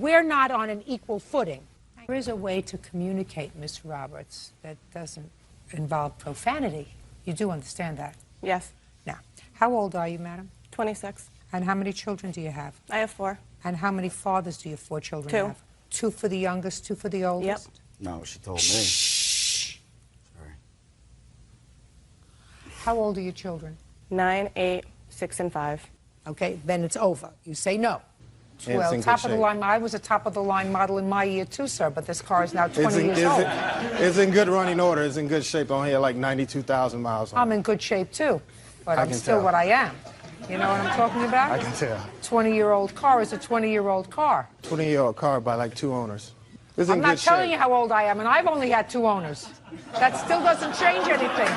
we're not on an equal footing. There is a way to communicate, Ms. Roberts, that doesn't involve profanity. You do understand that? Yes. Now, how old are you, madam? 26. And how many children do you have? I have 4. And how many fathers do your 4 children 2. have? 2 for the youngest, 2 for the oldest? Yep. No, she told me. Shh. Sorry. How old are your children? 9, 8, 6, and 5. Okay, then it's over. You say no. Yeah, Well, it's in top good of the shape. line. I was a top of the line model in my year too, sir, but this car is now 20 years old. It's in good running order. It's in good shape. On here, like 92,000 miles on I'm it. in good shape too, but I I'm can still tell. what I am. You know what I'm talking about? I can tell. 20-year-old car is a 20-year-old car. 20-year-old car by like 2 owners. It's I'm in not good telling shape. you how old I am, and I've only had 2 owners. That still doesn't change anything.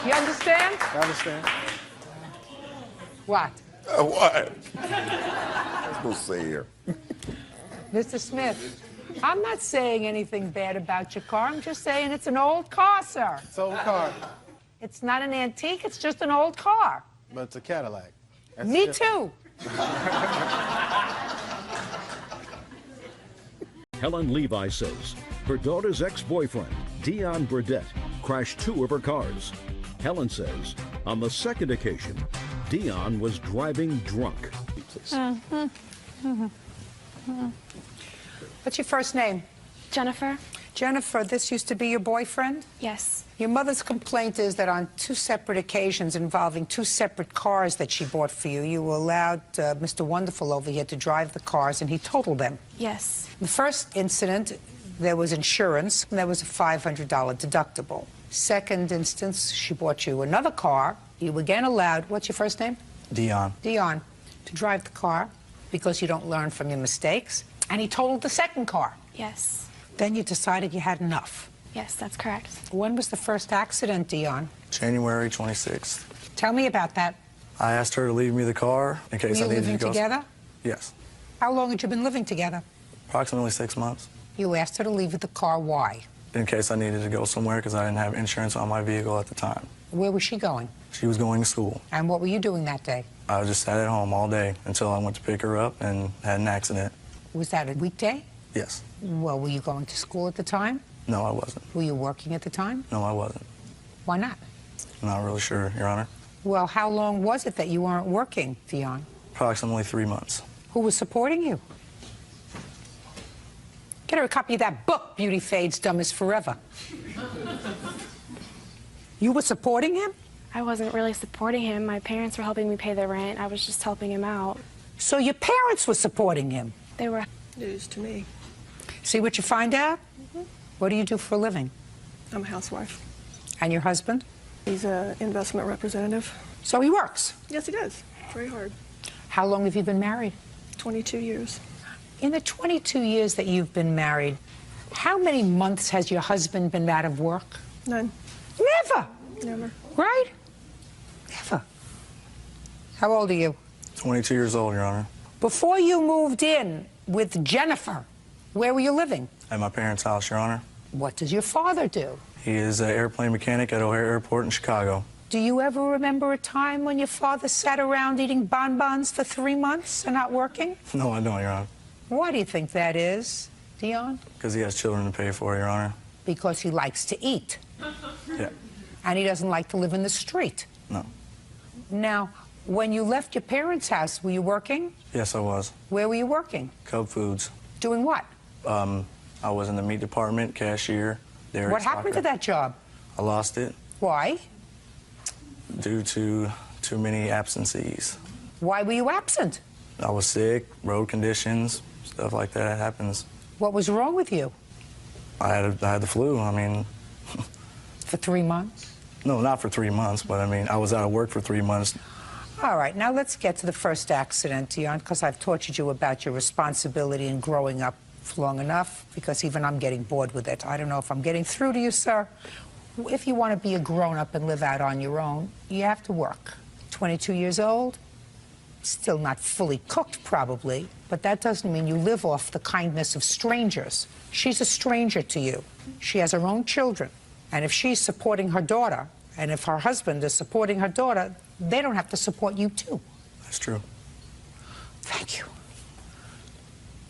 You understand? I understand. What? What? What's supposed to say here? Mr. Smith, I'm not saying anything bad about your car. I'm just saying it's an old car, sir. It's an old car, It's not an antique. It's just an old car. but it's a Cadillac. That's Me different. too. Helen Levi says her daughter's ex-boyfriend, Dion Burdette, crashed 2 of her cars. Helen says on the second occasion, Dion was driving drunk. What's your first name? Jennifer? Jennifer, this used to be your boyfriend? Yes. Your mother's complaint is that on 2 separate occasions involving 2 separate cars that she bought for you, you allowed Mr. Wonderful over here to drive the cars, and he totaled them. Yes. The first incident, there was insurance, and there was a $500 deductible. Second instance, she bought you another car. You again allowed, what's your first name? Dion. Dion, to drive the car because you don't learn from your mistakes. And he totaled the second car. Yes. Then you decided you had enough. Yes, that's correct. When was the first accident, Dion? January 26th. Tell me about that. I asked her to leave me the car in case Were I you needed living to go. together? Yes. How long had you been living together? Approximately 6 months. You asked her to leave the car. Why? In case I needed to go somewhere because I didn't have insurance on my vehicle at the time. Where was she going? She was going to school. And what were you doing that day? I just sat at home all day until I went to pick her up and had an accident. Was that a weekday? Yes. Well, were you going to school at the time? No, I wasn't. Were you working at the time? No, I wasn't. Why not? I'm not really sure, Your Honor. Well, how long was it that you weren't working, Dion? Approximately 3 months. Who was supporting you? Get her a copy of that book, Beauty Fades, Dumb as Forever. You were supporting him? I wasn't really supporting him. My parents were helping me pay the rent. I was just helping him out. So your parents were supporting him? They were. News to me. See what you find out? What do you do for a living? I'm a housewife. And your husband? He's an investment representative. So he works. Yes, he does. Very hard. How long have you been married? 22 years. In the 22 years that you've been married, how many months has your husband been out of work? None. Never. Never. Right? Never. How old are you? 22 years old, Your Honor. Before you moved in with Jennifer, where were you living? At my parents' house, Your Honor. What does your father do? He is an airplane mechanic at O'Hare Airport in Chicago. Do you ever remember a time when your father sat around eating bonbons for 3 months and not working? No, I don't, Your Honor. Why do you think that is, Dion? Because he has children to pay for, Your Honor. Because he likes to eat. Yeah. And he doesn't like to live in the street. No. Now, when you left your parents' house, were you working? Yes, I was. Where were you working? Cub Foods. Doing what? I was in the meat department, cashier. Dairy What happened to stocker. that job? I lost it Why? due to too many absences. Why were you absent? I was sick, road conditions, stuff like that happens. What was wrong with you? I had the flu. I mean, For 3 months? no, not for 3 months, but I mean, I was out of work for 3 months. All right, now let's get to the first accident, Dion, because I've tortured you about your responsibility in growing up long enough, because even I'm getting bored with it. I don't know if I'm getting through to you, sir. If you want to be a grown-up and live out on your own, you have to work. 22 years old, still not fully cooked, probably, but that doesn't mean you live off the kindness of strangers. She's a stranger to you. She has her own children, and if she's supporting her daughter, and if her husband is supporting her daughter, they don't have to support you, too. That's true. Thank you.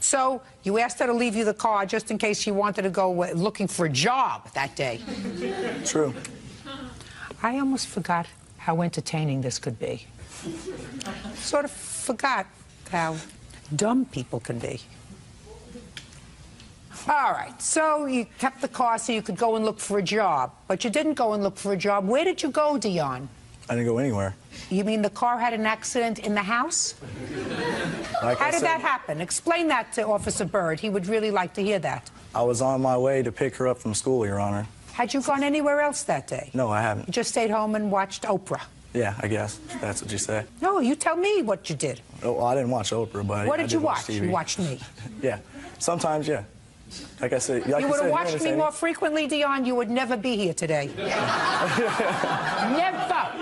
So you asked her to leave you the car just in case she wanted to go looking for a job that day. True. I almost forgot how entertaining this could be. Sort of forgot how dumb people can be. All right, so you kept the car so you could go and look for a job, but you didn't go and look for a job. Where did you go, Dion? I didn't go anywhere. You mean the car had an accident in the house? Like How I did said, that happen? Explain that to Officer Byrd. He would really like to hear that. I was on my way to pick her up from school, Your Honor. Had you gone anywhere else that day? No, I You haven't. just stayed home and watched Oprah? Yeah, I guess. That's what you say. No, you tell me what you did. Oh, well, I didn't watch Oprah, but What I did you watch? TV. You watched me. Yeah. Sometimes, yeah. Like I said, like You would said, have watched me entertaining. more frequently, Dion, you would never be here today. Never.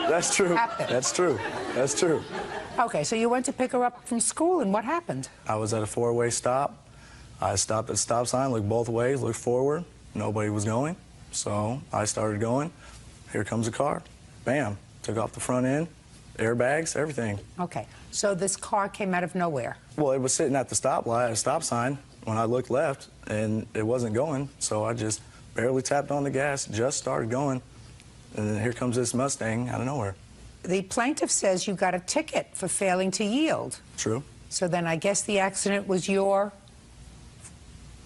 That's true. Happened. That's true. That's true. Okay, so you went to pick her up from school, and what happened? I was at a four-way stop. I stopped at the stop sign, looked both ways, looked forward. Nobody was going, so I started going. Here comes a car. Bam. Took off the front end, airbags, everything. Okay, so this car came out of nowhere. Well, it was sitting at the stoplight, at a stop sign, when I looked left, and it wasn't going, so I just barely tapped on the gas, just started going, and then here comes this Mustang out of nowhere. The plaintiff says you got a ticket for failing to yield. True? So then I guess the accident was your...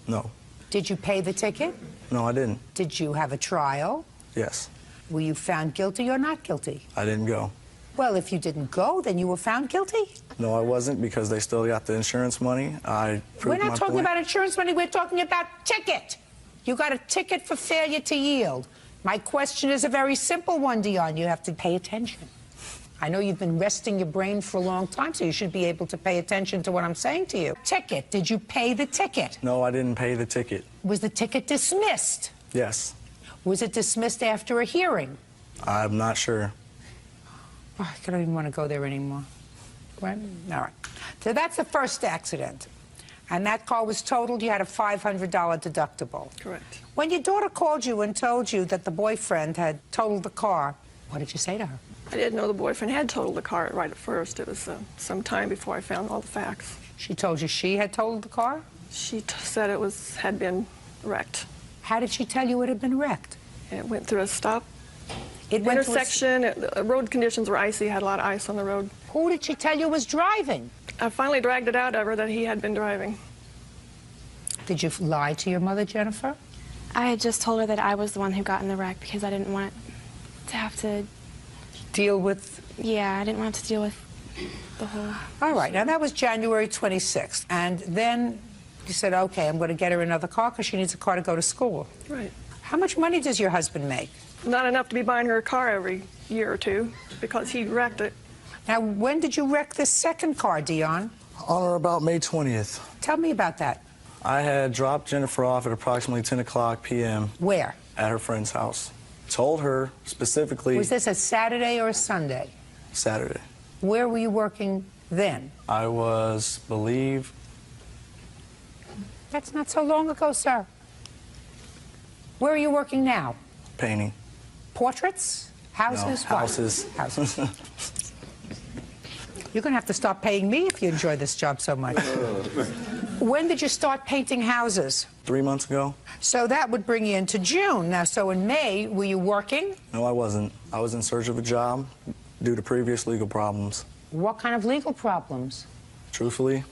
No. Did you pay the ticket? No, I didn't. Did you have a trial? Yes. Were you found guilty or not guilty? I didn't go. Well, if you didn't go, then you were found guilty. No, I wasn't, because they still got the insurance money. I We're proved not my talking point. about insurance money, we're talking about ticket. You got a ticket for failure to yield. My question is a very simple one, Dion. You have to pay attention. I know you've been resting your brain for a long time, so you should be able to pay attention to what I'm saying to you. Ticket. Did you pay the ticket? No, I didn't pay the ticket. Was the ticket dismissed? Yes. Was it dismissed after a hearing? I'm not sure. Oh, I don't even want to go there anymore. Right? All right. So that's the first accident. And that car was totaled. You had a $500 deductible. Correct. When your daughter called you and told you that the boyfriend had totaled the car, what did you say to her? I didn't know the boyfriend had totaled the car right at first. It was some time before I found all the facts. She told you she had totaled the car? She said it had been wrecked. How did she tell you it had been wrecked? It went through a stop It went through a- intersection. The road conditions were icy, had a lot of ice on the road. Who did she tell you was driving? I finally dragged it out of her that he had been driving. Did you lie to your mother, Jennifer? I had just told her that I was the one who got in the wreck because I didn't want to have to, Deal with... yeah, I didn't want to deal with the whole... All right, now that was January 26th. And then you said, okay, I'm going to get her another car because she needs a car to go to school. Right. How much money does your husband make? Not enough to be buying her a car every year or two because he wrecked it. Now, when did you wreck this second car, Dion? On or about May 20th, Tell me about that. I had dropped Jennifer off at approximately 10 o'clock p.m. Where? at her friend's house. Told her specifically Was this a Saturday or a Sunday? Saturday. Where were you working then? I was, believe, That's not so long ago, sir. Where are you working now? painting. Portraits? Houses? No, What? houses. Houses. You're going to have to stop paying me if you enjoy this job so much. When did you start painting houses? 3 months ago? So that would bring you into June. Now, so in May, were you working? No, I wasn't. I was in search of a job due to previous legal problems. What kind of legal problems? Truthfully,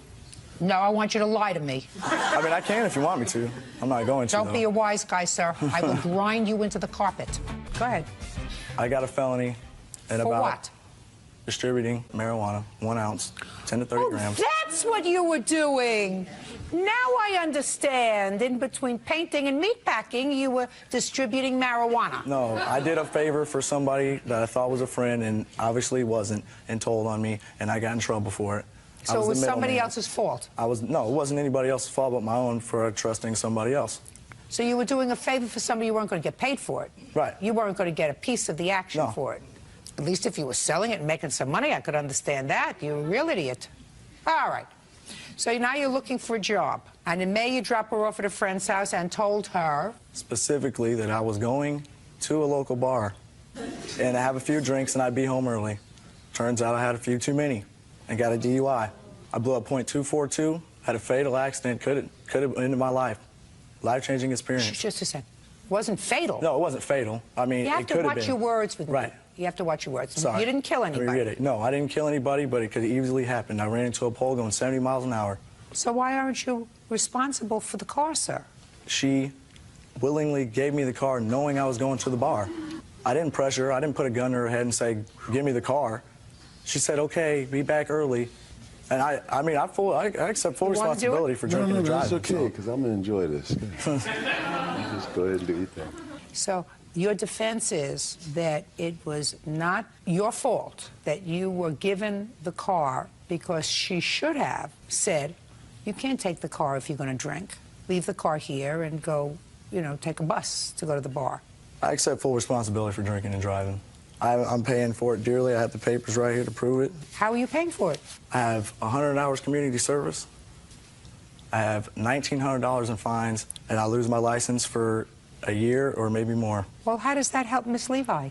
No, I want you to lie to me. I mean, I can if you want me to. I'm not going to, Don't though. be a wise guy, sir. I will grind you into the carpet. Go ahead. I got a felony and For about what? distributing marijuana, 1 ounce, 10 to 30 Oh, grams. that's what you were doing. Now I understand. In between painting and meatpacking, you were distributing marijuana. No, I did a favor for somebody that I thought was a friend and obviously wasn't, and told on me, and I got in trouble for it. I So it the was somebody middleman. else's fault. No, it wasn't anybody else's fault but my own for trusting somebody else. So you were doing a favor for somebody, you weren't going to get paid for it. Right. You weren't going to get a piece of the action No. for it. At least if you were selling it and making some money, I could understand that. You're a real idiot. All right. So now you're looking for a job. And in May, you drop her off at a friend's house and told her... Specifically that I was going to a local bar and have a few drinks and I'd be home early. Turns out I had a few too many and got a DUI. I blew up .242 Had a fatal accident, could have ended my life. Life-changing experience. Just a second. Wasn't fatal. No, it wasn't fatal. I mean, You have it to could have watch been. your words with Right. me. You have to watch your words. Sorry. You didn't kill Let me anybody. read it. No, I didn't kill anybody, but it could have easily happened. I ran into a pole going 70 miles an hour. So why aren't you responsible for the car, sir? She willingly gave me the car knowing I was going to the bar. I didn't pressure her. I didn't put a gun to her head and say, give me the car. She said, okay, be back early. And I accept full You wanna do it? responsibility for drinking and That's driving. okay, because I'm going to enjoy this. You just go ahead and do your thing. So your defense is that it was not your fault that you were given the car because she should have said, you can't take the car if you're going to drink. Leave the car here and go, take a bus to go to the bar. I accept full responsibility for drinking and driving. I'm paying for it dearly. I have the papers right here to prove it. How are you paying for it? I have 100 hours community service. I have $1,900 in fines, and I lose my license for a year or maybe more. Well, how does that help Miss Levi?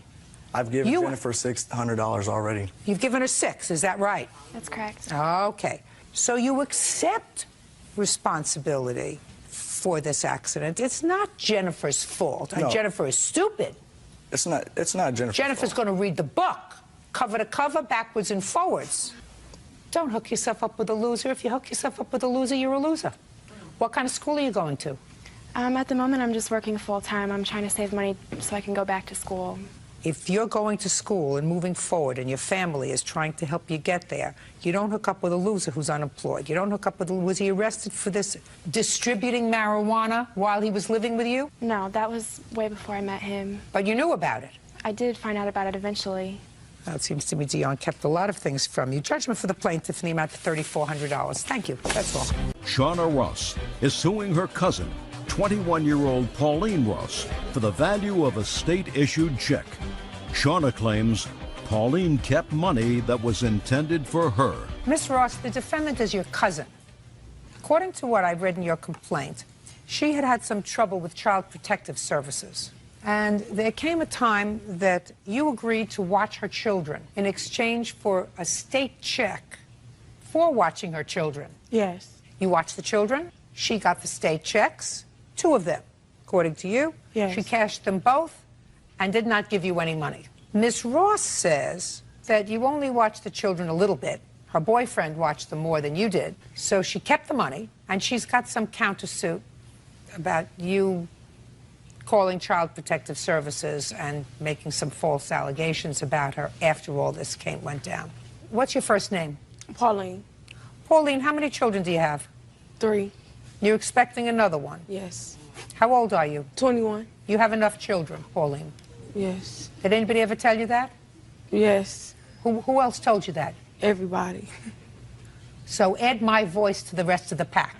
I've given You- Jennifer $600 already. You've given her 6, is that right? That's correct. Okay. So you accept responsibility for this accident. It's not Jennifer's fault. No. Jennifer is stupid. It's not Jennifer. Jennifer's going to read the book, cover to cover, backwards and forwards. Don't hook yourself up with a loser. If you hook yourself up with a loser, you're a loser. What kind of school are you going to? At the moment, I'm just working full-time. I'm trying to save money so I can go back to school. If you're going to school and moving forward and your family is trying to help you get there, you don't hook up with a loser who's unemployed. You don't hook up with was he arrested for this distributing marijuana while he was living with you? No, that was way before I met him. But you knew about it. I did find out about it eventually. Well, it seems to me Dion kept a lot of things from you. Judgment for the plaintiff in the amount of $3,400. Thank you. That's all. Shauna Ross is suing her cousin, 21-year-old Pauline Ross, for the value of a state-issued check. Shauna claims Pauline kept money that was intended for her. Miss Ross, the defendant is your cousin. According to what I've read in your complaint, she had had some trouble with Child Protective Services. And there came a time that you agreed to watch her children in exchange for a state check for watching her children. Yes. You watched the children. She got the state checks, 2 of them. According to you, Yes. she cashed them both and did not give you any money. Ms. Ross says that you only watched the children a little bit. Her boyfriend watched them more than you did. So she kept the money, and she's got some countersuit about you calling Child Protective Services and making some false allegations about her after all this went down. What's your first name? Pauline. Pauline, how many children do you have? 3. You're expecting another one. Yes. How old are you? 21. You have enough children, Pauline. Yes. Did anybody ever tell you that? Yes. Who else told you that? Everybody. So add my voice to the rest of the pack.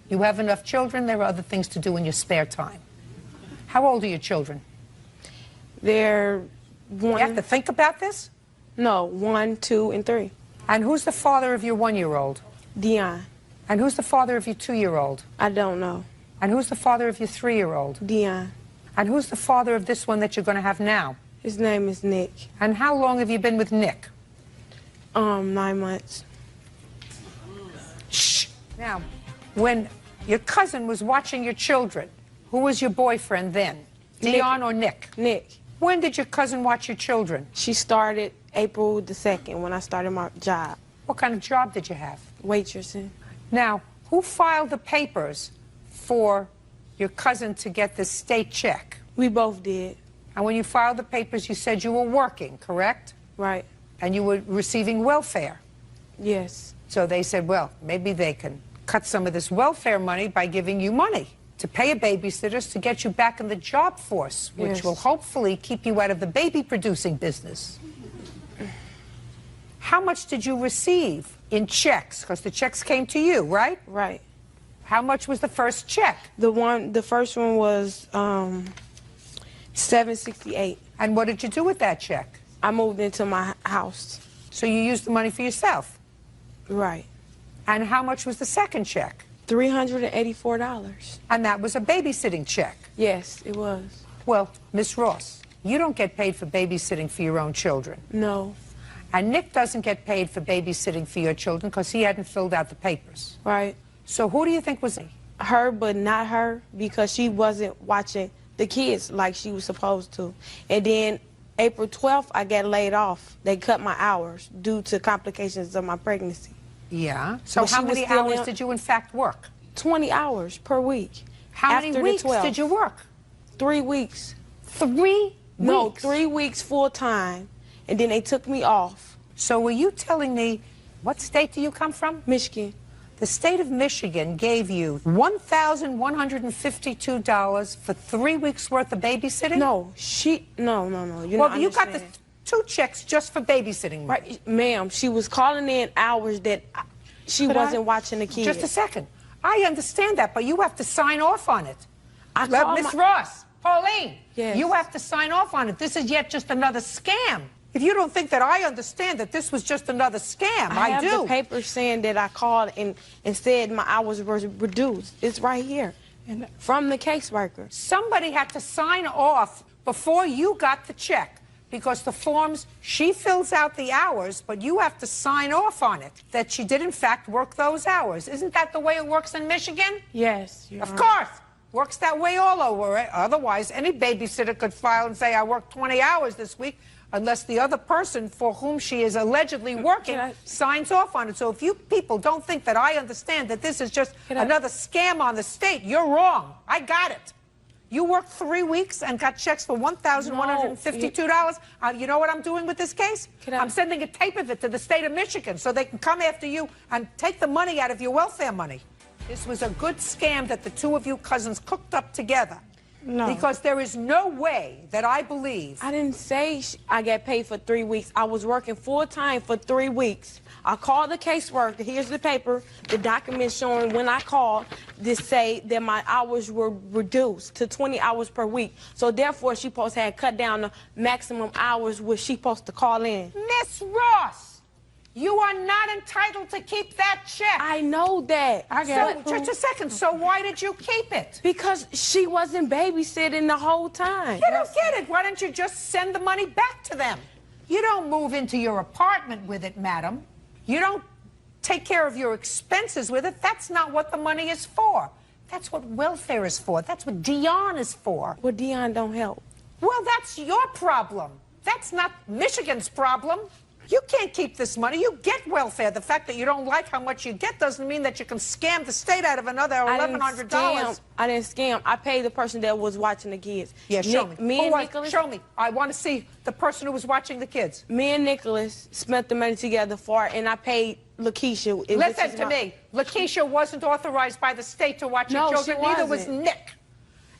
You have enough children, there are other things to do in your spare time. How old are your children? They're You have to think about this? 1, 2, and 3. And who's the father of your 1-year-old? Dion. And who's the father of your 2-year-old? I don't know. And who's the father of your 3-year-old? Dion. And who's the father of this one that you're going to have now? His name is Nick. And how long have you been with Nick? 9 months. Shh. Now, when your cousin was watching your children, who was your boyfriend then? Nick. Dion or Nick? Nick. When did your cousin watch your children? She started April the 2nd when I started my job. What kind of job did you have? Waitressing. Now, who filed the papers for your cousin to get the state check? We both did. And when you filed the papers, you said you were working, correct? Right. And you were receiving welfare. Yes. So they said, well, maybe they can cut some of this welfare money by giving you money to pay a babysitter to get you back in the job force, which Yes. will hopefully keep you out of the baby-producing business. How much did you receive in checks? Because the checks came to you, right? Right. How much was the first check? The first one was $768. And what did you do with that check? I moved into my house. So you used the money for yourself. Right. And how much was the second check? $384. And that was a babysitting check. Yes, it was. Well, Miss Ross, you don't get paid for babysitting for your own children. No. And Nick doesn't get paid for babysitting for your children because he hadn't filled out the papers. Right. So who do you think was Her, but not her, because she wasn't watching the kids like she was supposed to. And then April 12th, I got laid off. They cut my hours due to complications of my pregnancy. Yeah. So But how she was many still hours in- did you in fact work? 20 hours per week. How many After the weeks 12th. did you work? 3 weeks. 3 No, weeks? 3 weeks full time, and then they took me off. So were you telling me, what state do you come from? Michigan. The state of Michigan gave you $1,152 for 3 weeks worth of babysitting? No, no. You're Well, not you got the understanding. 2 checks just for babysitting money. Right, ma'am, she was calling in hours that she But wasn't watching the kids. Just a second. I understand that, but you have to sign off on it. I called Miss my- Ross, Pauline, Yes. you have to sign off on it. This is yet just another scam. If you don't think that I understand that this was just another scam, I have do. the paper saying that I called and said my hours were reduced. It's right here. From the caseworker. Somebody had to sign off before you got the check, because the forms, she fills out the hours, but you have to sign off on it, that she did in fact work those hours. Isn't that the way it works in Michigan? Yes. Of course. Works that way all over. Right? Otherwise, any babysitter could file and say, I worked 20 hours this week, unless the other person for whom she is allegedly working signs off on it. So if you people don't think that I understand that this is just another scam on the state, you're wrong. I got it. You worked 3 weeks and got checks for $1,152. You know what I'm doing with this case? I'm sending a tape of it to the state of Michigan so they can come after you and take the money out of your welfare money. This was a good scam that the 2 of you cousins cooked up together. No. Because there is no way that I believe. I didn't say I got paid for 3 weeks. I was working full time for 3 weeks. I called the caseworker. Here's the paper, the document showing when I called to say that my hours were reduced to 20 hours per week. So therefore, she supposed to have cut down the maximum hours which she supposed to call in. Miss Ross, you are not entitled to keep that check. I know that. So, just a second. So why did you keep it? Because she wasn't babysitting the whole time. You don't get it. Why don't you just send the money back to them? You don't move into your apartment with it, madam. You don't take care of your expenses with it. That's not what the money is for. That's what welfare is for. That's what Dion is for. Well, Dion don't help. Well, that's your problem. That's not Michigan's problem. You can't keep this money. You get welfare. The fact that you don't like how much you get doesn't mean that you can scam the state out of another $1,100. I didn't scam. I paid the person that was watching the kids. Yeah, show me. Nicholas. Show me. I want to see the person who was watching the kids. Me and Nicholas spent the money together for it, and I paid Lakeisha. Listen to me. Lakeisha wasn't authorized by the state to watch your children. Neither was Nick.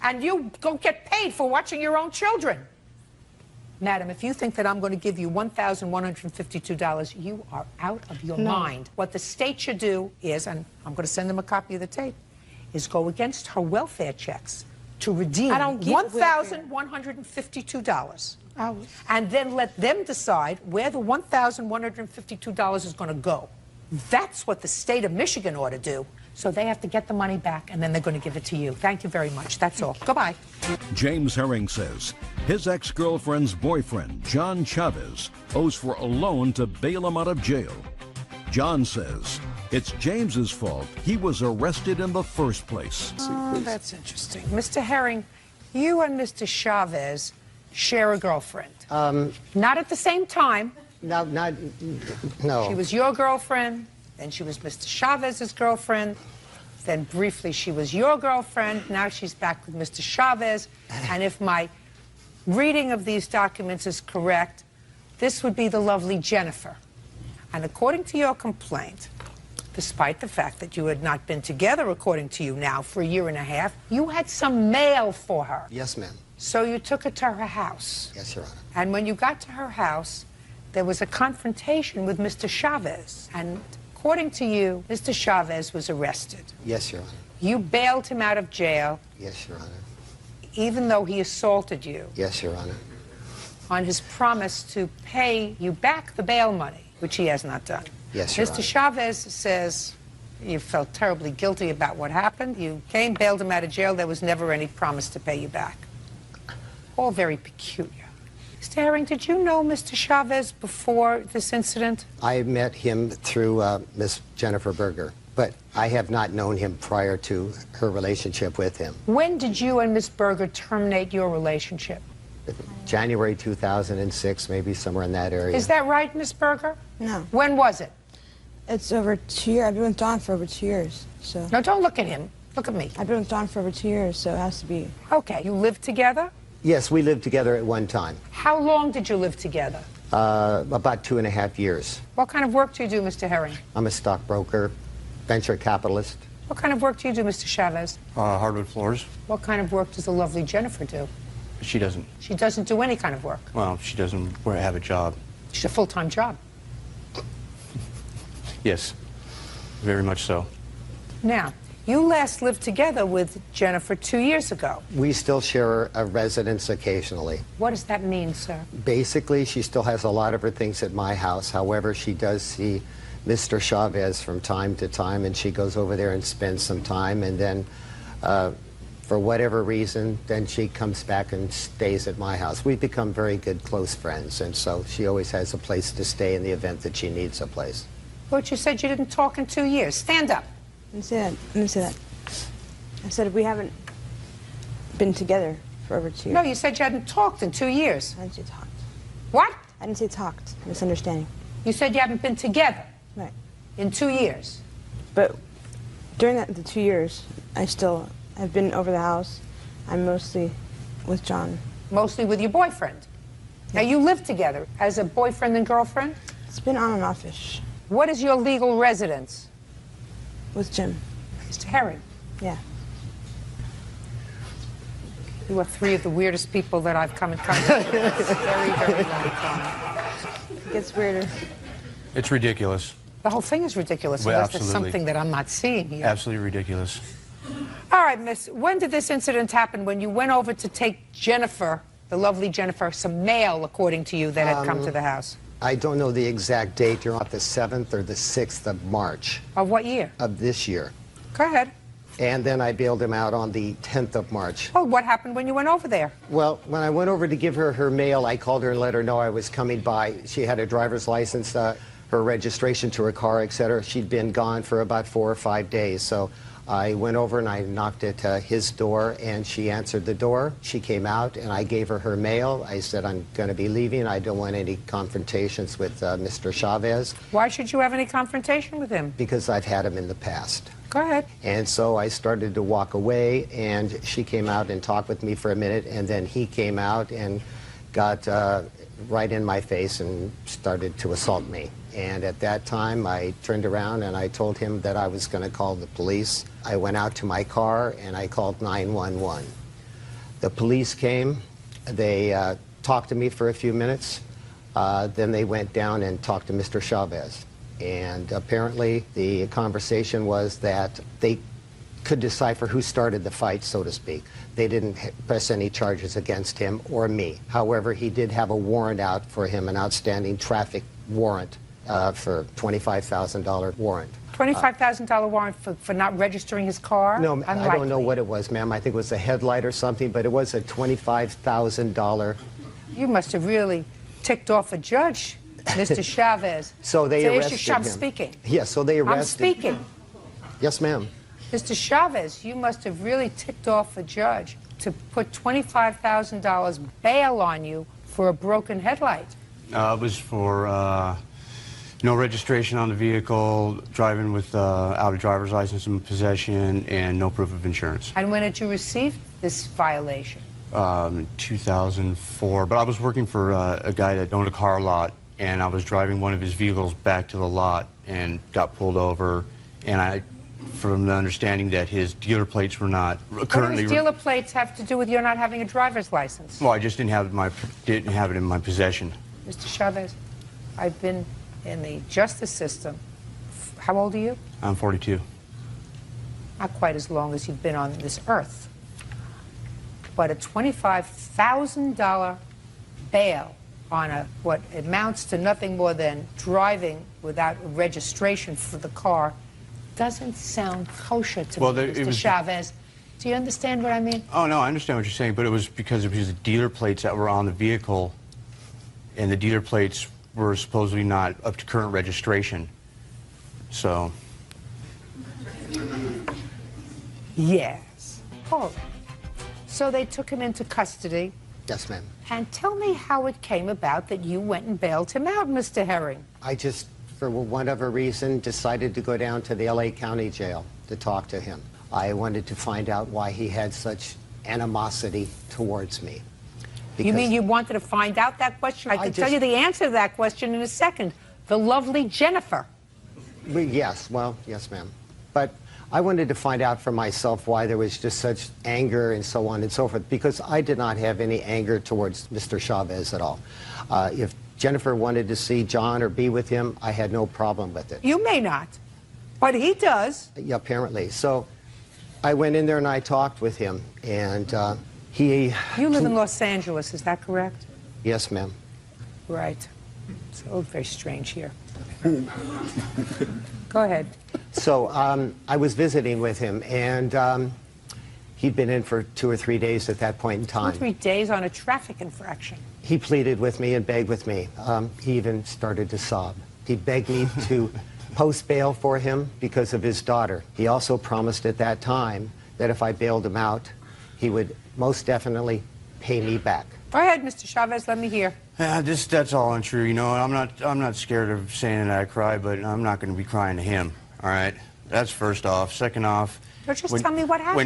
And you don't get paid for watching your own children. Madam, if you think that I'm going to give you $1,152, you are out of your mind. What the state should do is, and I'm going to send them a copy of the tape, is go against her welfare checks to redeem $1,152. And then let them decide where the $1,152 is going to go. That's what the state of Michigan ought to do. So they have to get the money back, and then they're going to give it to you. Thank you very much. That's all. Goodbye. James Herring says his ex-girlfriend's boyfriend, John Chavez, owes for a loan to bail him out of jail. John says it's James's fault he was arrested in the first place. Oh, that's interesting. Mr. Herring, you and Mr. Chavez share a girlfriend. Not at the same time. No. She was your girlfriend, then she was Mr. Chavez's girlfriend, then briefly she was your girlfriend, now she's back with Mr. Chavez, and if my reading of these documents is correct, this would be the lovely Jennifer. And according to your complaint, despite the fact that you had not been together, according to you now, for 1.5 years, you had some mail for her. Yes, ma'am. So you took her to her house. Yes, Your Honor. And when you got to her house, there was a confrontation with Mr. Chavez. And according to you, Mr. Chavez was arrested. Yes, Your Honor. You bailed him out of jail. Yes, Your Honor. Even though he assaulted you. Yes, Your Honor. On his promise to pay you back the bail money, which he has not done. Yes, Your Mr. Honor. Chavez says you felt terribly guilty about what happened. You came, bailed him out of jail. There was never any promise to pay you back. All very peculiar. Mr. Herring, did you know Mr. Chavez before this incident? I met him through Miss Jennifer Berger, but I have not known him prior to her relationship with him. When did you and Miss Berger terminate your relationship? January 2006, maybe somewhere in that area. Is that right, Miss Berger? No. When was it? It's over 2 years. I've been with Dawn for over 2 years, so. No, don't look at him. Look at me. I've been with Dawn for over 2 years, so it has to be. Okay, you lived together? Yes, we lived together at one time. How long did you live together? About 2.5 years. What kind of work do you do, Mr. Herring? I'm a stockbroker, venture capitalist. What kind of work do you do, Mr. Chavez? Hardwood floors. What kind of work does the lovely Jennifer do? She doesn't. She doesn't do any kind of work. Well, she doesn't have a job. She's a full-time job. Yes, very much so. Now, you last lived together with Jennifer 2 years ago. We still share a residence occasionally. What does that mean, sir? Basically, she still has a lot of her things at my house. However, she does see Mr. Chavez from time to time, and she goes over there and spends some time, and then for whatever reason, then she comes back and stays at my house. We've become very good, close friends, and so she always has a place to stay in the event that she needs a place. But you said you didn't talk in 2 years. Stand up. I didn't say that. I didn't say that. I said we haven't been together for over 2 years. No, you said you hadn't talked in 2 years. I didn't say talked. What? I didn't say talked. Misunderstanding. You said you haven't been together Right. in 2 years. But during the 2 years, I've been over the house. I'm mostly with John. Mostly with your boyfriend. Now, you live together as a boyfriend and girlfriend? It's been on and off-ish. What is your legal residence? With Jim. Mr. Herring. Yeah. You are three of the weirdest people that I've come in contact with. It's a very, very long time. It gets weirder. It's ridiculous. The whole thing is ridiculous Well, unless there's absolutely. something that I'm not seeing here. Absolutely ridiculous. All right, miss, when did this incident happen? When you went over to take Jennifer, the lovely Jennifer, some mail, according to you, that had come to the house? I don't know the exact date. You're on the 7th or the 6th of March. Of what year? Of this year. Go ahead. And then I bailed him out on the 10th of March. Well, what happened when you went over there? Well, when I went over to give her her mail, I called her and let her know I was coming by. She had a driver's license, her registration to her car, etc. She'd been gone for about 4 or 5 days. So I went over and I knocked at his door, and she answered the door. She came out, and I gave her her mail. I said, I'm going to be leaving. I don't want any confrontations with Mr. Chavez. Why should you have any confrontation with him? Because I've had him in the past. Go ahead. And so I started to walk away, and she came out and talked with me for a minute, and then he came out and got right in my face and started to assault me. And at that time, I turned around and I told him that I was going to call the police. I went out to my car and I called 911. The police came. They talked to me for a few minutes. Then they went down and talked to Mr. Chavez. And apparently the conversation was that they could decipher who started the fight, so to speak. They didn't press any charges against him or me. However, he did have a warrant out for him, an outstanding traffic warrant for $25,000 warrant. $25,000 warrant for not registering his car? No, Unlikely. I don't know what it was, ma'am. I think it was a headlight or something, but it was a $25,000. You must have really ticked off a judge, Mr. Chavez. So they arrested him. I'm speaking. Yes, so they arrested I'm speaking. Yes, ma'am. Mr. Chavez, you must have really ticked off a judge to put $25,000 bail on you for a broken headlight. It was for no registration on the vehicle, driving with out of driver's license in possession, and no proof of insurance. And when did you receive this violation? 2004. But I was working for a guy that owned a car lot, and I was driving one of his vehicles back to the lot and got pulled over. And I, from the understanding that his dealer plates were not currently... What do his dealer plates have to do with your not having a driver's license? Well, I just didn't have it in my possession. Mr. Chavez, I've been in the justice system. How old are you? I'm 42. Not quite as long as you've been on this earth. But a $25,000 bail on what amounts to nothing more than driving without registration for the car doesn't sound kosher to me, Mr. Chavez. Do you understand what I mean? Oh, no, I understand what you're saying, but it was because of his dealer plates that were on the vehicle, and the dealer plates were supposedly not up to current registration. So Yes. Oh. So they took him into custody. Yes, ma'am. And tell me how it came about that you went and bailed him out, Mr. Herring. I just, for whatever reason, decided to go down to the LA County Jail to talk to him. I wanted to find out why he had such animosity towards me. You mean you wanted to find out that question? I can tell you the answer to that question in a second. The lovely Jennifer. Yes, well, yes, ma'am. But I wanted to find out for myself why there was just such anger and so on and so forth, because I did not have any anger towards Mr. Chavez at all. If Jennifer wanted to see John or be with him, I had no problem with it. You may not, but he does. Yeah, apparently. So I went in there and I talked with him, and he... You live in Los Angeles, is that correct? Yes, ma'am. Right. So very strange here. Go ahead. So I was visiting with him, and he'd been in for 2 or 3 days at that point in time. 2 or 3 days on a traffic infraction. He pleaded with me and begged with me. He even started to sob. He begged me to post bail for him because of his daughter. He also promised at that time that if I bailed him out, he would most definitely pay me back. Go ahead, Mr. Chavez, let me hear. That's all untrue, you know. I'm not scared of saying that I cry, but I'm not going to be crying to him. All right, that's first off. Second off, just tell me what happened.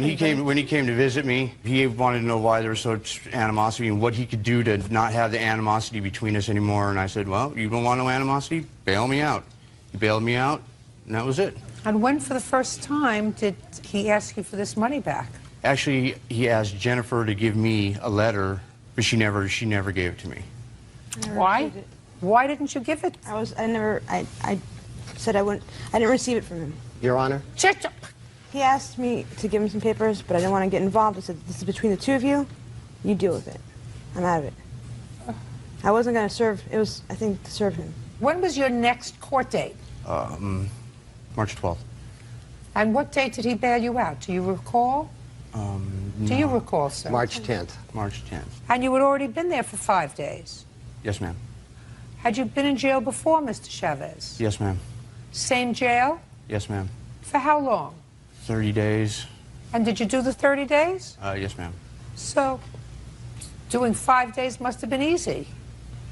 When he came to visit me, he wanted to know why there was such animosity and what he could do to not have the animosity between us anymore. And I said, well, you don't want no animosity? Bail me out. He bailed me out, and that was it. And when, for the first time, did he ask you for this money back? Actually, he asked Jennifer to give me a letter, but she never gave it to me. Why? Why didn't you give it? I said I wouldn't. I didn't receive it from him. Your Honor? He asked me to give him some papers, but I didn't want to get involved. I said, this is between the two of you. You deal with it. I'm out of it. I wasn't going to serve. It was, I think, to serve him. When was your next court date? March 12th. And what date did he bail you out? Do you recall? No. Do you recall, sir? March 10th. March 10th. And you had already been there for 5 days? Yes, ma'am. Had you been in jail before, Mr. Chavez? Yes, ma'am. Same jail? Yes, ma'am. For how long? 30 days. And did you do the 30 days? Yes, ma'am. So, doing 5 days must have been easy.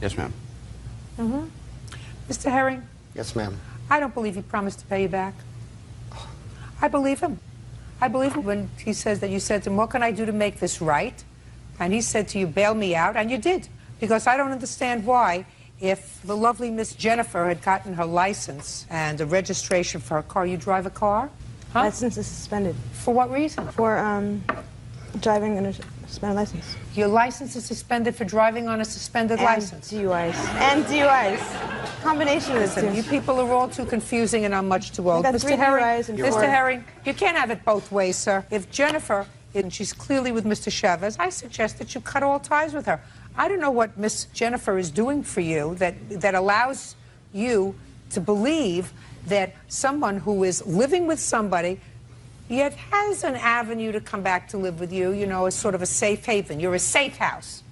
Yes, ma'am. Mm-hmm. Mr. Herring? Yes, ma'am. I don't believe he promised to pay you back. I believe him. I believe him when he says that you said to him, what can I do to make this right? And he said to you, bail me out, and you did. Because I don't understand why, if the lovely Miss Jennifer had gotten her license and a registration for her car, you drive a car? Huh? License is suspended. For what reason? For driving under suspended license. Your license is suspended for driving on a suspended license? DUIs. And DUIs. Combination of the two. You people are all too confusing and I'm much too old. Mr. Herring, you can't have it both ways, sir. If Jennifer, and she's clearly with Mr. Chavez, I suggest that you cut all ties with her. I don't know what Miss Jennifer is doing for you that allows you to believe that someone who is living with somebody yet has an avenue to come back to live with you, you know, as sort of a safe haven. You're a safe house.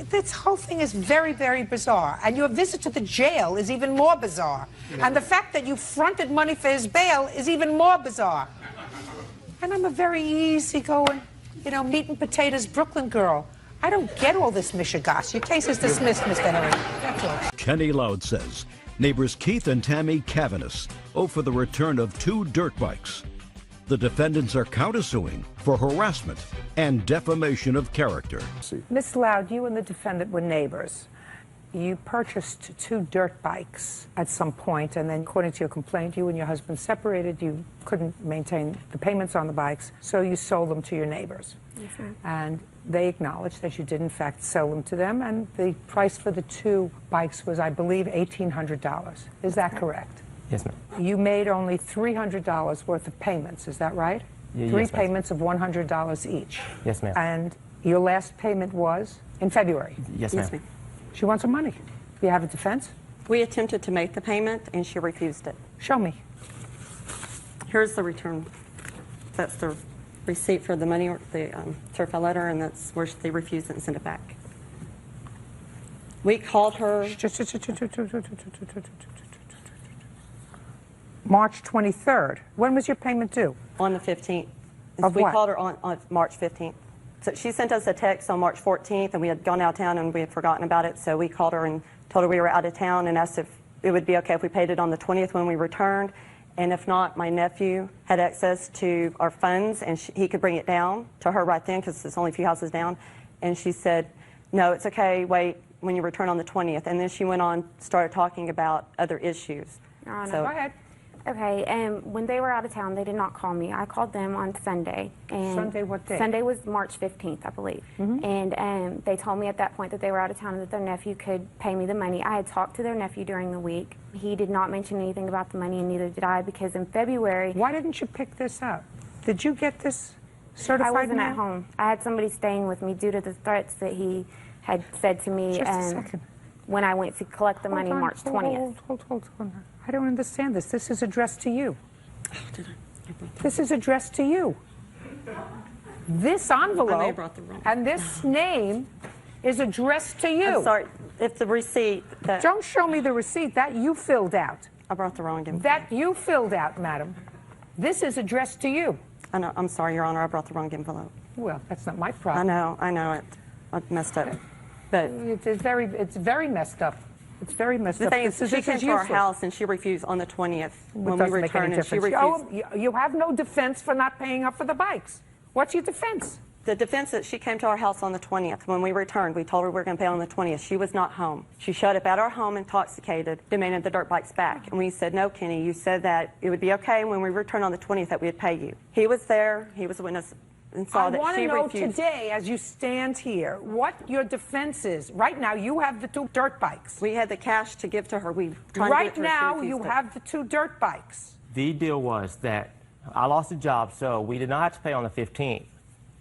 This whole thing is very, very bizarre. And your visit to the jail is even more bizarre. And the fact that you fronted money for his bail is even more bizarre. And I'm a very easygoing, you know, meat and potatoes Brooklyn girl. I don't get all this mishigas. Your case is dismissed, Mr. Herring. That's all. Kenny Loud says neighbors Keith and Tammy Cavanis owe for the return of 2 dirt bikes. The defendants are countersuing for harassment and defamation of character. Miss Loud, you and the defendant were neighbors. You purchased 2 dirt bikes at some point, and then according to your complaint, you and your husband separated. You couldn't maintain the payments on the bikes, so you sold them to your neighbors. Okay. And they acknowledged that you did, in fact, sell them to them, and the price for the 2 bikes was, I believe, $1,800. Is that correct? Yes, ma'am. You made only $300 worth of payments, is that right? Yes, 3 ma'am. payments of $100 each. Yes, ma'am. And your last payment was in February? Yes, ma'am. She wants her money. Do you have a defense? We attempted to make the payment, and she refused it. Show me. Here's the return. That's the receipt for the money, or the certified letter, and that's where they refused it and sent it back. We called her. March 23rd. When was your payment due? On the 15th. Of we what? called her on March 15th. So she sent us a text on March 14th, and we had gone out of town and we had forgotten about it. So we called her and told her we were out of town and asked if it would be okay if we paid it on the 20th when we returned. And if not, my nephew had access to our funds, and he could bring it down to her right then because it's only a few houses down. And she said, no, it's okay, wait when you return on the 20th. And then she went on, started talking about other issues. Your Honor. Go ahead. Okay, and when they were out of town, they did not call me. I called them on Sunday. And Sunday, what day? Sunday was March 15th, I believe. And they told me at that point that they were out of town and that their nephew could pay me the money. I had talked to their nephew during the week. He did not mention anything about the money, and neither did I, because in February... Why didn't you pick this up? Did you get this certified I wasn't mail? at home. I had somebody staying with me due to the threats that he had said to me Just a second. when I went to collect the money Hold on, March 20th. Hold on. I don't understand this. This is addressed to you. This is addressed to you. This envelope brought the wrong. and this name is addressed to you. I'm sorry, if the receipt that Don't show me the receipt. That you filled out. I brought the wrong envelope. That you filled out, madam. This is addressed to you. I know, I'm sorry, Your Honor, I brought the wrong envelope. Well, that's not my I problem. know it. I messed up. But It's very messed up. It's very messed the up. thing is, she came to our useless. house and she refused on the 20th It when we doesn't make any returned, and she difference. refused. Oh, you have no defense for not paying up for the bikes. What's your defense? The defense that she came to our house on the 20th. When we returned, we told her we were going to pay on the 20th. She was not home. She showed up at our home intoxicated, demanded the dirt bikes back. And we said, no, Kenny, you said that it would be okay when we returned on the 20th that we would pay you. He was there. He was a witness and saw I that want she to know refused. today, as you stand here, what your defense is. Right now, you have the 2 dirt bikes. We had the cash to give to her. We tried to Right give it to her. She now, refused you it. have the 2 dirt bikes. The deal was that I lost a job, so we did not have to pay on the 15th.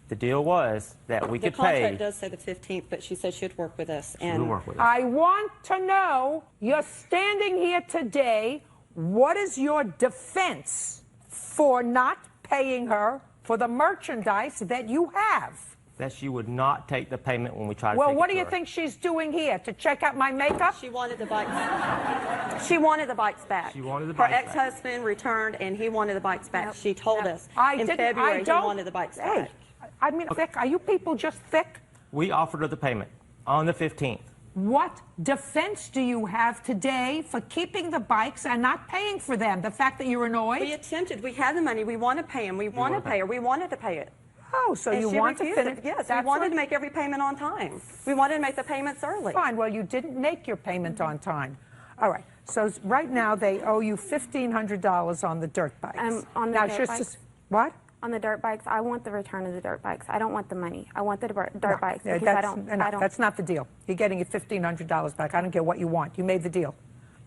The deal was that we The could contract pay. does say the 15th, but she said she'd work with us. We'll And work with it. I want to know, you're standing here today, what is your defense for not paying her for the merchandise that you have? That she would not take the payment when we tried to Well, take what it do to you her. think she's doing here? To check out my makeup? she wanted the bikes. She wanted the bikes back. She wanted the Her bikes back. ex-husband returned, and he wanted the bikes back. She told us I in didn't, February I he don't, wanted the bikes hey, back. I mean, thick. Are you people just thick? We offered her the payment on the 15th. What defense do you have today for keeping the bikes and not paying for them? The fact that you're annoyed? We attempted. We had the money. We want to pay him. We want to pay her. We wanted to pay it. Oh, so And you she want to refused finish? it. Yes, we That's wanted what- to make every payment on time. We wanted to make the payments early. Fine, well, you didn't make your payment on time. All right, so right now they owe you $1,500 on the dirt bikes. On the now, dirt just bikes? what? On the dirt bikes, I want the return of the dirt bikes. I don't want the money. I want the dirt No, bikes yeah, because that's, that's not the deal. You're getting your $1,500 back. I don't care what you want. You made the deal.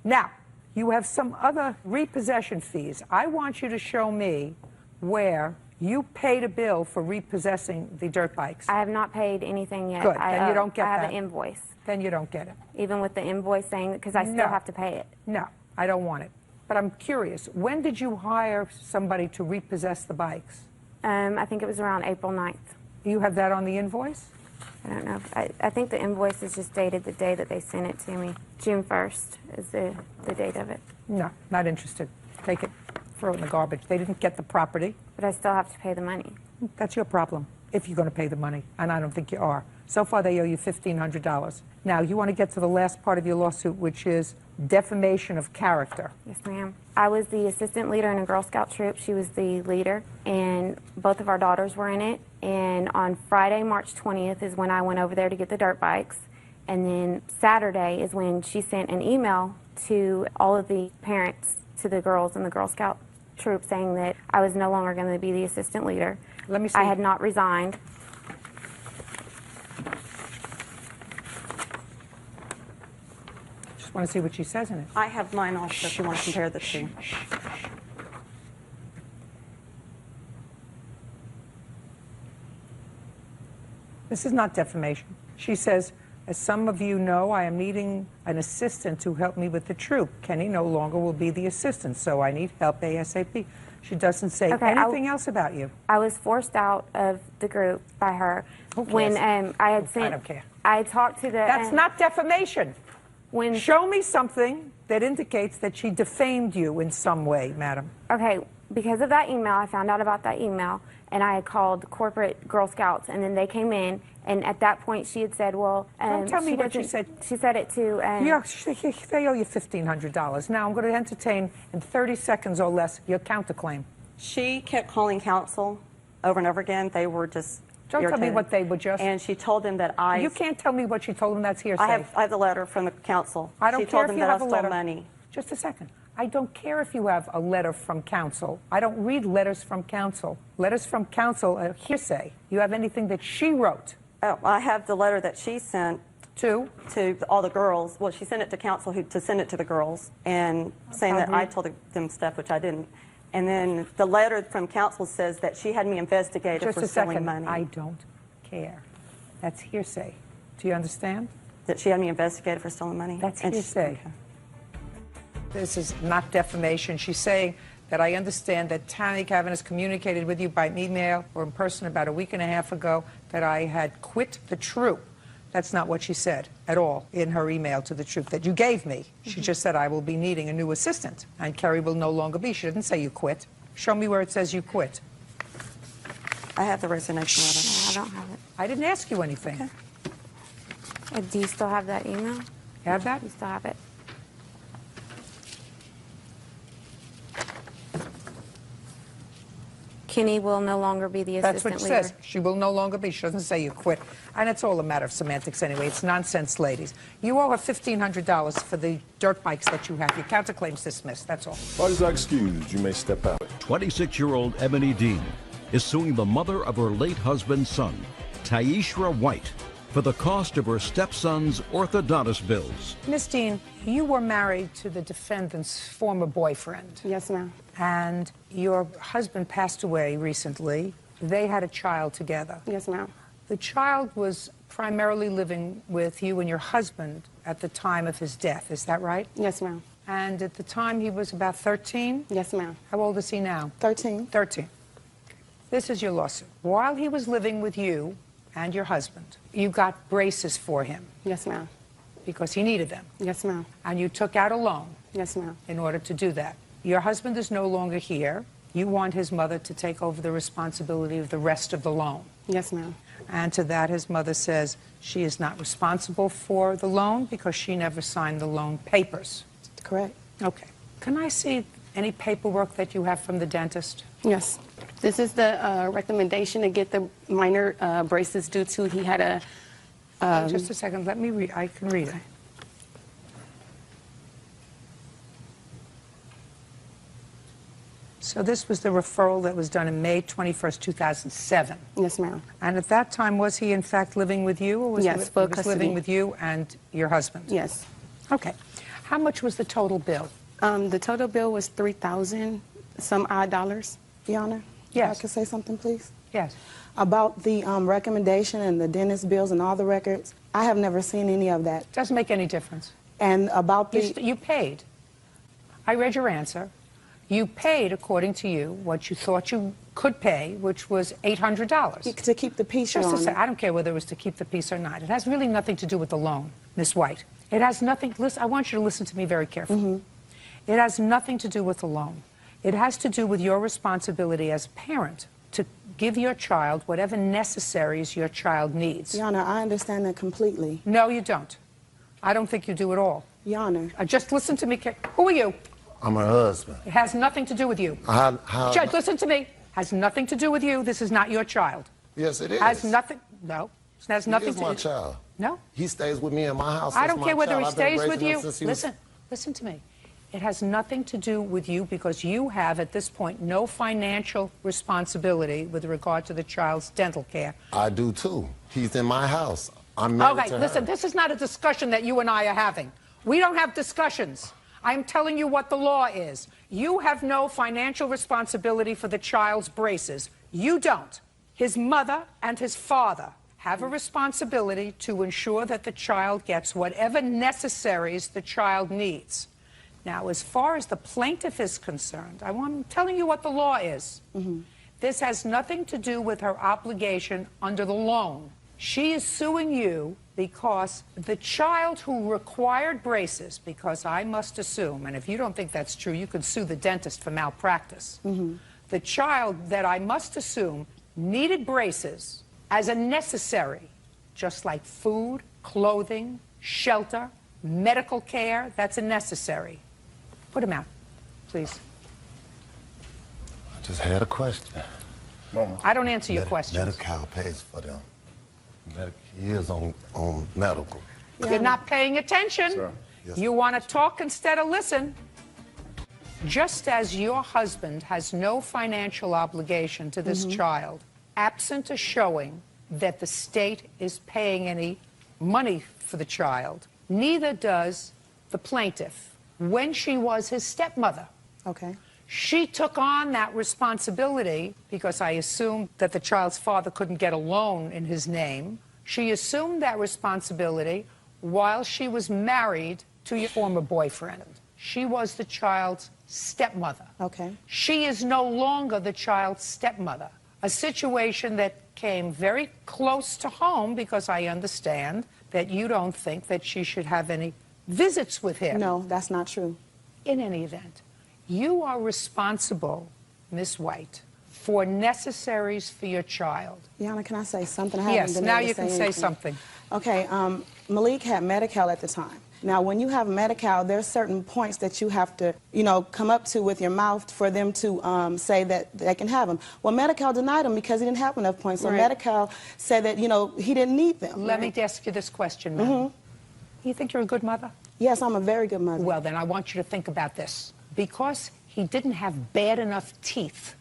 Now, you have some other repossession fees. I want you to show me where you paid a bill for repossessing the dirt bikes. I have not paid anything yet. Good, then you don't get I have that. an invoice. Then you don't get it. Even with the invoice saying, because I still No. have to pay it. No, I don't want it. But I'm curious, when did you hire somebody to repossess the bikes? I think it was around April 9th. You have that on the invoice? I don't know. I think the invoice is just dated the day that they sent it to me. June 1st is the date of it. No, not interested. Take it, throw it in the garbage. They didn't get the property. But I still have to pay the money. That's your problem, if you're going to pay the money, and I don't think you are. So far, they owe you $1,500. Now, you want to get to the last part of your lawsuit, which is defamation of character. Yes, ma'am. I was the assistant leader in a Girl Scout troop. She was the leader, and both of our daughters were in it. And on Friday, March 20th, is when I went over there to get the dirt bikes. And then Saturday is when she sent an email to all of the parents, to the girls in the Girl Scout troop, saying that I was no longer going to be the assistant leader. Let me see. I had not resigned. Just want to see what she says in it. I have mine also if you want to compare the two. This is not defamation. She says, as some of you know, I am needing an assistant to help me with the troop. Kenny no longer will be the assistant, so I need help ASAP. She doesn't say Okay, anything else about you. I was forced out of the group by her when I had sent. I don't care. I had talked to the. That's not defamation. When Show me something that indicates that she defamed you in some way, madam. Okay, because of that email, I found out about that email, and I had called corporate Girl Scouts, and then they came in, and at that point she had said, well, Don't tell me what you said. She said it to, Yeah, they owe you $1,500. Now I'm going to entertain in 30 seconds or less your counterclaim. She kept calling counsel over and over again. They were just Don't tell me irritated. what they were just. And she told them that I... You can't tell me what she told them. That's hearsay. I have the letter from the counsel. I don't she care told if them you that have I a stole letter. money. Just a second. I don't care if you have a letter from counsel. I don't read letters from counsel. Letters from counsel are hearsay. You have anything that she wrote? Oh, I have the letter that she sent to all the girls. Well, she sent it to counsel to send it to the girls, and saying that I told them stuff, which I didn't. And then the letter from counsel says that she had me investigated for stealing money. I don't care. That's hearsay. Do you understand? That she had me investigated for stealing money? That's hearsay. This is not defamation. She's saying that I understand that Tammy Cavan has communicated with you by email or in person about a week and a half ago that I had quit the troop. That's not what she said at all in her email to the troop that you gave me. She just said I will be needing a new assistant and Kerry will no longer be. She didn't say you quit. Show me where it says you quit. I have the resignation letter. I don't have it. I didn't ask you anything. Okay. Do you still have that email? You have that? You still have it? Kenny will no longer be the That's assistant what she leader. says. She will no longer be. She doesn't say you quit. And it's all a matter of semantics anyway. It's nonsense, ladies. You owe her $1,500 for the dirt bikes that you have. Your counterclaim's dismissed. That's all. Parties are excused. You may step out. 26-year-old Ebony Dean is suing the mother of her late husband's son, Taishra White, for the cost of her stepson's orthodontist bills. Miss Dean, you were married to the defendant's former boyfriend. Yes, ma'am. And your husband passed away recently. They had a child together. Yes, ma'am. The child was primarily living with you and your husband at the time of his death. Is that right? Yes, ma'am. And at the time he was about 13? Yes, ma'am. How old is he now? 13. 13. This is your lawsuit. While he was living with you and your husband, you got braces for him. Yes, ma'am. Because he needed them. Yes, ma'am. And you took out a loan. Yes, ma'am. In order to do that. Your husband is no longer here. You want his mother to take over the responsibility of the rest of the loan. Yes, ma'am. And to that, his mother says she is not responsible for the loan because she never signed the loan papers. Correct. Okay. Can I see any paperwork that you have from the dentist? Yes. This is the recommendation to get the minor braces due to he had a... Just a second. Let me read. I can read it. So this was the referral that was done on May 21st, 2007. Yes, ma'am. And at that time, was he in fact living with you, or was Yes, he full was custody. living with you and your husband? Yes. Okay. How much was the total bill? The total bill was $3,000 some odd dollars. Your Honor? Yes. If I could say something, please? Yes. About the recommendation and the dentist bills and all the records, I have never seen any of that. Doesn't make any difference. And about the... You paid. I read your answer. You paid, according to you, what you thought you could pay, which was $800. To keep the peace, Your Just a Honor. second. I don't care whether it was to keep the peace or not. It has really nothing to do with the loan, Miss White. It has nothing... Listen, I want you to listen to me very carefully. It has nothing to do with the loan. It has to do with your responsibility as a parent to give your child whatever necessaries your child needs. Your Honor, I understand that completely. No, you don't. I don't think you do at all. Your Honor. Just listen to me. Who are you? I'm her husband. It has nothing to do with you. Judge, listen to me. Has nothing to do with you. This is not your child. Yes, it is. Has nothing. No. It has nothing He is to my do. child. No. He stays with me in my house. I That's don't my care whether child. he I've been stays with raising him you. since he was- Listen to me. It has nothing to do with you because you have, at this point, no financial responsibility with regard to the child's dental care. I do too. He's in my house. I'm married Okay, to listen, her. this is not a discussion that you and I are having. We don't have discussions. I'm telling you what the law is. You have no financial responsibility for the child's braces. You don't. His mother and his father have a responsibility to ensure that the child gets whatever necessaries the child needs. Now, as far as the plaintiff is concerned, I'm telling you what the law is. This has nothing to do with her obligation under the loan. She is suing you because the child who required braces, because I must assume, and if you don't think that's true, you could sue the dentist for malpractice. The child that I must assume needed braces as a necessary, just like food, clothing, shelter, medical care, that's a necessary. Put him out, please. I just had a question. Mama, I don't answer your questions. Medi-Cal pays for them. He is on medical. You're not paying attention. Sir. Yes. You want to talk instead of listen. Just as your husband has no financial obligation to this child, absent a showing that the state is paying any money for the child, neither does the plaintiff when she was his stepmother. Okay. She took on that responsibility because I assumed that the child's father couldn't get a loan in his name. She assumed that responsibility while she was married to your former boyfriend. She was the child's stepmother. Okay. She is no longer the child's stepmother. A situation that came very close to home because I understand that you don't think that she should have any visits with him. No, that's not true. In any event, you are responsible, Miss White, for necessaries for your child. Yana, can I say something? I haven't Yes, been now able to you can say anything. something. Okay, Malik had Medi-Cal at the time. Now, when you have Medi-Cal, there's certain points that you have to, come up to with your mouth for them to say that they can have them. Well, Medi-Cal denied him because he didn't have enough points. So Right. Medi-Cal said that, he didn't need them. Let me ask you this question, ma'am. You think you're a good mother? Yes, I'm a very good mother. Well, then I want you to think about this. Because he didn't have bad enough teeth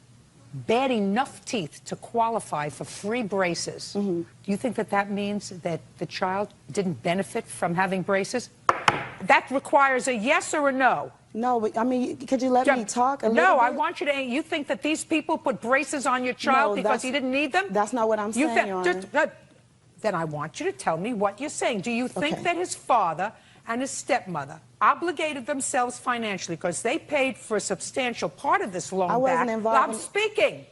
to qualify for free braces, do you think that that means that the child didn't benefit from having braces? That requires a yes or a no. No, but, could you let me talk a little No, bit? I want you to. You think that these people put braces on your child No, because he didn't need them? That's not what I'm saying, Your Honor. Then I want you to tell me what you're saying. Do you think Okay. that his father and his stepmother obligated themselves financially because they paid for a substantial part of this loan I wasn't back? involved I'm in- speaking.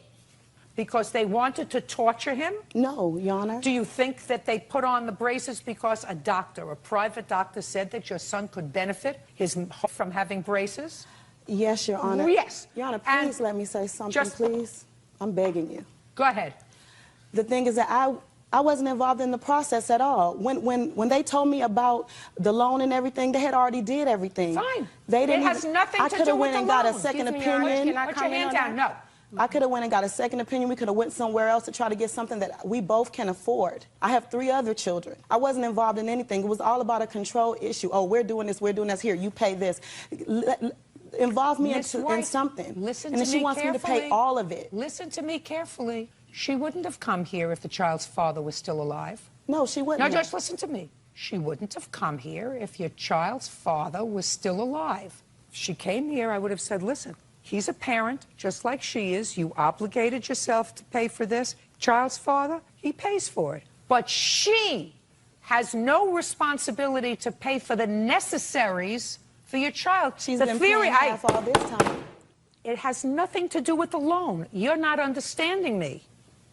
Because they wanted to torture him? No, Your Honor. Do you think that they put on the braces because a doctor, a private doctor, said that your son could benefit from having braces? Yes, Your Honor. Yes. Your Honor, And please let me say something, just- please. I'm begging you. Go ahead. The thing is that I wasn't involved in the process at all. When they told me about the loan and everything, they had already did everything. Fine. They didn't It has even- nothing I to could do have with went the and got a loan. second Excuse me, Your Honor, opinion. can I Put your hand down. No. I could have went and got a second opinion. We could have went somewhere else to try to get something that we both can afford. I have 3 other children. I wasn't involved in anything. It was all about a control issue. Oh, we're doing this. Here, you pay this. Involve me in something. Listen and to then she me wants carefully. me to pay all of it. Listen to me carefully. She wouldn't have come here if the child's father was still alive. No, she wouldn't. No, have. just listen to me. She wouldn't have come here if your child's father was still alive. If she came here, I would have said, listen, he's a parent, just like she is. You obligated yourself to pay for this. Child's father, he pays for it. But she has no responsibility to pay for the necessaries for your child. She's the been theory, paying half all this time. It has nothing to do with the loan. You're not understanding me.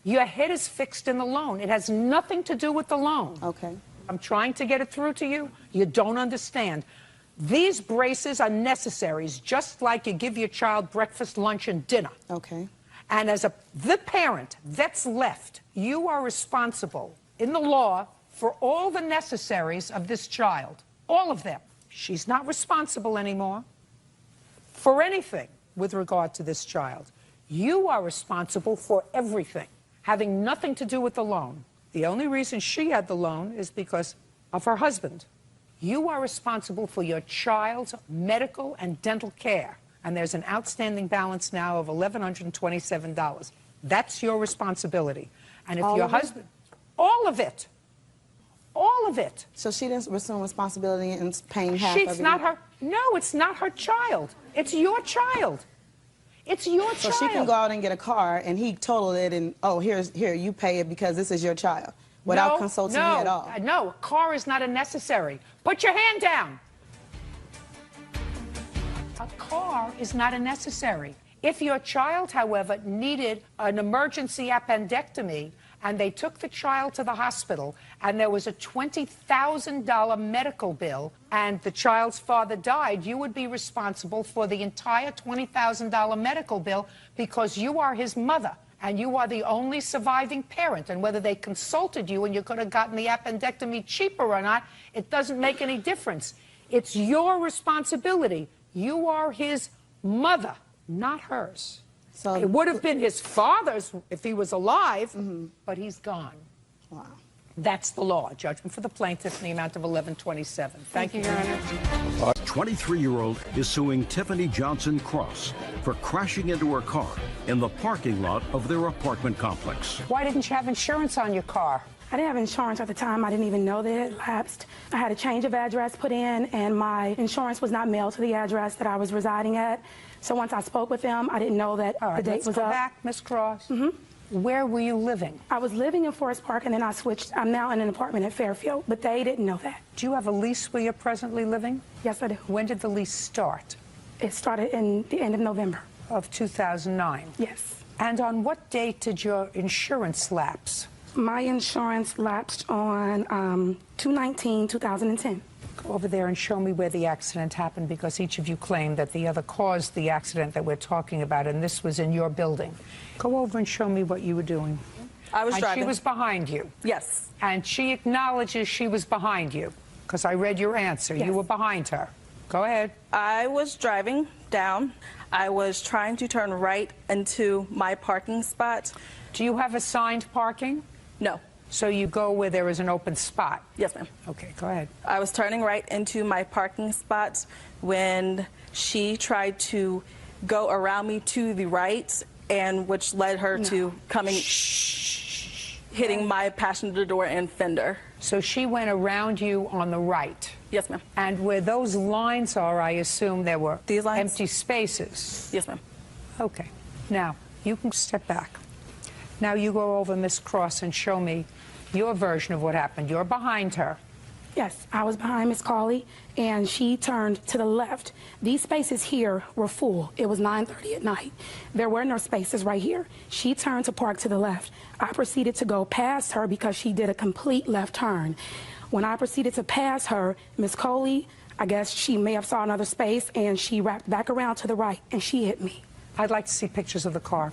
Your head is fixed in the loan. It has nothing to do with the loan. Okay. I'm trying to get it through to you. You don't understand. These braces are necessaries, just like you give your child breakfast, lunch, and dinner. Okay. And as the parent that's left, you are responsible in the law for all the necessaries of this child. All of them. She's not responsible anymore for anything with regard to this child. You are responsible for everything, having nothing to do with the loan. The only reason she had the loan is because of her husband. You are responsible for your child's medical and dental care. And there's an outstanding balance now of $1,127. That's your responsibility. And if All your of it? husband, all of it, all of it. So she didn't assume responsibility in paying half of it. She's not her. No, it's not her child. It's your child. It's your So child. she can go out and get a car, and he totaled it, and here, you pay it because this is your child, without consulting me at all. No, a car is not a necessary. Put your hand down. A car is not a necessary. If your child, however, needed an emergency appendectomy and they took the child to the hospital, and there was a $20,000 medical bill, and the child's father died, you would be responsible for the entire $20,000 medical bill because you are his mother, and you are the only surviving parent. And whether they consulted you and you could have gotten the appendectomy cheaper or not, it doesn't make any difference. It's your responsibility. You are his mother, not hers. So it would have been his father's if he was alive, but he's gone. Wow. That's the law. Judgment for the plaintiff in the amount of $1127. Thank you, Your Honor. 23-year-old is suing Tiffany Johnson Cross for crashing into her car in the parking lot of their apartment complex. Why didn't you have insurance on your car? I didn't have insurance at the time. I didn't even know that it lapsed. I had a change of address put in, and my insurance was not mailed to the address that I was residing at. So once I spoke with them, I didn't know that the date was up. Let's go back, Ms. Cross. Where were you living? I was living in Forest Park, and then I switched. I'm now in an apartment at Fairfield, but they didn't know that. Do you have a lease where you're presently living? Yes, I do. When did the lease start? It started in the end of November. Of 2009? Yes. And on what date did your insurance lapse? My insurance lapsed on 2/19/2010. Go over there and show me where the accident happened, because each of you claimed that the other caused the accident that we're talking about, and this was in your building. Go over and show me what you were doing. I was driving. She was behind you. Yes. And she acknowledges she was behind you, because I read your answer. Yes. You were behind her. Go ahead. I was driving down. I was trying to turn right into my parking spot. Do you have assigned parking? No. So you go where there is an open spot? Yes, ma'am. Okay, go ahead. I was turning right into my parking spot when she tried to go around me to the right, and which led her to coming, hitting my passenger door and fender. So she went around you on the right? Yes, ma'am. And where those lines are, I assume there were these lines? Empty spaces? Yes, ma'am. Okay. Now, you can step back. Now you go over, Miss Cross, and show me your version of what happened. You're behind her. Yes, I was behind Miss Cawley, and she turned to the left. These spaces here were full. It was 9:30 at night. There were no spaces right here. She turned to park to the left. I proceeded to go past her because she did a complete left turn. When I proceeded to pass her, Miss Cawley, I guess she may have saw another space, and she wrapped back around to the right, and she hit me. I'd like to see pictures of the car.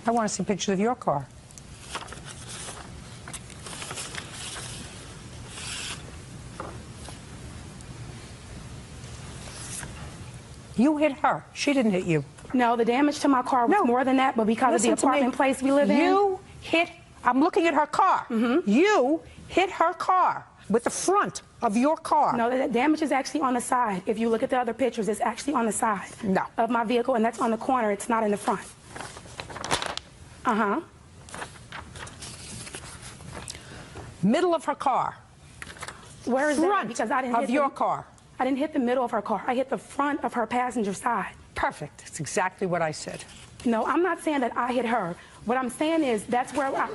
I want to see pictures of your car. You hit her. She didn't hit you. No, the damage to my car was more than that, but because of the apartment place we live in. You hit, I'm looking at her car. You hit her car with the front of your car. No, the damage is actually on the side. If you look at the other pictures, it's actually on the side of my vehicle, and that's on the corner. It's not in the front. Middle of her car. Where is front that? Because I didn't of hit your the, car. I didn't hit the middle of her car. I hit the front of her passenger side. Perfect. That's exactly what I said. No, I'm not saying that I hit her. What I'm saying is that's where our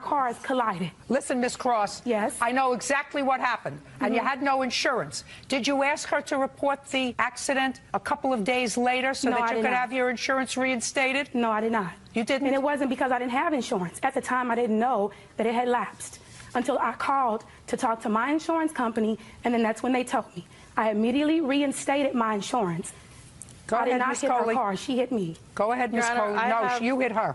cars collided. Listen, Miss Cross. Yes. I know exactly what happened, and you had no insurance. Did you ask her to report the accident a couple of days later so that you could have your insurance reinstated? No, I did not. You didn't? And it wasn't because I didn't have insurance. At the time, I didn't know that it had lapsed until I called to talk to my insurance company, and then that's when they told me. I immediately reinstated my insurance. Go I ahead, did not Ms. hit Coley. her car. She hit me. Go ahead, Ms. Your Honor, Coley. No, you hit her.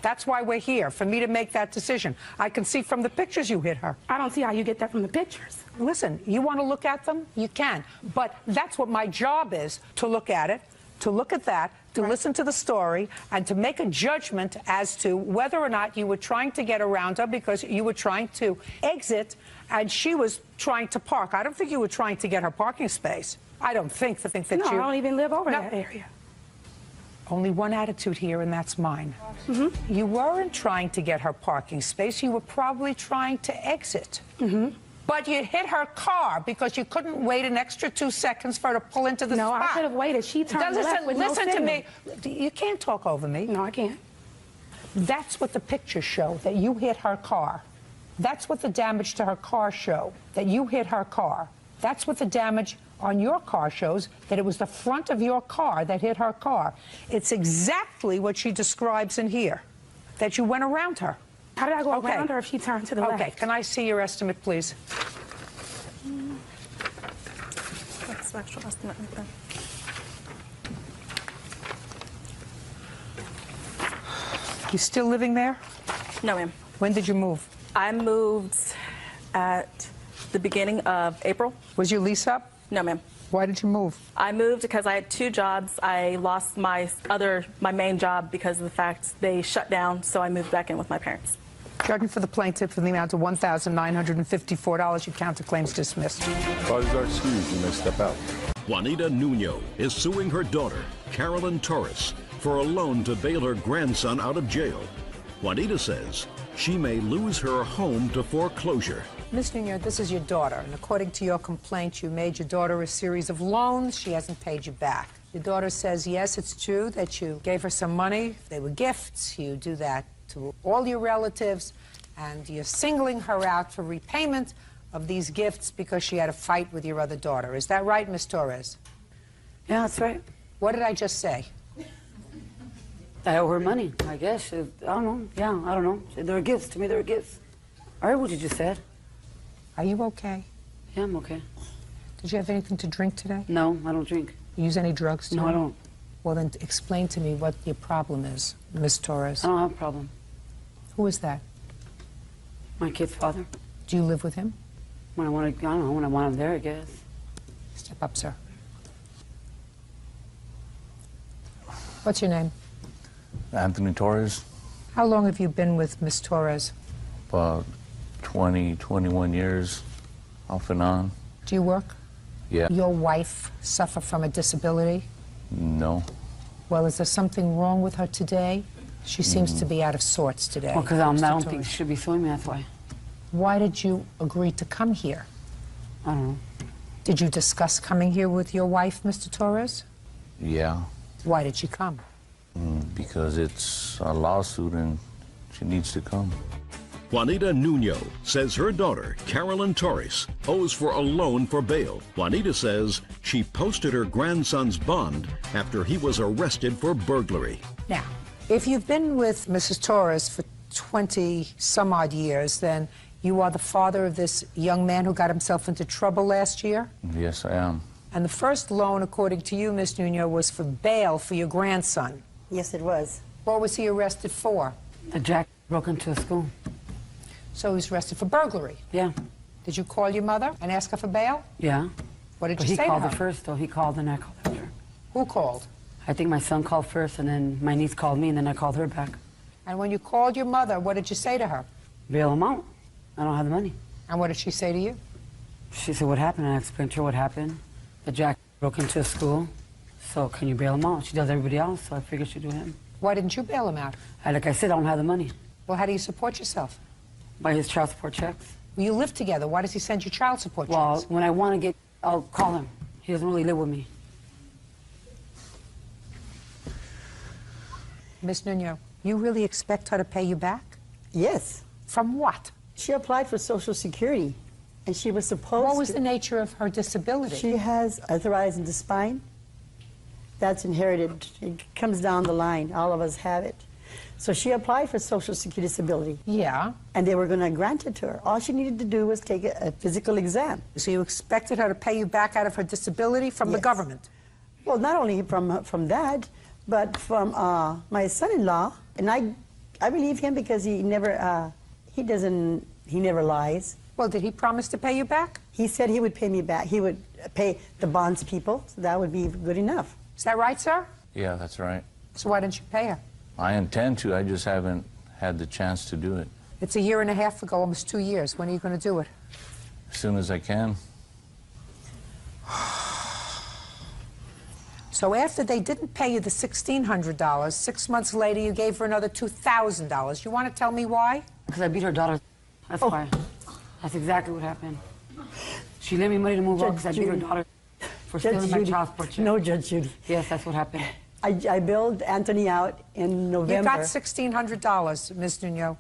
That's why we're here, for me to make that decision. I can see from the pictures you hit her. I don't see how you get that from the pictures. Listen, you want to look at them? You can. But that's what my job is, to look at it, to look at that, to listen to the story, and to make a judgment as to whether or not you were trying to get around her because you were trying to exit and she was trying to park. I don't think you were trying to get her parking space. I don't think that No, I don't even live over that area. Only one attitude here, and that's mine. You weren't trying to get her parking space. You were probably trying to exit. But you hit her car because you couldn't wait an extra 2 seconds for her to pull into the spot. No, I could have waited. She turned left with no Listen to signal. me. You can't talk over me. No, I can't. That's what the pictures show, that you hit her car. That's what the damage to her car show, that you hit her car. That's what the damage on your car shows, that it was the front of your car that hit her car. It's exactly what she describes in here, that you went around her. How did I go around her if she turned to the left? Okay, can I see your estimate, please? That's the actual estimate right there. You still living there? No, ma'am. When did you move? I moved at the beginning of April. Was your lease up? No, ma'am. Why did you move? I moved because I had 2 jobs. I lost my main job because of the fact they shut down, so I moved back in with my parents. Judgment for the plaintiff in the amount of $1,954. Your counterclaims dismissed. Cars are excused. You may step out. Juanita Nuno is suing her daughter, Carolyn Torres, for a loan to bail her grandson out of jail. Juanita says she may lose her home to foreclosure. Ms. Nuno, this is your daughter, and according to your complaint, you made your daughter a series of loans. She hasn't paid you back. Your daughter says, yes, it's true that you gave her some money. They were gifts. You do that to all your relatives, and you're singling her out for repayment of these gifts because she had a fight with your other daughter. Is that right, Ms. Torres? Yeah, that's right. What did I just say? I owe her money, I guess. I don't know. Yeah, I don't know. They're gifts. To me, they're gifts. I heard what you just said. Are you okay? Yeah, I'm okay. Did you have anything to drink today? No, I don't drink. You use any drugs today? No, I don't. Well, then explain to me what your problem is, Ms. Torres. I don't have a problem. Who is that? My kid's father. Do you live with him? When I want to, I don't know, when I want him there, I guess. Step up, sir. What's your name? Anthony Torres. How long have you been with Miss Torres? About 20, 21 years, off and on. Do you work? Yeah. Your wife suffer from a disability? No. Well, is there something wrong with her today? She seems to be out of sorts today. Well, because I don't think she should be suing me, that's why. Why did you agree to come here? I don't know. Did you discuss coming here with your wife, Mr. Torres? Yeah. Why did she come? Because it's a lawsuit and she needs to come. Juanita Nuno says her daughter, Carolyn Torres, owes for a loan for bail. Juanita says she posted her grandson's bond after he was arrested for burglary. Now, if you've been with Mrs. Torres for 20-some-odd years, then you are the father of this young man who got himself into trouble last year? Yes, I am. And the first loan, according to you, Ms. Nuno, was for bail for your grandson. Yes, it was. What was he arrested for? The jack broke into a school. So he was arrested for burglary? Yeah. Did you call your mother and ask her for bail? Yeah. What did But you say he called to her? her first, though. He called, and I called after. Who called? I think my son called first, and then my niece called me, and then I called her back. And when you called your mother, what did you say to her? Bail him out. I don't have the money. And what did she say to you? She said, what happened? And I explained to her what happened. The jack broke into a school, so can you bail him out? She does everybody else, so I figured she'd do him. Why didn't you bail him out? Like I said, I don't have the money. Well, how do you support yourself? By his child support checks. Well, you live together. Why does he send you child support Well, checks? when I want to get, I'll call him. He doesn't really live with me. Miss Nuno, you really expect her to pay you back? Yes. From what? She applied for Social Security, and she was supposed to... What was the nature of her disability? She has arthritis in the spine. That's inherited. It comes down the line. All of us have it. So she applied for Social Security disability. Yeah. And they were going to grant it to her. All she needed to do was take a physical exam. So you expected her to pay you back out of her disability from the government? Well, not only from that, but from my son-in-law. And I believe him because he never lies. Well, did he promise to pay you back? He said he would pay me back. He would pay the bonds people, so that would be good enough. Is that right, sir? Yeah, that's right. So why didn't you pay her? I intend to, I just haven't had the chance to do it. It's a year and a half ago, almost 2 years. When are you going to do it? As soon as I can. So after they didn't pay you the $1,600, 6 months later you gave her another $2,000. You want to tell me why? Because I beat her daughter. That's why. That's exactly what happened. She lent me money to move out because I beat her daughter for stealing my child support check. No, Judge Judy. Yes, that's what happened. I billed Anthony out in November. You got $1,600, Ms. Nuno.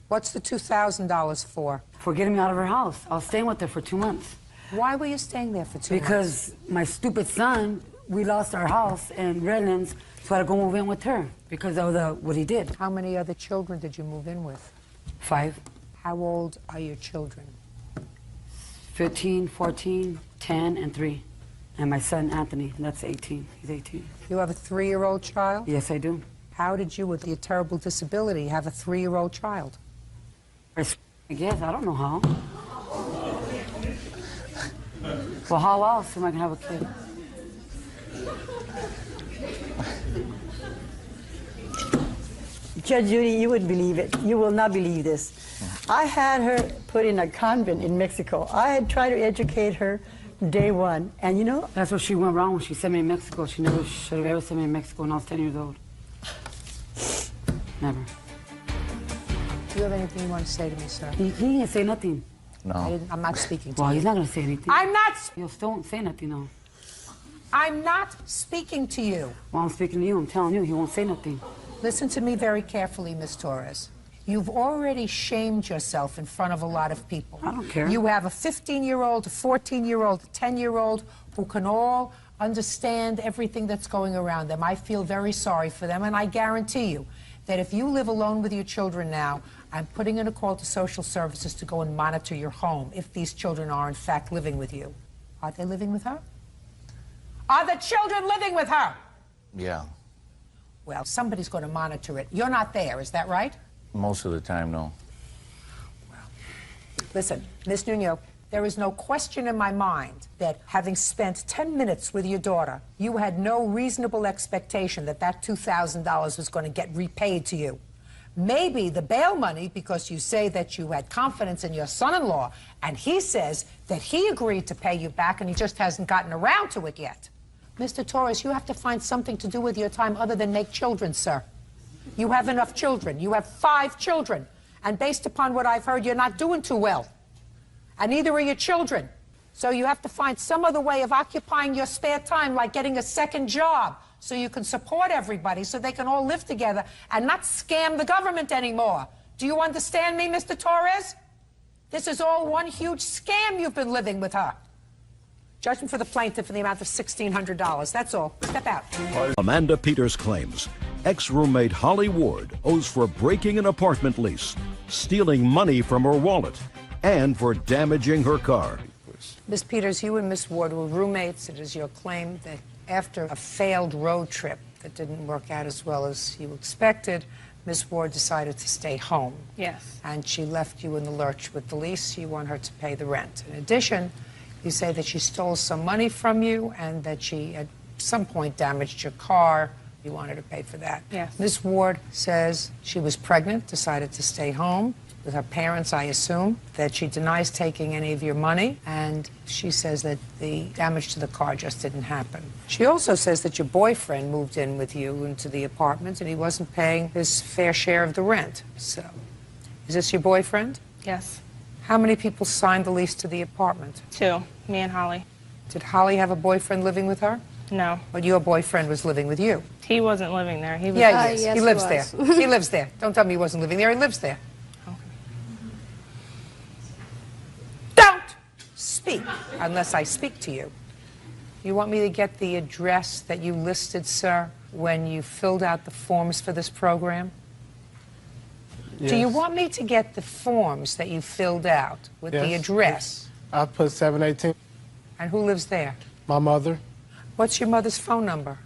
What's the $2,000 for? For getting me out of her house. I was staying with her for 2 months. Why were you staying there for 2 months? Because my stupid son, we lost our house in Redlands, so I had to go move in with her because of what he did. How many other children did you move in with? 5. How old are your children? 15, 14, 10, and 3. And my son, Anthony, that's 18. He's 18. You have a 3-year-old child? Yes, I do. How did you, with your terrible disability, have a 3-year-old child? I guess. I don't know how. Well, how else am I going to have a kid? Judge Judy, you wouldn't believe it. You will not believe this. I had her put in a convent in Mexico. I had tried to educate her day one, and you know... That's what she went wrong when she sent me to Mexico. She never should have ever sent me to Mexico when I was 10 years old. Never. Do you have anything you want to say to me, sir? He didn't say nothing. No. I'm not speaking to Well, you. he's not going to say anything. I'm not... You still won't say nothing, no. I'm not speaking to you. Well, I'm speaking to you. I'm telling you, he won't say nothing. Listen to me very carefully, Miss Torres. You've already shamed yourself in front of a lot of people. I don't care. You have a 15-year-old, a 14-year-old, a 10-year-old who can all understand everything that's going around them. I feel very sorry for them, and I guarantee you that if you live alone with your children now, I'm putting in a call to social services to go and monitor your home if these children are in fact living with you. Are they living with her? Are the children living with her? Yeah. Well, somebody's going to monitor it. You're not there, is that right? Most of the time, no. Listen, Miss Nuno, there is no question in my mind that having spent 10 minutes with your daughter, you had no reasonable expectation that that $2,000 was going to get repaid to you. Maybe the bail money, because you say that you had confidence in your son-in-law, and he says that he agreed to pay you back and he just hasn't gotten around to it yet. Mr. Torres, you have to find something to do with your time other than make children, sir. You have enough children. You have 5 children. And based upon what I've heard, you're not doing too well. And neither are your children. So you have to find some other way of occupying your spare time, like getting a second job, so you can support everybody, so they can all live together and not scam the government anymore. Do you understand me, Mr. Torres? This is all one huge scam you've been living with her. Judgment for the plaintiff in the amount of $1,600. That's all. Step out. Amanda Peters claims ex-roommate Holly Ward owes for breaking an apartment lease, stealing money from her wallet, and for damaging her car. Miss Peters, you and Miss Ward were roommates. It is your claim that after a failed road trip that didn't work out as well as you expected, Miss Ward decided to stay home. Yes. And she left you in the lurch with the lease. You want her to pay the rent. In addition, you say that she stole some money from you and that she at some point damaged your car. You want her to pay for that. Yes. Miss Ward says she was pregnant, decided to stay home with her parents, I assume, that she denies taking any of your money, and she says that the damage to the car just didn't happen. She also says that your boyfriend moved in with you into the apartment and he wasn't paying his fair share of the rent. So, is this your boyfriend? Yes. How many people signed the lease to the apartment? 2, me and Holly. Did Holly have a boyfriend living with her? No. But your boyfriend was living with you? He wasn't living there. He was. Yeah, he is. Yes, he lives was. there. He lives there. Don't tell me he wasn't living there. He lives there. Okay. Don't speak unless I speak to you. You want me to get the address that you listed, sir, when you filled out the forms for this program? Yes. Do you want me to get the forms that you filled out with the Yes. address? I put 718. And who lives there? My mother. What's your mother's phone number?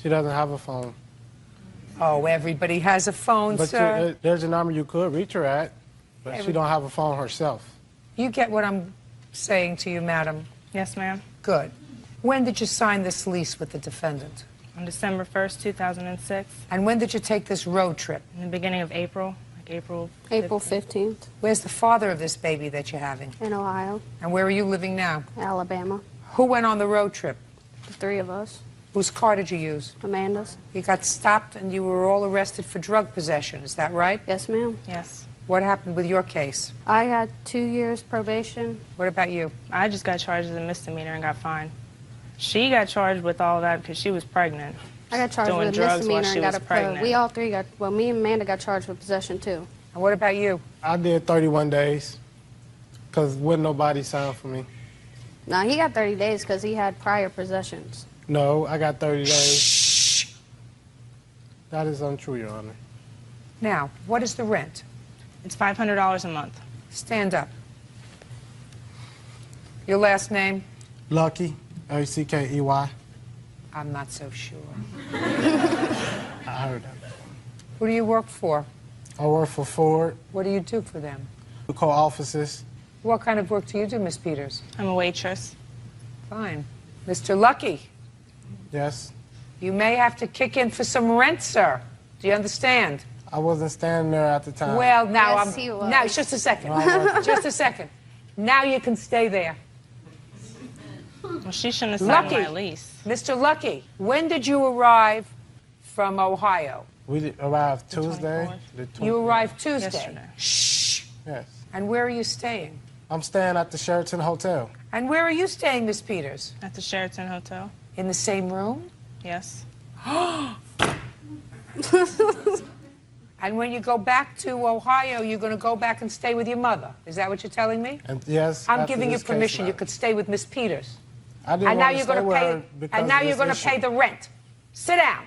She doesn't have a phone. Oh, everybody has a phone, But sir. there's a number you could reach her at, but she don't have a phone herself. You get what I'm saying to you, madam? Yes, ma'am. Good. When did you sign this lease with the defendant? On December 1st, 2006. And when did you take this road trip? In the beginning of April, like April 15th. Where's the father of this baby that you're having? In Ohio, And where are you living now? Alabama. Who went on the road trip? The 3 of us. Whose car did you use? Amanda's. You got stopped and you were all arrested for drug possession, is that right? Yes, ma'am. Yes. What happened with your case? I had 2 years probation. What about you? I just got charged as a misdemeanor and got fined. She got charged with all that because she was pregnant. I got charged Doing with a drugs while misdemeanor she and got was a pregnant. we all 3 got, well, me and Amanda got charged with possession too. And what about you? I did 31 days because wouldn't nobody sign for me. No, he got 30 days because he had prior possessions. No, I got 30 days. That is untrue, Your Honor. Now, what is the rent? It's $500 a month. Stand up. Your last name? Lucky, L-U-C-K-E-Y. I'm not so sure. I heard that. Who do you work for? I work for Ford. What do you do for them? We call offices. What kind of work do you do, Miss Peters? I'm a waitress. Fine. Mr. Lucky, Yes. you may have to kick in for some rent, sir. Do you understand? I wasn't standing there at the time. Well, now Yes, he was. Now, just a second. No, I wasn't. Just a second. Now you can stay there. Well, she shouldn't have signed Lucky, my lease. Mr. Lucky, when did you arrive from Ohio? We arrived Tuesday. You arrived Tuesday. Yesterday. Shh. Yes. And where are you staying? I'm staying at the Sheraton Hotel. And where are you staying, Miss Peters? At the Sheraton Hotel. In the same room? Yes. And when you go back to Ohio, you're going to go back and stay with your mother. Is that what you're telling me? And yes. I'm after giving you this case permission. You matter. could stay with Miss Peters. I didn't And now want to you're stay going to with pay. her because And now of you're this going to pay issue. the rent. Sit down.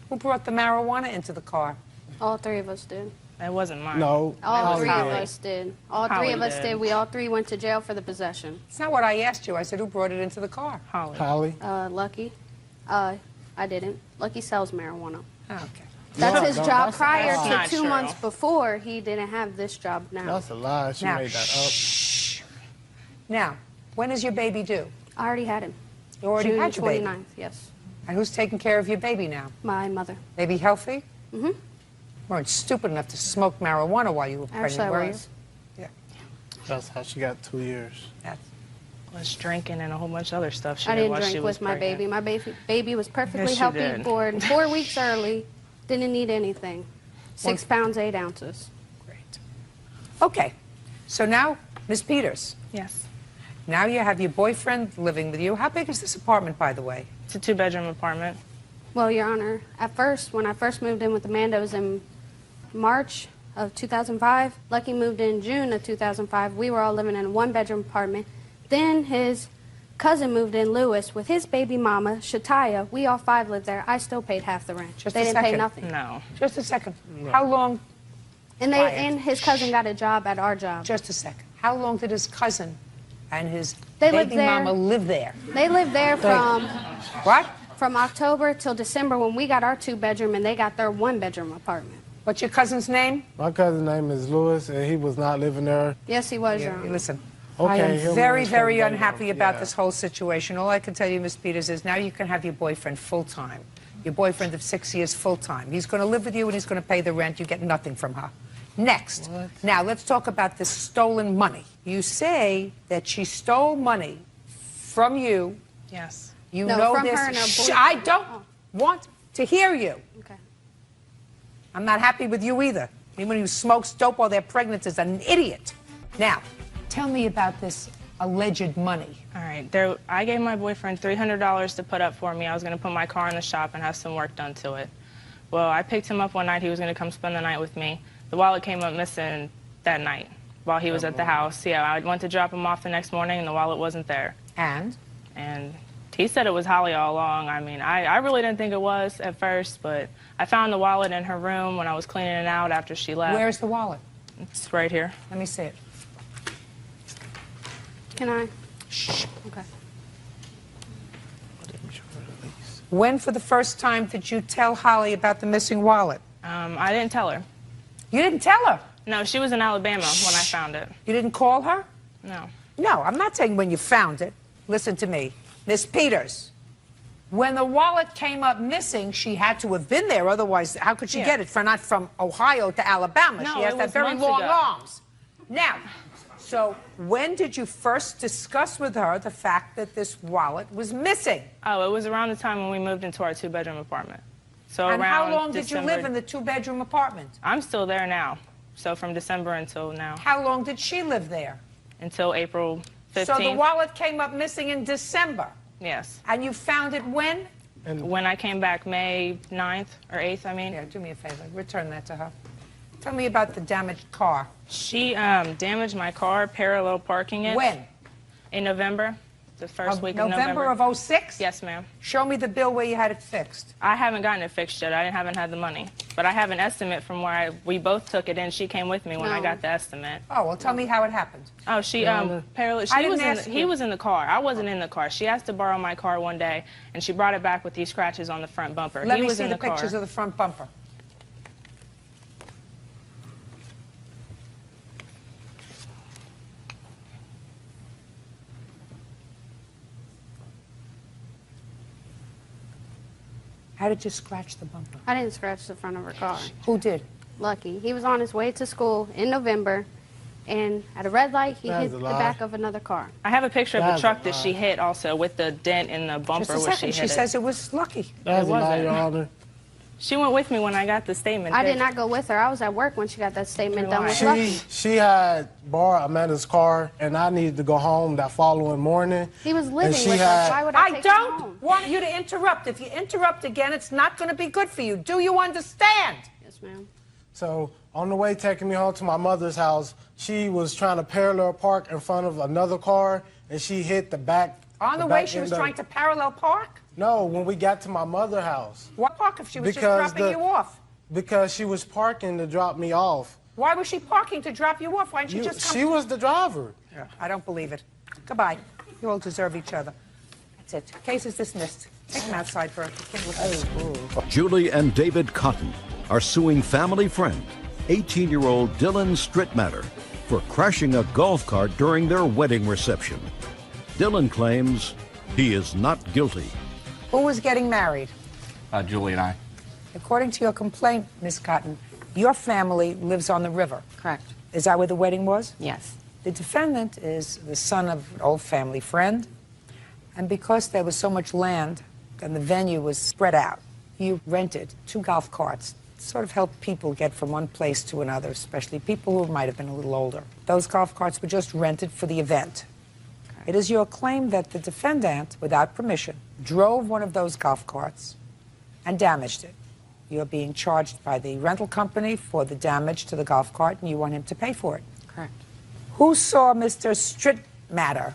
Who brought the marijuana into the car? All three of us did. It wasn't mine. No. All Holly three of did. us did. All Holly three of us did. did. We all three went to jail for the possession. It's not what I asked you. I said, who brought it into the car? Holly. Holly. Lucky. I didn't. Lucky sells marijuana. Okay. That's No, his no, job that's prior a lie. to Not 2 true. months before. He didn't have this job now. That's a lie. She Now, made that up. shh. Now, when is your baby due? I already had him. You already June had your baby. 29th, yes. And who's taking care of your baby now? My mother. Baby healthy? Mm-hmm. Weren't stupid enough to smoke marijuana while you were pregnant, Actually, I were was. you? Yeah. That's how she got 2 years. That's Was drinking and a whole bunch of other stuff she I did didn't while she drink was with my pregnant. baby. My baby was perfectly Yes, you healthy, did. born 4 weeks early, didn't need anything. 6 pounds, 8 ounces. great. Okay. So now, Miss Peters, Yes. now you have your boyfriend living with you. How big is this apartment, by the way? It's a 2-bedroom apartment. Well, Your Honor, at first, when I first moved in with Amanda, it was in March of 2005. Lucky moved in June of 2005. We were all living in a 1-bedroom apartment. Then his cousin moved in, Lewis, with his baby mama, Shataya. We all 5 lived there. I still paid half the rent. Just they a didn't pay second. nothing. No. Just a second. How long? And Quiet. and his cousin got a job at our job. Just a second. How long did his cousin and his They lived baby there. mama live there? They lived there from What? October till December when we got our 2-bedroom and they got their 1-bedroom apartment. What's your cousin's name? My cousin's name is Lewis, and he was not living there. Yes, he was, Your Honor. Listen, Okay, I am he'll very, manage very everything unhappy else. about Yeah. this whole situation. All I can tell you, Miss Peters, is now you can have your boyfriend full-time. Your boyfriend of 6 years full-time. He's going to live with you and he's going to pay the rent. You get nothing from her. Next. Now, let's talk about this stolen money. You say that she stole money from you. Yes. You No, know from this. her and her Shh, boyfriend. I don't want to hear you. Okay. I'm not happy with you either. Anyone who smokes dope while they're pregnant is an idiot. Now, tell me about this alleged money. All right. I gave my boyfriend $300 to put up for me. I was going to put my car in the shop and have some work done to it. Well, I picked him up one night. He was going to come spend the night with me. The wallet came up missing that night while he was at the house. Yeah, I went to drop him off the next morning and the wallet wasn't there. And he said it was Holly all along. I mean, I really didn't think it was at first, but I found the wallet in her room when I was cleaning it out after she left. Where's the wallet? It's right here. Let me see it. Can I? Shh. Okay. When for the first time did you tell Holly about the missing wallet? I didn't tell her. You didn't tell her? No, she was in Alabama when I found it. You didn't call her? No. No, I'm not saying when you found it. Listen to me. Miss Peters, when the wallet came up missing, she had to have been there. Otherwise, how could she get it? Not from Ohio to Alabama. No, she has it that was very months long ago. arms. Now, so when did you first discuss with her the fact that this wallet was missing? Oh, it was around the time when we moved into our 2-bedroom apartment. So And around how long did you December- live in the 2-bedroom apartment? I'm still there now. So from December until now. How long did she live there? Until April 15th. So the wallet came up missing in December. Yes. And you found it when? when I came back May 9th or 8th, I mean. Yeah, do me a favor. Return that to her. Tell me about the damaged car. She damaged my car, parallel parking it. When? In November. The first week of November November. of 06? Yes, ma'am. Show me the bill where you had it fixed. I haven't gotten it fixed yet. I haven't had the money. But I have an estimate from where we both took it in. She came with me when I got the estimate. Oh, well, tell me how it happened. Oh, she parallel. He was in the car. I wasn't in the car. She asked to borrow my car one day, and she brought it back with these scratches on the front bumper. Let he me was see in the car. pictures of the front bumper. How did you scratch the bumper? I didn't scratch the front of her car. Who did? Lucky. He was on his way to school in November, and at a red light, he hit the back of another car. I have a picture of the truck that she hit also with the dent in the bumper Just a where second. she hit She says it was Lucky. That's It a lie, wasn't. Your Honor. She went with me when I got the statement. I did not go with her. I was at work when she got that statement done with Lucky. She had borrowed Amanda's car, and I needed to go home that following morning. He was living she with had- us. Why would I take him home? don't want you to interrupt. If you interrupt again, it's not going to be good for you. Do you understand? Yes, ma'am. So on the way taking me home to my mother's house, she was trying to parallel park in front of another car, and she hit the back. On the way, she was trying to parallel park? No, when we got to my mother's house. Why park if she was just dropping you off? Because she was parking to drop me off. Why was she parking to drop you off? Why didn't you just come? She was the driver. Yeah, I don't believe it. Goodbye. You all deserve each other. That's it. Case is dismissed. Take him outside for a quick. Julie and David Cotton are suing family friend, 18-year-old Dylan Strittmatter, for crashing a golf cart during their wedding reception. Dylan claims he is not guilty. Who was getting married? Julie and I. According to your complaint, Miss Cotton, your family lives on the river. Correct. Is that where the wedding was? Yes. The defendant is the son of an old family friend, and because there was so much land and the venue was spread out, you rented 2 golf carts to sort of help people get from one place to another, especially people who might have been a little older. Those golf carts were just rented for the event. It is your claim that the defendant, without permission, drove one of those golf carts and damaged it. You're being charged by the rental company for the damage to the golf cart, and you want him to pay for it. Correct. Who saw Mr. Strittmatter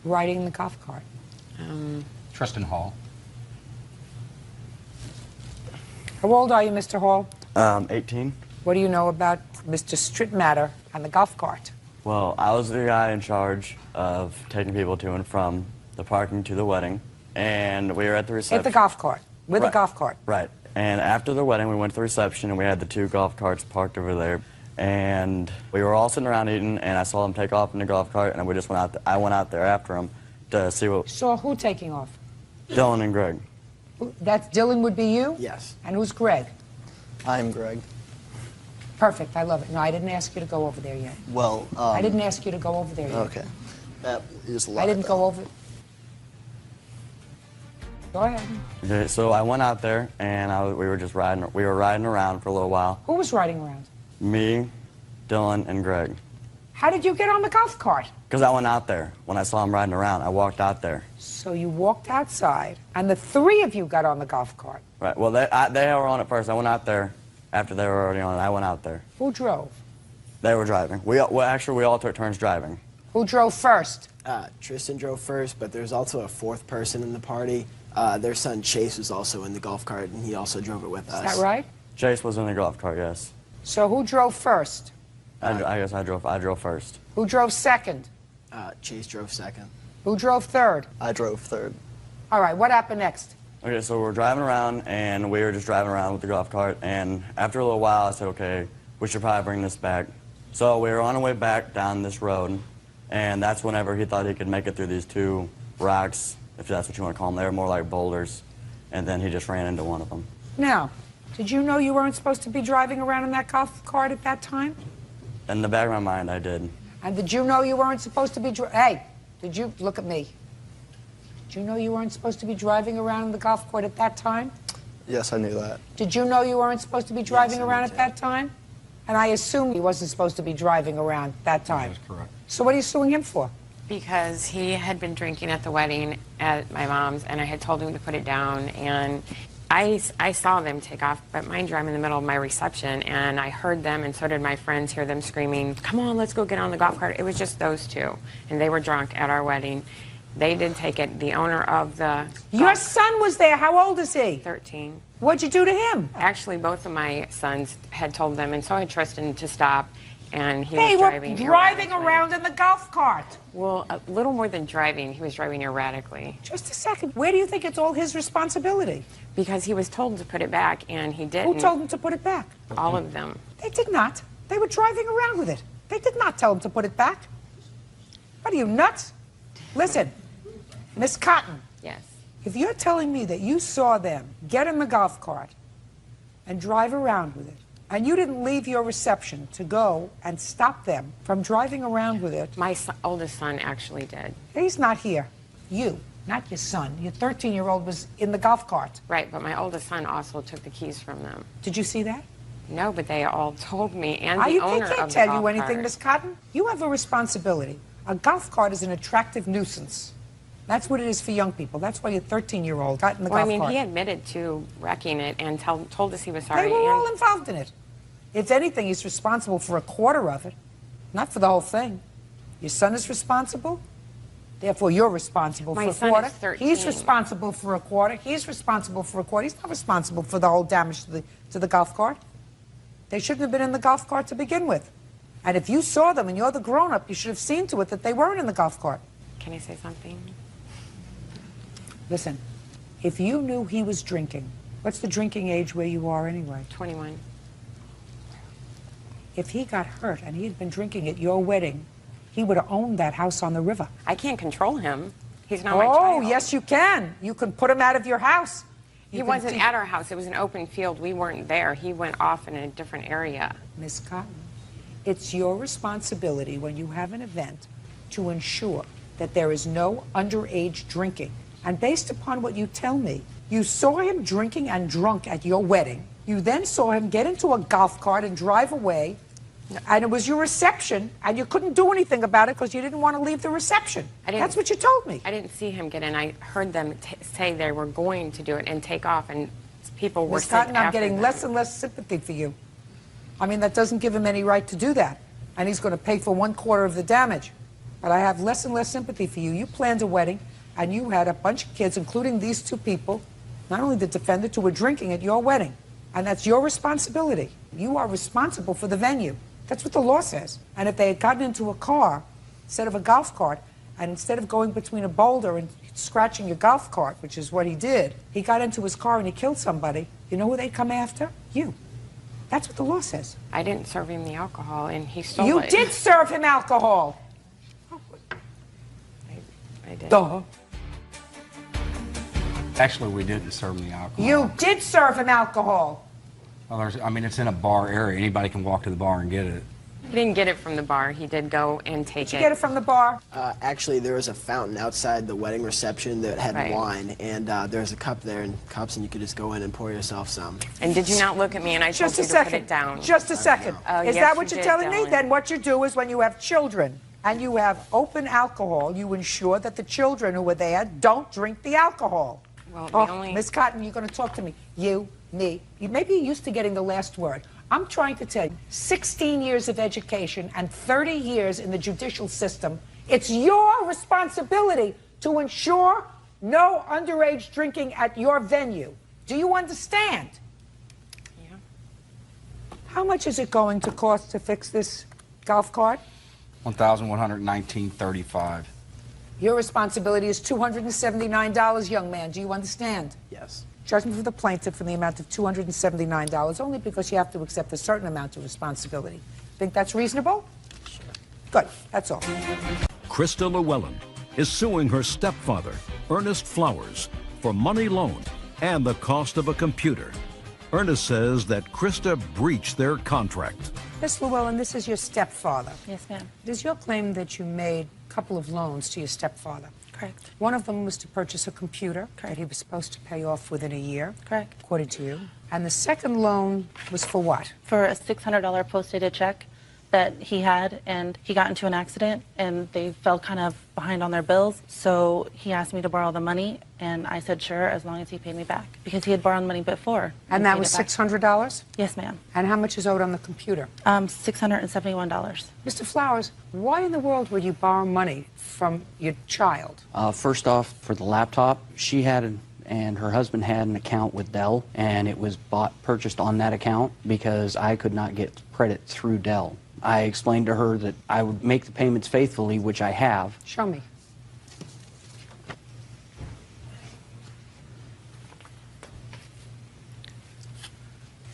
riding the golf cart? Tristan Hall. How old are you, Mr. Hall? 18. What do you know about Mr. Strittmatter and the golf cart? Well, I was the guy in charge of taking people to and from the parking to the wedding, and we were at the reception. At the golf cart, with Right. a golf cart. Right. And after the wedding, we went to the reception, and we had the 2 golf carts parked over there. And we were all sitting around eating, and I saw them take off in the golf cart, and we just went out. I went out there after them to see what. Saw who taking off? Dylan and Greg. That's Dylan would be you? Yes. And who's Greg? I'm Greg. Perfect, I love it. No, I didn't ask you to go over there yet. Well, I didn't ask you to go over there yet. Okay. That is a lot. I didn't go over. Go ahead. Okay, so I went out there, and we were just riding. We were riding around for a little while. Who was riding around? Me, Dylan, and Greg. How did you get on the golf cart? Because I went out there. When I saw him riding around, I walked out there. So you walked outside, and the 3 of you got on the golf cart. Right. Well, they were on it first. I went out there after they were already on it. I went out there. Who drove? They were driving. We all took turns driving. Who drove first? Tristan drove first, but there's also a 4th person in the party. Their son Chase was also in the golf cart, and he also drove it with us. Is that right? Chase was in the golf cart, yes. So who drove first? I guess I drove first. Who drove second? Chase drove second. Who drove third? I drove third. All right, what happened next? Okay, so we're driving around, and we were just driving around with the golf cart, and after a little while, I said, okay, we should probably bring this back. So we were on our way back down this road, and that's whenever he thought he could make it through these 2 rocks, if that's what you want to call them. They were more like boulders, and then he just ran into one of them. Now, did you know you weren't supposed to be driving around in that golf cart at that time? In the back of my mind, I did. And did you know you weren't supposed to be Hey, did you look at me? Did you know you weren't supposed to be driving around in the golf cart at that time? Yes, I knew that. Did you know you weren't supposed to be driving around at that time? And I assume he wasn't supposed to be driving around that time. That's correct. So what are you suing him for? Because he had been drinking at the wedding at my mom's, and I had told him to put it down, and I saw them take off, but mind you, I'm in the middle of my reception, and I heard them, and so did my friends, hear them screaming, "Come on, let's go get on the golf cart." It was just those two, and they were drunk at our wedding. They did take it. The owner of the... Your son was there. How old is he? 13. What'd you do to him? Actually, both of my sons had told them, and so had Tristan, to stop, and he They was were driving driving erratically. around in the golf cart. Well, a little more than driving. He was driving erratically. Just a second. Where do you think it's all his responsibility? Because he was told to put it back, and he didn't. Who told him to put it back? All of them. They did not. They were driving around with it. They did not tell him to put it back. What are you, nuts? Listen, Miss Cotton. Yes. If you're telling me that you saw them get in the golf cart and drive around with it, and you didn't leave your reception to go and stop them from driving around with it. My oldest son actually did. He's not here. You, not your son. Your 13-year-old was in the golf cart. Right, but my oldest son also took the keys from them. Did you see that? No, but they all told me, and the They owner can't of the tell you golf anything, cart. Miss Cotton. You have a responsibility. A golf cart is an attractive nuisance. That's what it is for young people. That's why your 13-year-old got in the Well, I golf mean, cart. he admitted to wrecking it and told us he was sorry. They were and all involved in it. If anything, he's responsible for a quarter of it, not for the whole thing. Your son is responsible. Therefore, you're responsible My for a son quarter. is 13. He's responsible for a quarter. He's responsible for a quarter. He's not responsible for the whole damage to the golf cart. They shouldn't have been in the golf cart to begin with. And if you saw them and you're the grown-up, you should have seen to it that they weren't in the golf cart. Can I say something? Listen, if you knew he was drinking, what's the drinking age where you are anyway? 21. If he got hurt and he had been drinking at your wedding, he would have owned that house on the river. I can't control him. He's not my child. Oh, yes, you can. You can put him out of your house. He wasn't at our house. It was an open field. We weren't there. He went off in a different area. Miss Cotton, it's your responsibility when you have an event to ensure that there is no underage drinking. And based upon what you tell me, you saw him drinking and drunk at your wedding. You then saw him get into a golf cart and drive away. And it was your reception, and you couldn't do anything about it because you didn't want to leave the reception. That's what you told me. I didn't see him get in. I heard them say they were going to do it and take off, and people were Miss sent Cotton, I'm after getting them. less and less sympathy for you. I mean, that doesn't give him any right to do that. And he's going to pay for 1/4 of the damage. But I have less and less sympathy for you. You planned a wedding, and you had a bunch of kids, including these two people, not only the defendant, who were drinking at your wedding. And that's your responsibility. You are responsible for the venue. That's what the law says. And if they had gotten into a car instead of a golf cart, and instead of going between a boulder and scratching your golf cart, which is what he did, he got into his car and he killed somebody, you know who they'd come after? You. That's what the law says. I didn't serve him the alcohol, and he stole You it. did serve him alcohol. I did. Duh. Actually, we didn't serve him the alcohol. You did serve him alcohol. Well, I mean, it's in a bar area. Anybody can walk to the bar and get it. He didn't get it from the bar. He did go and take Did you get it from the bar? Actually, there was a fountain outside the wedding reception that had Right. wine, and there's a cup there and cups, and you could just go in and pour yourself some. And did you not look at me and I told Just you a to put second. it down? Just a second. Is Yes, that what you you're did, telling me? Dylan. Then what you do is when you have children and you have open alcohol, you ensure that the children who are there don't drink the alcohol. Well, Miss Cotton, you're going to talk to me. You, me. Maybe you're used to getting the last word. I'm trying to tell you, 16 years of education and 30 years in the judicial system, it's your responsibility to ensure no underage drinking at your venue. Do you understand? Yeah. How much is it going to cost to fix this golf cart? $1,119.35. Your responsibility is $279, young man. Do you understand? Yes. Judgment for the plaintiff in the amount of $279, only because you have to accept a certain amount of responsibility. Think that's reasonable? Sure. Good. That's all. Krista Llewellyn is suing her stepfather, Ernest Flowers, for money loaned and the cost of a computer. Ernest says that Krista breached their contract. Miss Llewellyn, this is your stepfather. Yes, ma'am. It is your claim that you made a couple of loans to your stepfather. Correct. One of them was to purchase a computer that he was supposed to pay off within a year. Correct. According to you. And the second loan was for what? For a $600 post-dated check that he had, and he got into an accident, and they fell kind of behind on their bills. So he asked me to borrow the money, and I said sure, as long as he paid me back, because he had borrowed money before. And that was $600? Yes, ma'am. And how much is owed on the computer? $671. Mr. Flowers, why in the world would you borrow money from your child? First off, for the laptop, she had and her husband had an account with Dell, and it was purchased on that account because I could not get credit through Dell. I explained to her that I would make the payments faithfully, which I have. Show me.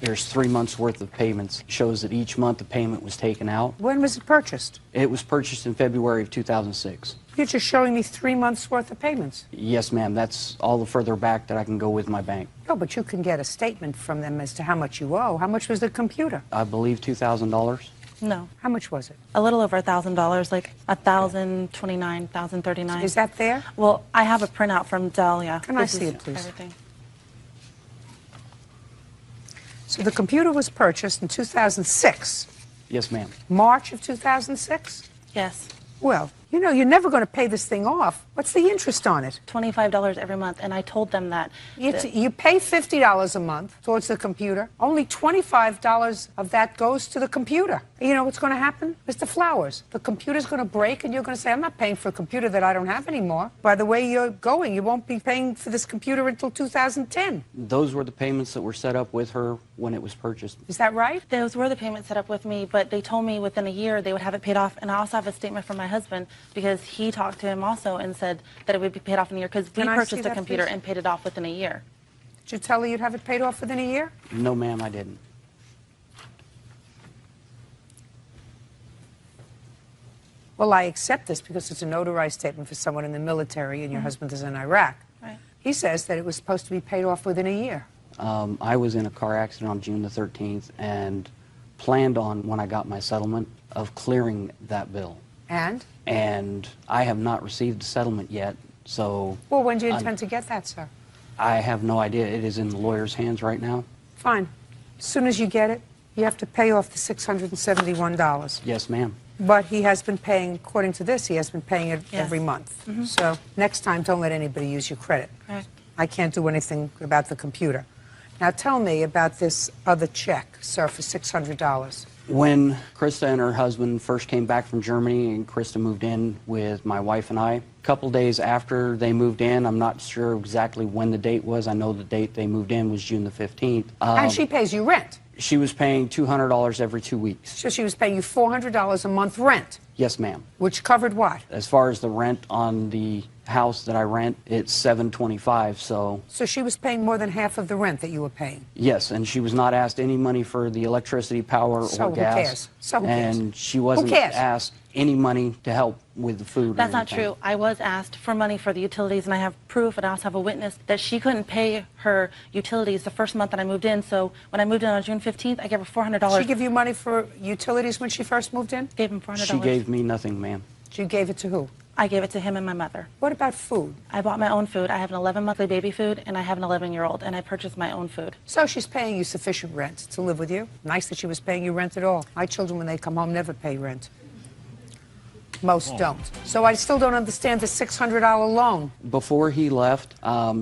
There's 3 months worth of payments. It shows that each month the payment was taken out. When was it purchased? It was purchased in February of 2006. You're just showing me 3 months worth of payments. Yes, ma'am. That's all the further back that I can go with my bank. No, but you can get a statement from them as to how much you owe. How much was the computer? I believe $2,000. No. How much was it? A little over $1,000, like $1,029, $1,039. Is that there? Well, I have a printout from Dell, yeah. Can I This see is it, please? everything. So the computer was purchased in 2006. Yes, ma'am. March of 2006? Yes. Well, you know, you're never going to pay this thing off. What's the interest on it? $25 every month, and I told them that. You pay $50 a month towards the computer. Only $25 of that goes to the computer. You know what's going to happen? Mr. Flowers, the computer's going to break, and you're going to say, I'm not paying for a computer that I don't have anymore. By the way you're going, you won't be paying for this computer until 2010. Those were the payments that were set up with her when it was purchased. Is that right? Those were the payments set up with me, but they told me within a year they would have it paid off. And I also have a statement from my husband because he talked to him also and said that it would be paid off in a year because we Can I see purchased the that, computer please? and paid it off within a year. Did you tell her you'd have it paid off within a year? No, ma'am, I didn't. Well, I accept this because it's a notarized statement for someone in the military and your husband is in Iraq. Right. He says that it was supposed to be paid off within a year. I was in a car accident on June the 13th and planned on, when I got my settlement, of clearing that bill. And? And I have not received a settlement yet, so... Well, when do you intend to get that, sir? I have no idea. It is in the lawyer's hands right now. Fine. As soon as you get it, you have to pay off the $671. Yes, ma'am. But he has been paying, according to this, he has been paying it Yes. every month. Mhm. So next time, don't let anybody use your credit. Correct. I can't do anything about the computer. Now tell me about this other check, sir, for $600. When Krista and her husband first came back from Germany and Krista moved in with my wife and I, a couple days after they moved in, I'm not sure exactly when the date was. I know the date they moved in was June the 15th. And she pays you rent. She was paying $200 every 2 weeks. So she was paying you $400 a month rent, Yes, ma'am. which covered what? As far as the rent on the house that I rent, it's $725. So So she was paying more than half of the rent that you were paying. yes, and she was not asked any money for the electricity, power, So or who gas. cares? So who cares? And she wasn't cares? asked any money to help with the food. That's or not anything. true. I was asked for money for the utilities, and I have proof, and I also have a witness that she couldn't pay her utilities the first month that I moved in. So when I moved in on June 15th, I gave her $400. She give you money for utilities when she first moved in? Gave him $400. She gave me nothing, ma'am. You gave it to who? I gave it to him and my mother. What about food? I bought my own food. I have an 11-monthly baby food, and I have an 11-year-old, and I purchased my own food. So she's paying you sufficient rent to live with you? Nice that she was paying you rent at all. My children, when they come home, never pay rent. Most don't. So I still don't understand the $600 loan. Before he left,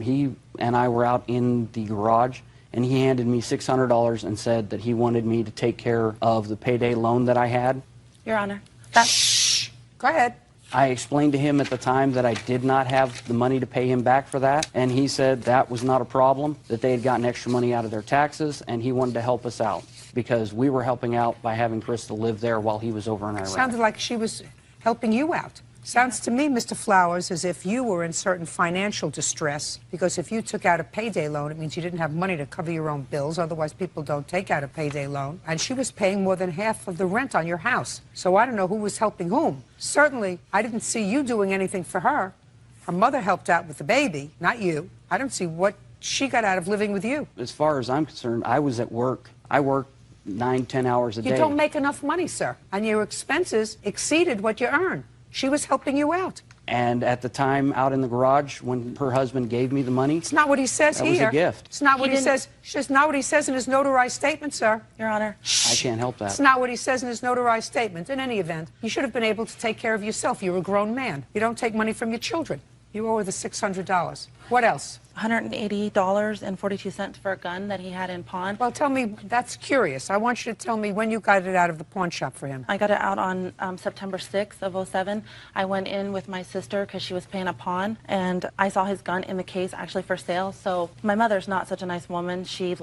he and I were out in the garage, and he handed me $600 and said that he wanted me to take care of the payday loan that I had. Your Honor. Shh. Go ahead. I explained to him at the time that I did not have the money to pay him back for that, and he said that was not a problem, that they had gotten extra money out of their taxes, and he wanted to help us out because we were helping out by having Krista live there while he was over in Iraq. Sounded like she was helping you out. Sounds to me, Mr. Flowers, as if you were in certain financial distress, because if you took out a payday loan, it means you didn't have money to cover your own bills. Otherwise, people don't take out a payday loan. And she was paying more than half of the rent on your house. So I don't know who was helping whom. Certainly, I didn't see you doing anything for her. Her mother helped out with the baby, not you. I don't see what she got out of living with you. As far as I'm concerned, I was at work. I worked 9-10 hours a day. You don't make enough money, sir. And your expenses exceeded what you earn. She was helping you out. And at the time out in the garage, when her husband gave me the money, It's not what he says that here. was a gift. It's not what He he says. It's just not what he says in his notarized statement, sir. Your Honor. I can't help that. It's not what he says in his notarized statement. In any event, you should have been able to take care of yourself. You're a grown man. You don't take money from your children. You owe her the $600. What else? $180.42 for a gun that he had in pawn. Well, tell me, that's curious. I want you to tell me when you got it out of the pawn shop for him. I got it out on September 6th of '07. I went in with my sister because she was paying a pawn, and I saw his gun in the case actually for sale. So my mother's not such a nice woman. She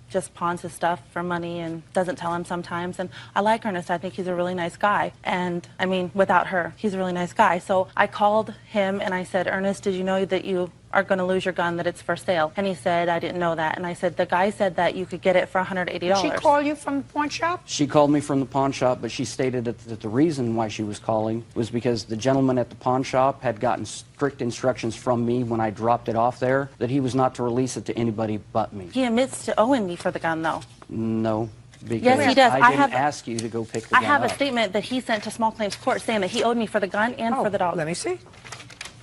just pawns his stuff for money and doesn't tell him sometimes. And I like Ernest. I think he's a really nice guy. And I mean, without her, he's a really nice guy. So I called him and I said, Ernest, did you know that you are going to lose your gun, that it's for sale? And he said, I didn't know that. And I said, the guy said that you could get it for $180. Did she call you from the pawn shop? She called me from the pawn shop, but she stated that the reason why she was calling was because the gentleman at the pawn shop had gotten strict instructions from me when I dropped it off there that he was not to release it to anybody but me. He admits to owing me for the gun, though. No, because Yes, he does. I didn't ask you to go pick the I gun have up. a statement that he sent to small claims court saying that he owed me for the gun and for the dog. Let me see.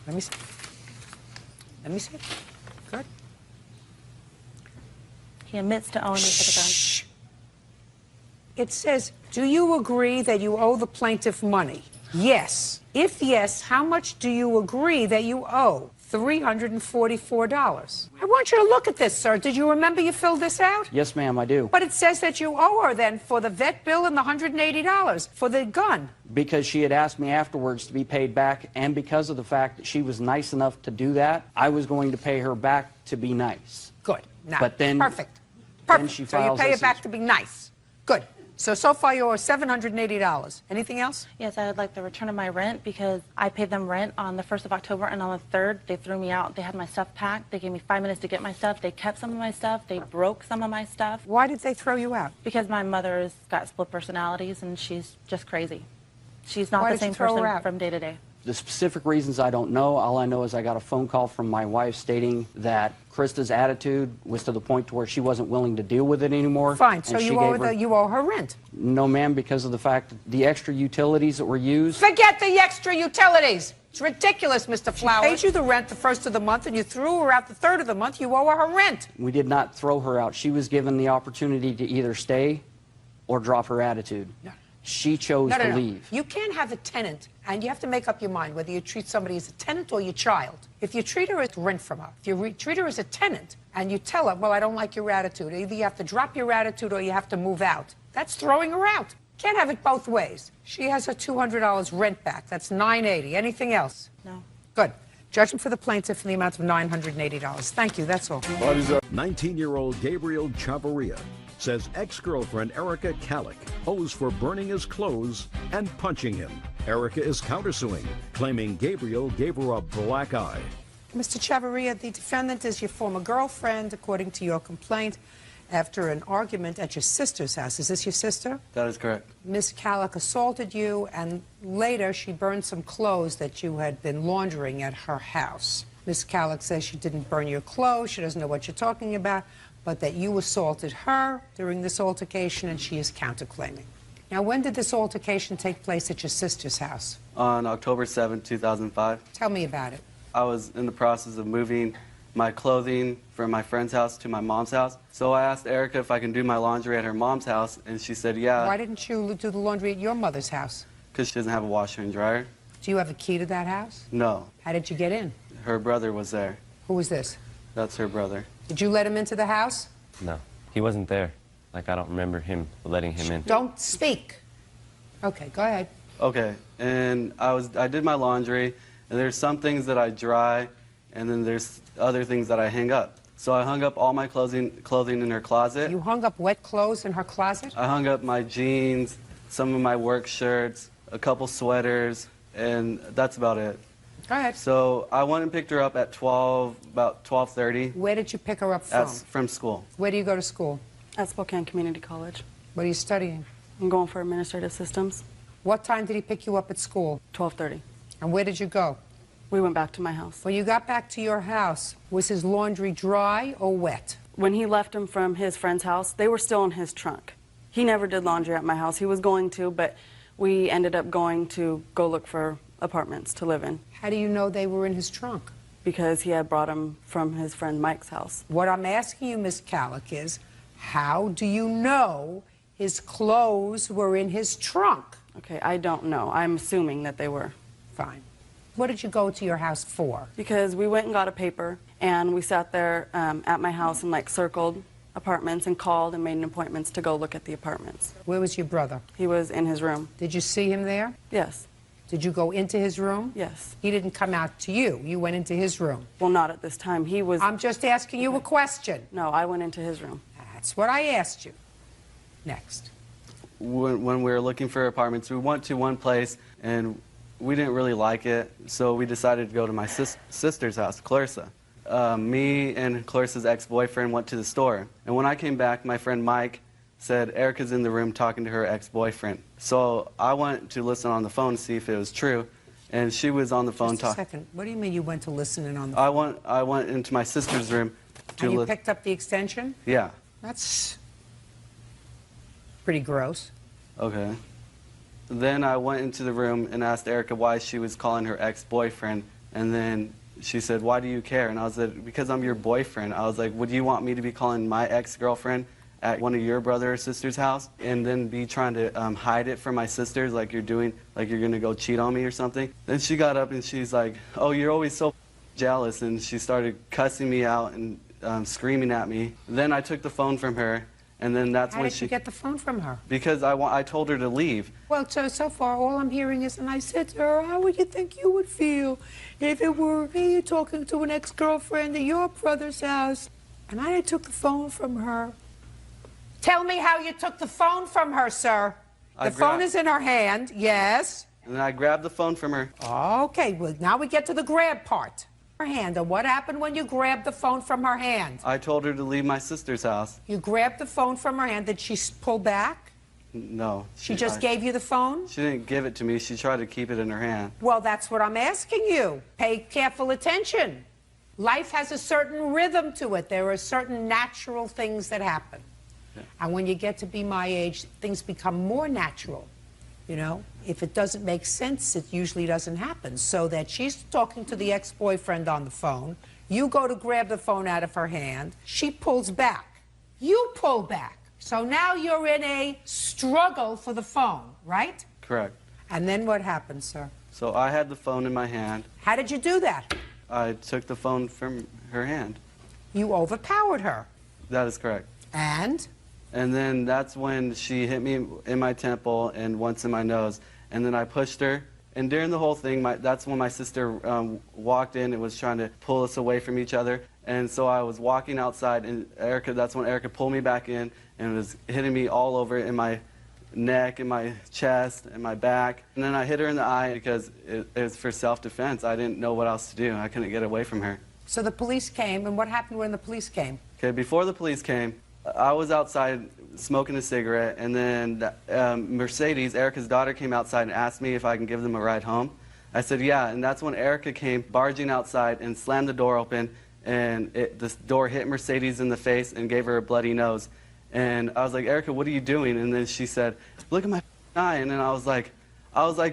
Let me see. Let me see. Good. He admits to owing me for the gun. It says, do you agree that you owe the plaintiff money? Yes. If yes, how much do you agree that you owe? $344. I want you to look at this, sir. Did you remember you filled this out? Yes, ma'am, I do. But it says that you owe her then for the vet bill and the $180 for the gun. Because she had asked me afterwards to be paid back, and because of the fact that she was nice enough to do that, I was going to pay her back to be nice. Good. Now, But then, perfect. Then Perfect. she So you files pay this it back to be nice. Good. So far you owe her $780. Anything else? Yes, I would like the return of my rent because I paid them rent on the 1st of October, and on the 3rd, they threw me out. They had my stuff packed. They gave me 5 minutes to get my stuff. They kept some of my stuff. They broke some of my stuff. Why did they throw you out? Because my mother's got split personalities, and she's just crazy. She's not Why the did you same throw her person out? from day to day. The specific reasons I don't know. All I know is I got a phone call from my wife stating that Krista's attitude was to the point to where she wasn't willing to deal with it anymore. Fine. So and she you owe, gave her- you owe her rent. No, ma'am, because of the fact that the extra utilities that were used. Forget the extra utilities. It's ridiculous, Mr. Flowers. She paid you the rent the 1st of the month, and you threw her out the 3rd of the month. You owe her rent. We did not throw her out. She was given the opportunity to either stay or drop her attitude. She chose to leave. You can't have a tenant, and you have to make up your mind whether you treat somebody as a tenant or your child. If you treat her as rent from her, if you treat her as a tenant, and you tell her, well, I don't like your attitude, either you have to drop your attitude or you have to move out. That's throwing her out. Can't have it both ways. She has her $200 rent back. That's $980. Anything else? No. Good. Judgment for the plaintiff in the amount of $980. Thank you. That's all. 19-year-old Gabriel Chavarria says ex-girlfriend Erica Kallick owes for burning his clothes and punching him. Erica is countersuing, claiming Gabriel gave her a black eye. Mr. Chavarria, the defendant is your former girlfriend, according to your complaint, after an argument at your sister's house. Is this your sister? That is correct. Miss Kallick assaulted you, and later she burned some clothes that you had been laundering at her house. Miss Kallick says she didn't burn your clothes, she doesn't know what you're talking about, but that you assaulted her during this altercation, and she is counterclaiming. Now, when did this altercation take place at your sister's house? On October 7, 2005, Tell me about it. I was in the process of moving my clothing from my friend's house to my mom's house. So I asked Erica if I can do my laundry at her mom's house, and she said yeah. Why didn't you do the laundry at your mother's house? Because she doesn't have a washer and dryer. Do you have a key to that house? No. How did you get in? Her brother was there. Who was this? That's her brother. Did you let him into the house? No, he wasn't there. Like, I don't remember him letting him in. Don't speak. Okay, go ahead. Okay, and I did my laundry, and there's some things that I dry, and then there's other things that I hang up. So I hung up all my clothing in her closet. You hung up wet clothes in her closet? I hung up my jeans, some of my work shirts, a couple sweaters, and that's about it. Go ahead. So I went and picked her up at about 12:30. Where did you pick her up from? From school. Where do you go to school? At Spokane Community College. What are you studying? I'm going for administrative systems. What time did he pick you up at school? 12:30. And where did you go? We went back to my house. When you got back to your house, was his laundry dry or wet? When he left them from his friend's house, they were still in his trunk. He never did laundry at my house. He was going to, but we ended up going to go look for apartments to live in. How do you know they were in his trunk? Because he had brought them from his friend Mike's house. What I'm asking you, Miss Calick, is how do you know his clothes were in his trunk? Okay, I don't know. I'm assuming that they were. Fine. What did you go to your house for? Because we went and got a paper, and we sat there at my house and like circled apartments and called and made appointments to go look at the apartments. Where was your brother? He was in his room. Did you see him there? Yes. Did you go into his room? Yes. He didn't come out to you. You went into his room. Well, not at this time. He was... I'm just asking you a question. No, I went into his room. That's what I asked you. Next. When we were looking for apartments, we went to one place and we didn't really like it, so we decided to go to my sister's house, Clarissa. Me and Clarissa's ex-boyfriend went to the store, and when I came back, my friend Mike said Erica's in the room talking to her ex-boyfriend. So I went to listen on the phone to see if it was true, and she was on the phone talking. Just a second. What do you mean you went to listen in on the phone? I went into my sister's room to And you listen. picked up the extension? Yeah. That's pretty gross. Okay. Then I went into the room and asked Erica why she was calling her ex-boyfriend, and then she said, "Why do you care?" And I was like, "Because I'm your boyfriend." I was like, "Would you want me to be calling my ex-girlfriend at one of your brother or sister's house and then be trying to hide it from my sisters like you're doing, like you're gonna go cheat on me or something?" Then she got up and she's like, "Oh, you're always so jealous," and she started cussing me out and screaming at me. Then I took the phone from her, and then that's How when did you get the phone from her? Because I told her to leave. Well, so far, all I'm hearing is, and I said to her, how would you think you would feel if it were me talking to an ex-girlfriend at your brother's house? And I took the phone from her. Tell me how you took the phone from her, sir. The phone is in her hand, yes. And then I grabbed the phone from her. Okay, well, now we get to the grab part. Her hand, and what happened when you grabbed the phone from her hand? I told her to leave my sister's house. You grabbed the phone from her hand. Did she pull back? No. She just gave you the phone? She didn't give it to me. She tried to keep it in her hand. Well, that's what I'm asking you. Pay careful attention. Life has a certain rhythm to it. There are certain natural things that happen. Yeah. And when you get to be my age, things become more natural. You know, if it doesn't make sense, it usually doesn't happen. So that she's talking to the ex-boyfriend on the phone. You go to grab the phone out of her hand. She pulls back. You pull back. So now you're in a struggle for the phone, right? Correct. And then what happened, sir? So I had the phone in my hand. How did you do that? I took the phone from her hand. You overpowered her. That is correct. And? And then that's when she hit me in my temple and once in my nose. And then I pushed her. And during the whole thing, that's when my sister walked in and was trying to pull us away from each other. And so I was walking outside, and that's when Erica pulled me back in and was hitting me all over in my neck, in my chest, in my back. And then I hit her in the eye because it was for self-defense. I didn't know what else to do. I couldn't get away from her. So the police came, and what happened when the police came? Okay, before the police came, I was outside smoking a cigarette, and then Mercedes, Erica's daughter, came outside and asked me if I can give them a ride home. I said, yeah, and that's when Erica came barging outside and slammed the door open, and the door hit Mercedes in the face and gave her a bloody nose. And I was like, Erica, what are you doing? And then she said, look at my eye. And then I was like,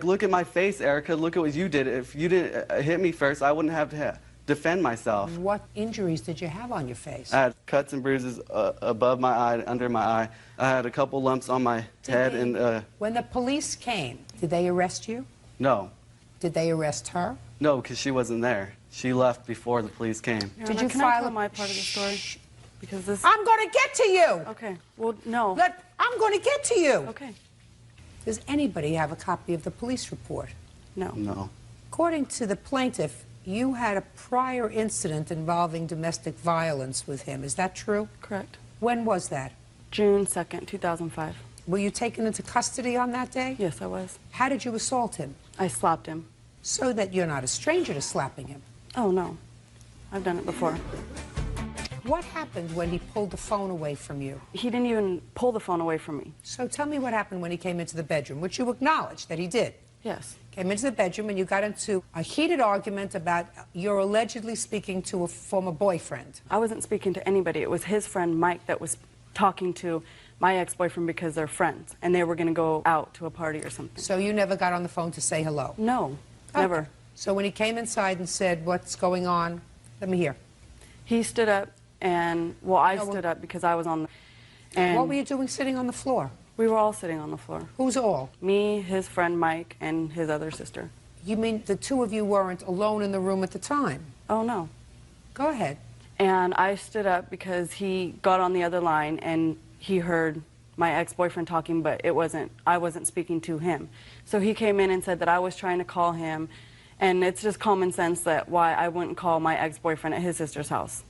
look at my face, Erica, look at what you did. If you didn't hit me first, I wouldn't have to defend myself. What injuries did you have on your face? I had cuts and bruises above my eye, under my eye. I had a couple lumps on my head. And when the police came, did they arrest you? No. Did they arrest her? No, because she wasn't there. She left before the police came. Did you Can file I tell my part of the story? Because this... I'm going to get to you. Okay. Well, no. I'm going to get to you. Okay. Does anybody have a copy of the police report? No. No. According to the plaintiff, you had a prior incident involving domestic violence with him. Is that true? Correct. When was that? June 2nd, 2005. Were you taken into custody on that day? Yes, I was. How did you assault him? I slapped him. So that you're not a stranger to slapping him. Oh, no. I've done it before. What happened when he pulled the phone away from you? He didn't even pull the phone away from me. So tell me what happened when he came into the bedroom, which you acknowledged that he did. Yes. Came into the bedroom and you got into a heated argument about you're allegedly speaking to a former boyfriend. I wasn't speaking to anybody. It was his friend Mike that was talking to my ex-boyfriend because they're friends and they were going to go out to a party or something. So you never got on the phone to say hello? No. Never. So when he came inside and said, what's going on? Let me hear. He stood up and, well, I stood up because I was on the... And what were you doing sitting on the floor? We were all sitting on the floor. Who's all? Me, his friend Mike, and his other sister. You mean the two of you weren't alone in the room at the time? Oh, no. Go ahead. And I stood up because he got on the other line and he heard my ex-boyfriend talking, but I wasn't speaking to him. So he came in and said that I was trying to call him, and it's just common sense that why I wouldn't call my ex-boyfriend at his sister's house.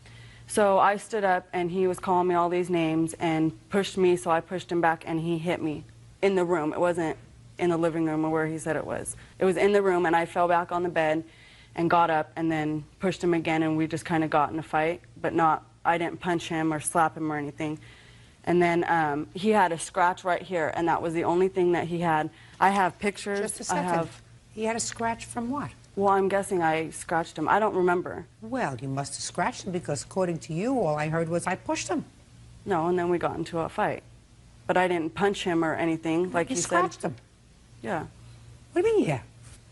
So I stood up and he was calling me all these names and pushed me, so I pushed him back and he hit me in the room. It wasn't in the living room or where he said it was. It was in the room, and I fell back on the bed and got up and then pushed him again, and we just kind of got in a fight, but I didn't punch him or slap him or anything. And then he had a scratch right here, and that was the only thing that he had. I have pictures. Just a second. He had a scratch from what? Well, I'm guessing I scratched him. I don't remember. Well, you must have scratched him because according to you, all I heard was I pushed him. No, and then we got into a fight. But I didn't punch him or anything, like you said. You scratched him? Yeah. What do you mean, yeah?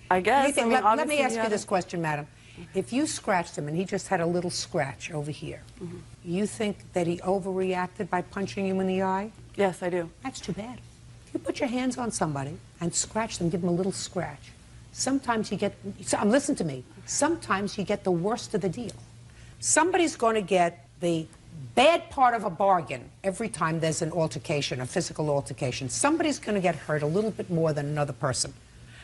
I guess. Let me ask you this question, madam. If you scratched him and he just had a little scratch over here, you think that he overreacted by punching you in the eye? Yes, I do. That's too bad. If you put your hands on somebody and scratch them, give them a little scratch, sometimes you get, listen to me, sometimes you get the worst of the deal. Somebody's going to get the bad part of a bargain every time there's an altercation, a physical altercation. Somebody's going to get hurt a little bit more than another person.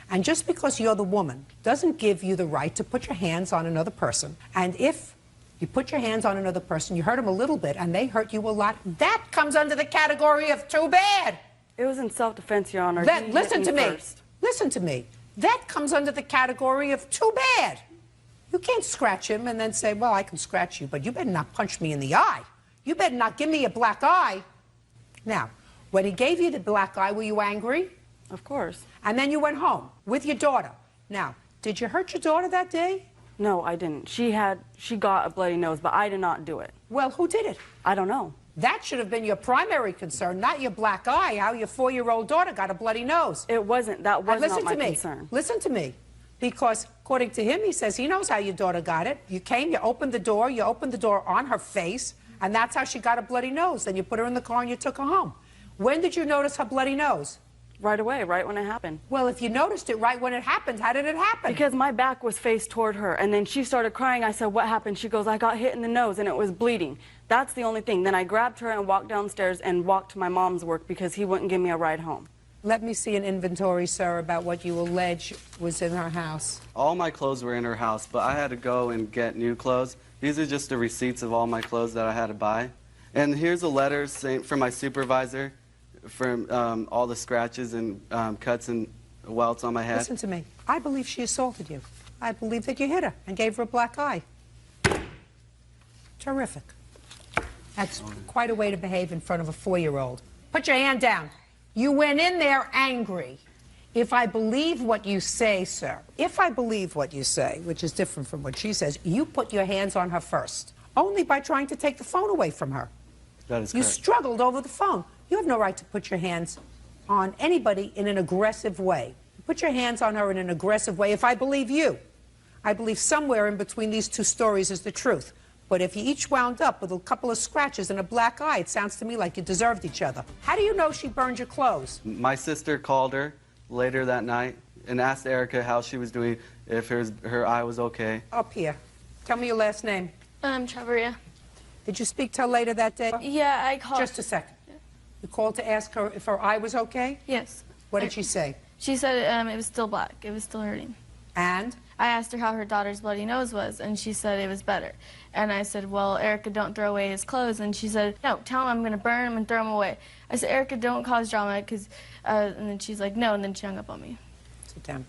And just because you're the woman doesn't give you the right to put your hands on another person. And if you put your hands on another person, you hurt them a little bit, and they hurt you a lot, that comes under the category of too bad. It was in self-defense, Your Honor. Listen to me. Listen to me. That comes under the category of too bad. You can't scratch him and then say, well, I can scratch you, but you better not punch me in the eye. You better not give me a black eye. Now, when he gave you the black eye, were you angry? Of course. And then you went home with your daughter. Now, did you hurt your daughter that day? No, I didn't. She got a bloody nose, but I did not do it. Well, who did it? I don't know. That should have been your primary concern, not your black eye, how your 4-year-old daughter got a bloody nose. It wasn't. That was not my concern. Listen to me. Because according to him, he says he knows how your daughter got it. You came, you opened the door on her face, and that's how she got a bloody nose. Then you put her in the car and you took her home. When did you notice her bloody nose? Right away, right when it happened. Well, if you noticed it right when it happened, how did it happen? Because my back was faced toward her, and then she started crying. I said, what happened? She goes, I got hit in the nose, and it was bleeding. That's the only thing. Then I grabbed her and walked downstairs and walked to my mom's work because he wouldn't give me a ride home. Let me see an inventory, sir, about what you allege was in her house. All my clothes were in her house, but I had to go and get new clothes. These are just the receipts of all my clothes that I had to buy. And here's a letter from my supervisor from all the scratches and cuts and welts on my head. Listen to me. I believe she assaulted you. I believe that you hit her and gave her a black eye. Terrific. That's quite a way to behave in front of a 4-year-old. Put your hand down. You went in there angry. If I believe what you say, sir, if I believe what you say, which is different from what she says, you put your hands on her first, only by trying to take the phone away from her. That is correct. You struggled over the phone. You have no right to put your hands on anybody in an aggressive way. Put your hands on her in an aggressive way if I believe you. I believe somewhere in between these two stories is the truth. But if you each wound up with a couple of scratches and a black eye, it sounds to me like you deserved each other. How do you know she burned your clothes? My sister called her later that night and asked Erica how she was doing, if her eye was okay. Up here. Tell me your last name. Chavaria. Did you speak to her later that day? Yeah, I called. Just a second. You called to ask her if her eye was okay? Yes. What did she say? She said it was still black. It was still hurting. And? I asked her how her daughter's bloody nose was, and she said it was better. And I said, well, Erica, don't throw away his clothes. And she said, no, tell him I'm going to burn him and throw him away. I said, Erica, don't cause drama, because, and then she's like, no, and then she hung up on me. Sit down.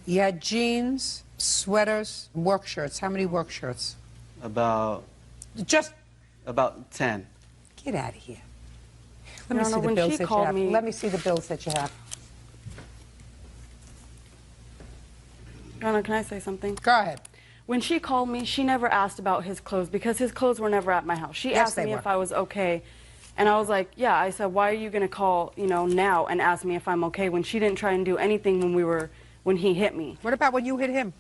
You had jeans, sweaters, work shirts. How many work shirts? About 10. Get out of here. Let me see the bills that you have. Let me see the bills that you have. Ronna, can I say something? Go ahead. When she called me, she never asked about his clothes because his clothes were never at my house. She asked me if I was okay, and I was like, yeah. I said, why are you going to call, now and ask me if I'm okay when she didn't try and do anything when we were when he hit me. What about when you hit him?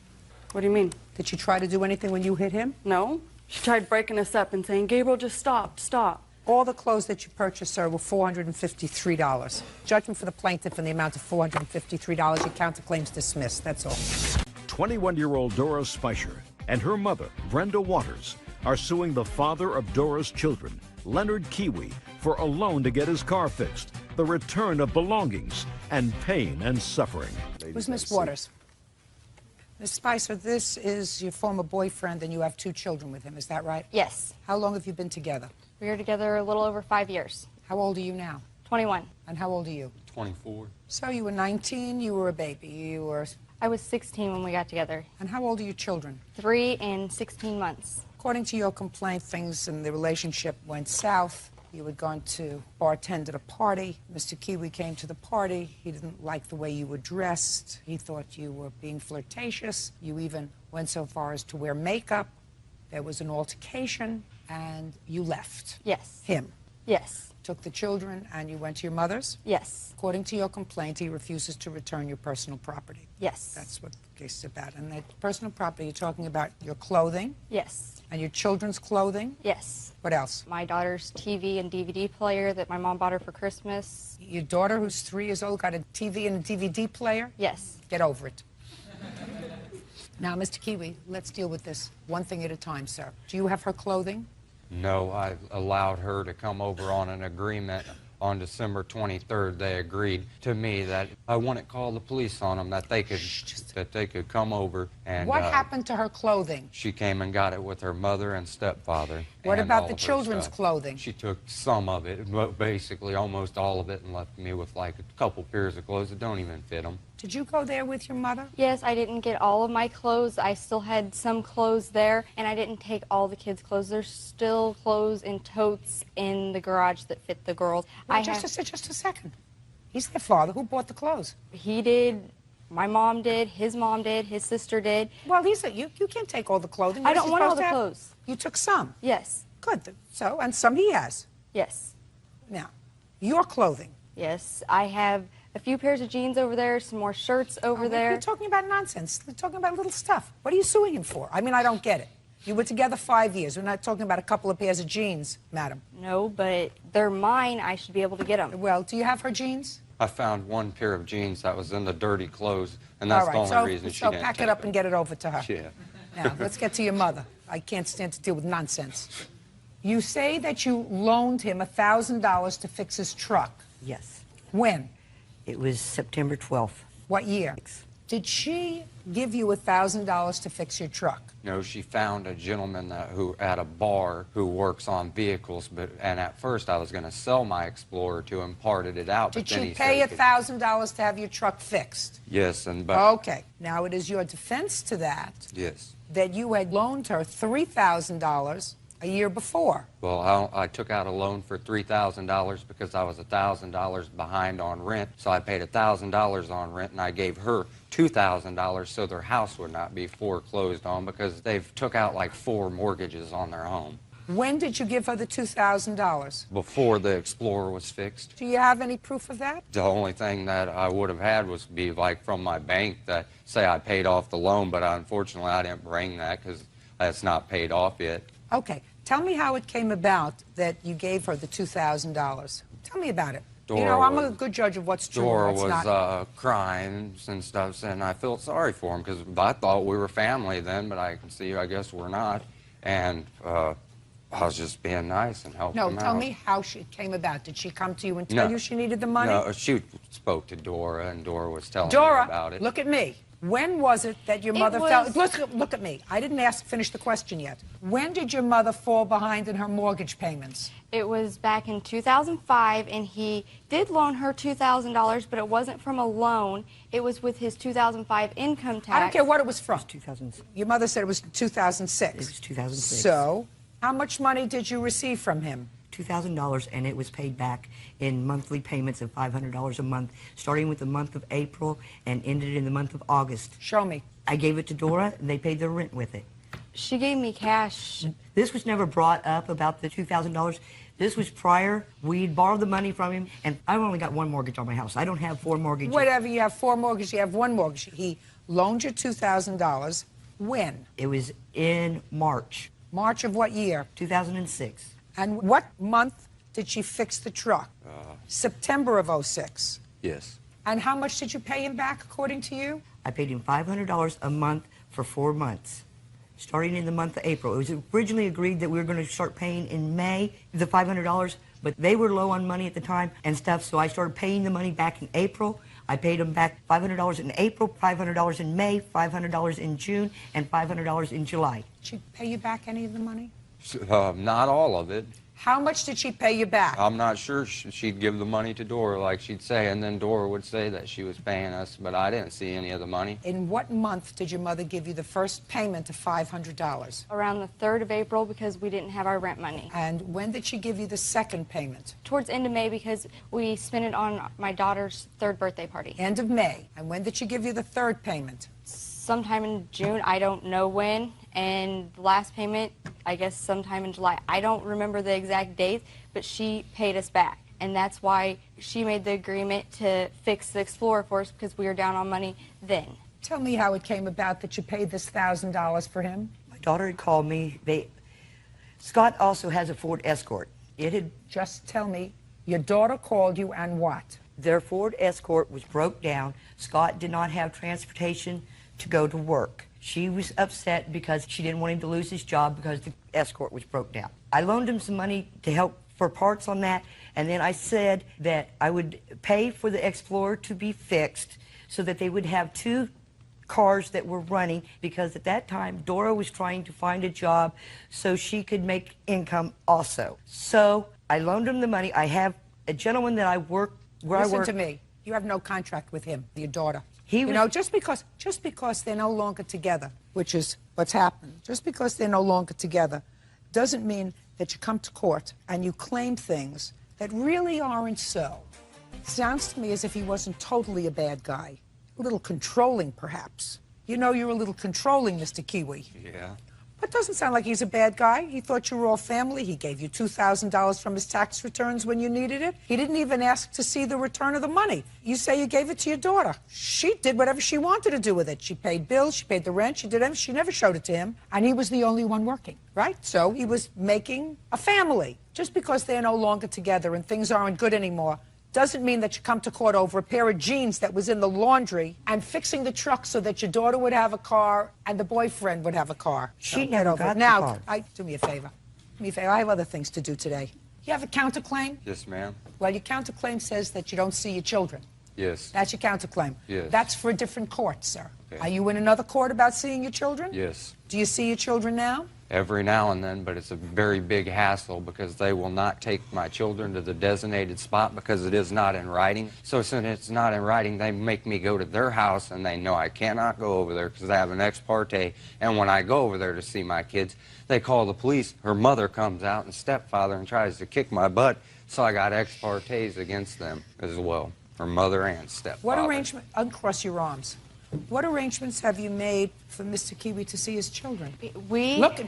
What do you mean? Did she try to do anything when you hit him? No. She tried breaking us up and saying, Gabriel, just stop, stop. All the clothes that you purchased, sir, were $453. Judgment for the plaintiff in the amount of $453. Your counterclaims dismissed. That's all. 21-year-old Dora Speicher and her mother, Brenda Waters, are suing the father of Dora's children, Leonard Kiwi, for a loan to get his car fixed, the return of belongings, and pain and suffering. Who's Miss Waters? Miss Spicer, this is your former boyfriend, and you have 2 children with him. Is that right? Yes. How long have you been together? We were together a little over 5 years. How old are you now? 21. And how old are you? 24. So you were 19, you were a baby. You were... I was 16 when we got together. And how old are your children? 3 and 16 months. According to your complaint, things in the relationship went south. You were going to bartend at a party. Mr. Kiwi came to the party. He didn't like the way you were dressed. He thought you were being flirtatious. You even went so far as to wear makeup. There was an altercation, and you left. Yes. Him. Yes. Took the children, and you went to your mother's? Yes. According to your complaint, he refuses to return your personal property. Yes. That's what the case is about. And that personal property, you're talking about your clothing? Yes. And your children's clothing? Yes. What else? My daughter's TV and DVD player that my mom bought her for Christmas. Your daughter, who's 3 years old, got a TV and a DVD player? Yes. Get over it. Now, Mr. Kiwi, let's deal with this one thing at a time, sir. Do you have her clothing? No, I allowed her to come over on an agreement on December 23rd. They agreed to me that I wouldn't call the police on them, that they could come over and... What happened to her clothing? She came and got it with her mother and stepfather. What and about all the of her children's stuff. clothing? She took some of it, but basically almost all of it, and left me with like a couple pairs of clothes that don't even fit them. Did you go there with your mother? Yes, I didn't get all of my clothes. I still had some clothes there, and I didn't take all the kids' clothes. There's still clothes in totes in the garage that fit the girls. Well, just a second. He's their father. Who bought the clothes? He did. My mom did. His mom did. His sister did. Well, you can't take all the clothing. I don't want all the clothes. You took some? Yes. Good. So, and some he has? Yes. Now, your clothing? Yes. I have a few pairs of jeans over there, some more shirts over there. You're talking about nonsense. You're talking about little stuff. What are you suing him for? I mean, I don't get it. You were together 5 years. We're not talking about a couple of pairs of jeans, madam. No, but they're mine. I should be able to get them. Well, do you have her jeans? I found one pair of jeans that was in the dirty clothes, and that's the only reason she didn't pack take it up and get it over to her. Yeah. Now, let's get to your mother. I can't stand to deal with nonsense. You say that you loaned him $1,000 to fix his truck. Yes. When? It was September 12th. What year? Did she give you $1,000 to fix your truck? No, she found a gentleman who at a bar who works on vehicles, and at first I was going to sell my Explorer to him, parted it out. Did but then you he pay said he could- $1,000 to have your truck fixed? Yes, Okay. Now, it is your defense to that yes. that you had loaned her $3,000 a year before. Well, I took out a loan for $3,000 because I was $1,000 behind on rent, so I paid $1,000 on rent, and I gave her $2,000 so their house would not be foreclosed on because they've took out like 4 mortgages on their home. When did you give her the $2,000? Before the Explorer was fixed. Do you have any proof of that? The only thing that I would have had was be like from my bank that say I paid off the loan, but unfortunately I didn't bring that because it's not paid off yet. Okay. Tell me how it came about that you gave her the $2,000. Tell me about it. Dora you know, I'm a was- good judge of what's true Dora and what's was not. crying and stuff, and I felt sorry for him because I thought we were family then, but I can see I guess we're not. And I was just being nice and helping No, him tell out. me how it came about. Did she come to you and tell No. you she needed the money? No, she spoke to Dora, and Dora was telling me about it. Look at me. When was it that your mother fell? Look at me. I didn't finish the question yet. When did your mother fall behind in her mortgage payments? It was back in 2005, and he did loan her $2,000, but it wasn't from a loan. It was with his 2005 income tax. I don't care what it was from. 2006. Your mother said it was 2006. It was 2006. So, how much money did you receive from him? $2,000, and it was paid back in monthly payments of $500 a month, starting with the month of April and ended in the month of August. Show me. I gave it to Dora, and they paid their rent with it. She gave me cash. This was never brought up about the $2,000. This was prior. We'd borrowed the money from him, and I've only got one mortgage on my house. I don't have 4 mortgages. Whatever, you have 4 mortgages, you have 1 mortgage. He loaned you $2,000. When? It was in March. March of what year? 2006. And what month did she fix the truck? September of 06. Yes. And how much did you pay him back, according to you? I paid him $500 a month for 4 months, starting in the month of April. It was originally agreed that we were going to start paying in May, the $500, but they were low on money at the time and stuff, so I started paying the money back in April. I paid him back $500 in April, $500 in May, $500 in June, and $500 in July. Did she pay you back any of the money? Not all of it. How much did she pay you back? I'm not sure. She'd give the money to Dora, like she'd say, and then Dora would say that she was paying us, but I didn't see any of the money. In what month did your mother give you the first payment of $500? Around the 3rd of April because we didn't have our rent money. And when did she give you the second payment? Towards the end of May because we spent it on my daughter's 3rd birthday party. End of May. And when did she give you the third payment? Sometime in June, I don't know when. And the last payment, I guess sometime in July. I don't remember the exact date, but she paid us back. And that's why she made the agreement to fix the Explorer for us because we were down on money then. Tell me how it came about that you paid this $1,000 for him. My daughter had called me. Scott also has a Ford Escort. It had... Just tell me, your daughter called you and what? Their Ford Escort was broke down. Scott did not have transportation to go to work. She was upset because she didn't want him to lose his job because the Escort was broke down. I loaned him some money to help for parts on that, and then I said that I would pay for the Explorer to be fixed so that they would have 2 cars that were running, because at that time Dora was trying to find a job so she could make income also. So I loaned him the money. I have a gentleman that I work where Listen I work. to me. You have no contract with him, your daughter. He you was, know, just because they're no longer together, which is what's happened, just because they're no longer together doesn't mean that you come to court and you claim things that really aren't so. Sounds to me as if he wasn't totally a bad guy. A little controlling, perhaps. You know you're a little controlling, Mr. Kiwi. Yeah. But doesn't sound like he's a bad guy. He thought you were all family. He gave you $2,000 from his tax returns when you needed it. He didn't even ask to see the return of the money. You say you gave it to your daughter. She did whatever she wanted to do with it. She paid bills, she paid the rent, she did everything. She never showed it to him. And he was the only one working, right? So he was making a family. Just because they're no longer together and things aren't good anymore doesn't mean that you come to court over a pair of jeans that was in the laundry and fixing the truck so that your daughter would have a car and the boyfriend would have a car. She never got the now, car. do me a favor. Do me a favor. I have other things to do today. You have a counterclaim? Yes, ma'am. Well, your counterclaim says that you don't see your children. Yes. That's your counterclaim. Yes. That's for a different court, sir. Okay. Are you in another court about seeing your children? Yes. Do you see your children now? Every now and then, but it's a very big hassle because they will not take my children to the designated spot because it is not in writing. So since it's not in writing, they make me go to their house, and they know I cannot go over there because they have an ex parte. And when I go over there to see my kids, they call the police. Her mother comes out and stepfather and tries to kick my butt. So I got ex partes against them as well, her mother and stepfather. What arrangement? Uncross your arms. What arrangements have you made for Mr. Kiwi to see his children?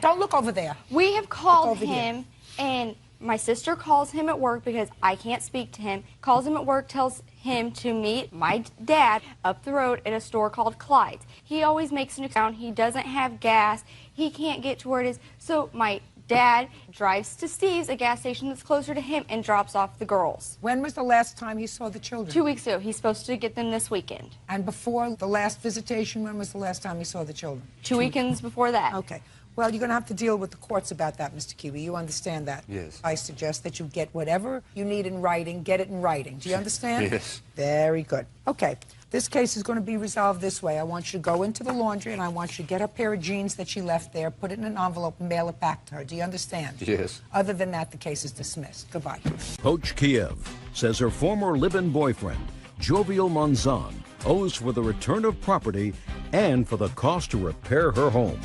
Don't look over there. We have called him, and my sister calls him at work because I can't speak to him. Calls him at work, tells him to meet my dad up the road at a store called Clyde's. He always makes an account. He doesn't have gas. He can't get to where it is. So my dad drives to Steve's, a gas station that's closer to him, and drops off the girls. When was the last time he saw the children? 2 weeks ago. He's supposed to get them this weekend. And before the last visitation, when was the last time he saw the children? 2 weekends before that. Okay. Well, you're going to have to deal with the courts about that, Mr. Kiwi. You understand that? Yes. I suggest that you get whatever you need in writing, get it in writing. Do you understand? Yes. Very good. Okay. This case is going to be resolved this way. I want you to go into the laundry, and I want you to get a pair of jeans that she left there, put it in an envelope, and mail it back to her. Do you understand? Yes. Other than that, the case is dismissed. Goodbye. Coach Kiev says her former live-in boyfriend, Jovial Monzon, owes for the return of property and for the cost to repair her home.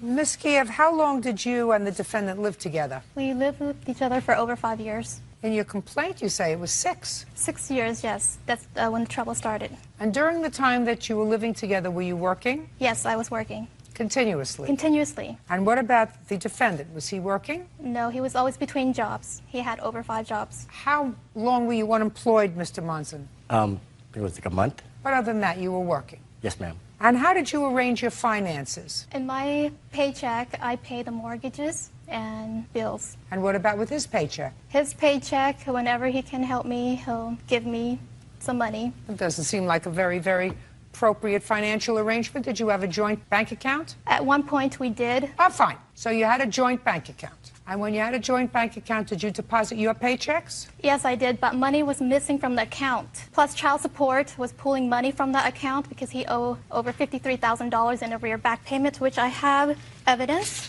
Miss Kiev, how long did you and the defendant live together? We lived with each other for over 5 years. In your complaint, you say it was 6. 6 years, yes. That's when the trouble started. And during the time that you were living together, were you working? Yes, I was working. Continuously? Continuously. And what about the defendant? Was he working? No, he was always between jobs. He had over 5 jobs. How long were you unemployed, Mr. Monson? It was like a month. But other than that, you were working. Yes, ma'am. And how did you arrange your finances? In my paycheck, I pay the mortgages and bills. And what about with his paycheck? His paycheck, whenever he can help me, he'll give me some money. It doesn't seem like a very, very appropriate financial arrangement. Did you have a joint bank account? At one point, we did. Oh, fine. So you had a joint bank account. And when you had a joint bank account, did you deposit your paychecks? Yes, I did, but money was missing from the account. Plus, child support was pulling money from the account because he owed over $53,000 in arrear back payments, which I have evidence.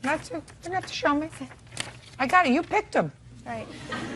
You don't have to show me. I got it. You picked him. Right,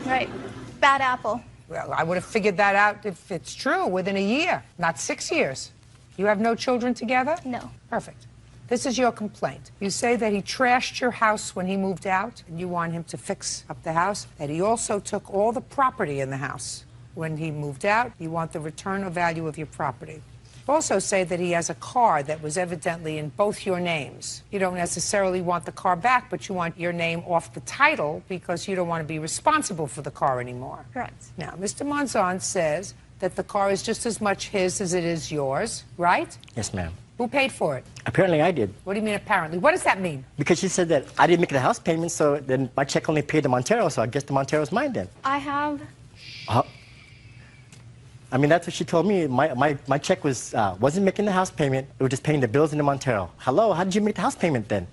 right. Bad apple. Well, I would have figured that out if it's true within a year, not 6 years. You have no children together? No. Perfect. This is your complaint. You say that he trashed your house when he moved out, and you want him to fix up the house, that he also took all the property in the house. When he moved out, you want the return of value of your property. You also say that he has a car that was evidently in both your names. You don't necessarily want the car back, but you want your name off the title because you don't want to be responsible for the car anymore. Correct. Now, Mr. Monzon says that the car is just as much his as it is yours, right? Yes, ma'am. Who paid for it? Apparently I did. What do you mean apparently? What does that mean? Because she said that I didn't make the house payment, so then my check only paid the Montero, so I guess the Montero's mine then. I have. I mean, that's what she told me. My check wasn't making the house payment. It was just paying the bills in the Montero. Hello, how did you make the house payment then?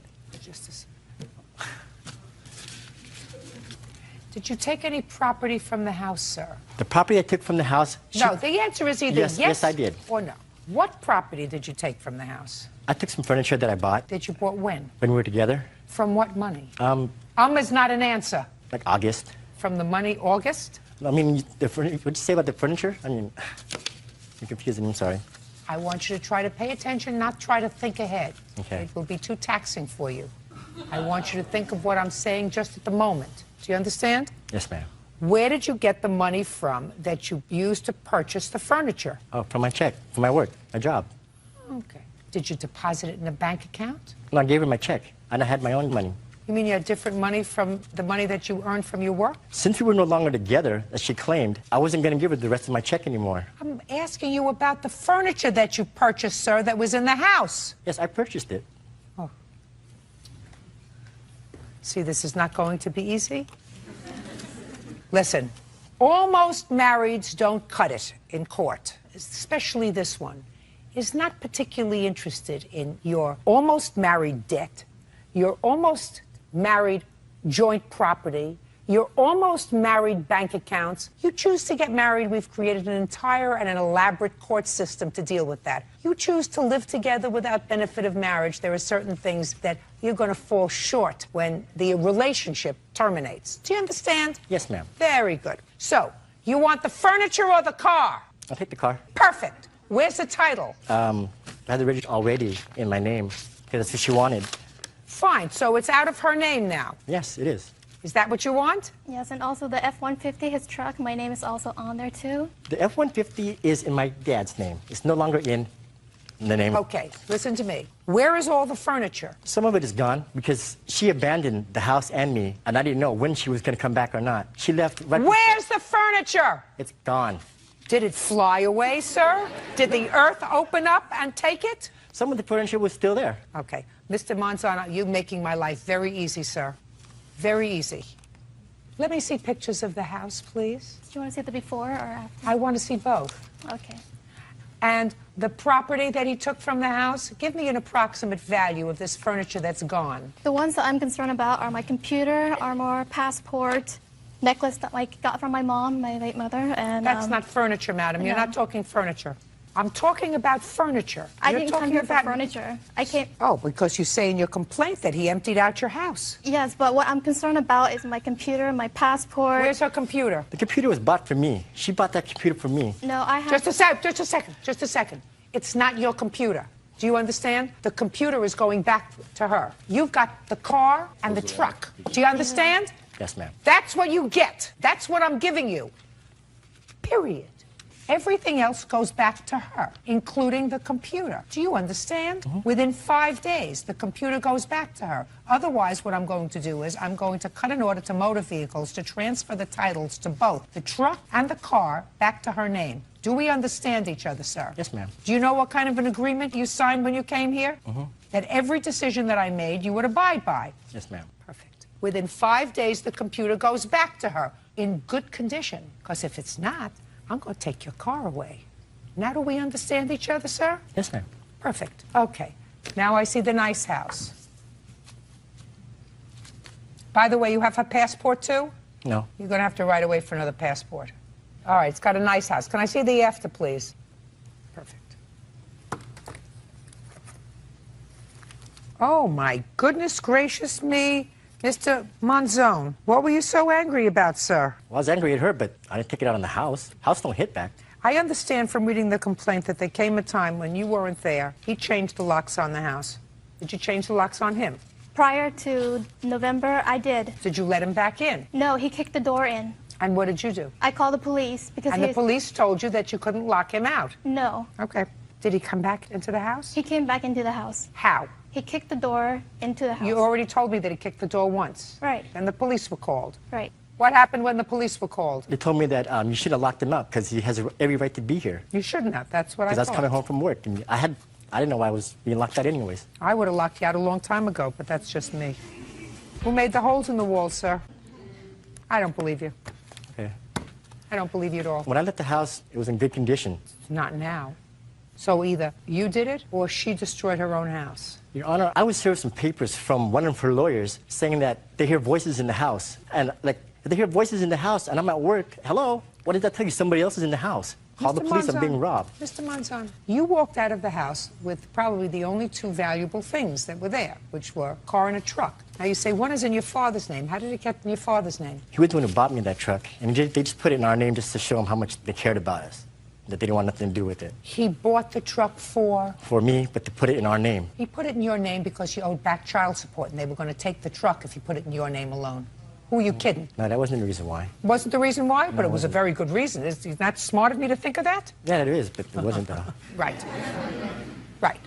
Did you take any property from the house, sir? The property I took from the house... No, the answer is either yes, I did. Or no. What property did you take from the house? I took some furniture that I bought. That you bought when? When we were together. From what money? Is not an answer. Like August. From the money August? I mean, what'd you say about the furniture? I mean, you're confusing me, I'm sorry. I want you to try to pay attention, not try to think ahead. Okay. It will be too taxing for you. I want you to think of what I'm saying just at the moment. Do you understand? Yes, ma'am. Where did you get the money from that you used to purchase the furniture? Oh, from my check, from my work, my job. Okay. Did you deposit it in a bank account? No, I gave her my check, and I had my own money. You mean you had different money from the money that you earned from your work? Since we were no longer together, as she claimed, I wasn't going to give her the rest of my check anymore. I'm asking you about the furniture that you purchased, sir, that was in the house. Yes, I purchased it. Oh. See, this is not going to be easy. Listen, almost marrieds don't cut it in court, especially this one. Is not particularly interested in your almost married debt, your almost married joint property, your almost married bank accounts. You choose to get married, we've created an entire and an elaborate court system to deal with that. You choose to live together without benefit of marriage. There are certain things that you're going to fall short when the relationship terminates. Do you understand? Yes, ma'am. Very good. So, you want the furniture or the car? I'll take the car. Perfect. Where's the title? I had the register already in my name, because that's what she wanted. Fine, so it's out of her name now. Yes, it is. Is that what you want? Yes, and also the F-150, his truck, my name is also on there too. The F-150 is in my dad's name. It's no longer in the name. Okay, listen to me. Where is all the furniture? Some of it is gone because she abandoned the house and me, and I didn't know when she was going to come back or not. She left right... Where's the furniture? It's gone. Did it fly away, sir? Did the earth open up and take it? Some of the furniture was still there. Okay. Mr. Monzon, you're making my life very easy, sir. Very easy. Let me see pictures of the house, please. Do you want to see the before or after? I want to see both. Okay. And the property that he took from the house, give me an approximate value of this furniture that's gone. The ones that I'm concerned about are my computer, armor, passport, necklace that I got from my mom, my late mother, and... That's not furniture, madam. You're not talking furniture. I'm talking about furniture. I didn't come here for furniture. I came... Oh, because you say in your complaint that he emptied out your house. Yes, but what I'm concerned about is my computer, my passport... Where's her computer? The computer was bought for me. She bought that computer for me. No, I have... Just a second. It's not your computer. Do you understand? The computer is going back to her. You've got the car and the truck. Do you understand? Yes, ma'am. That's what you get. That's what I'm giving you. Period. Everything else goes back to her, including the computer. Do you understand? Within 5 days, the computer goes back to her. Otherwise, what I'm going to do is I'm going to cut an order to motor vehicles to transfer the titles to both the truck and the car back to her name. Do we understand each other, sir? Yes, ma'am. Do you know what kind of an agreement you signed when you came here? That every decision that I made, you would abide by. Yes, ma'am. Perfect. Within 5 days, the computer goes back to her in good condition. Because if it's not, I'm going to take your car away. Now do we understand each other, sir? Yes, ma'am. Perfect. Okay. Now I see the nice house. By the way, you have a passport too? No. You're going to have to write away for another passport. All right, it's got a nice house. Can I see the after, please? Perfect. Oh, my goodness gracious me. Mr. Monzone, what were you so angry about, sir? Well, I was angry at her, but I didn't take it out on the house. House don't hit back. I understand from reading the complaint that there came a time when you weren't there. He changed the locks on the house. Did you change the locks on him? Prior to November, I did. Did you let him back in? No, he kicked the door in. And what did you do? I called the police because And the police told you that you couldn't lock him out? No. Okay. Did he come back into the house? He came back into the house. How? He kicked the door into the house. You already told me that he kicked the door once. Right. And the police were called. Right. What happened when the police were called? They told me that you should have locked him up because he has every right to be here. You shouldn't have. That's what I Because I was thought. coming home from work, and I didn't know I was being locked out anyways. I would have locked you out a long time ago, but that's just me. Who made the holes in the walls, sir? I don't believe you. Okay. I don't believe you at all. When I left the house, it was in good condition. Not now. So either you did it or she destroyed her own house. Your Honor, I was served some papers from one of her lawyers saying that they hear voices in the house. And, like, if they hear voices in the house and I'm at work, hello, what did that tell you? Somebody else is in the house. Call the police, I'm being robbed. Mr. Monzon, you walked out of the house with probably the only two valuable things that were there, which were a car and a truck. Now you say one is in your father's name. How did it get in your father's name? He was the one who bought me that truck, and they just put it in our name just to show him how much they cared about us, that they didn't want nothing to do with it. He bought the truck for? For me, but to put it in our name. He put it in your name because you owed back child support, and they were going to take the truck if you put it in your name alone. Who are you kidding? No, that wasn't the reason why. Wasn't the reason why? No, but it was a wasn't. very good reason. Is that smart of me to think of that? Yeah, it is, but it wasn't though. Right. Right.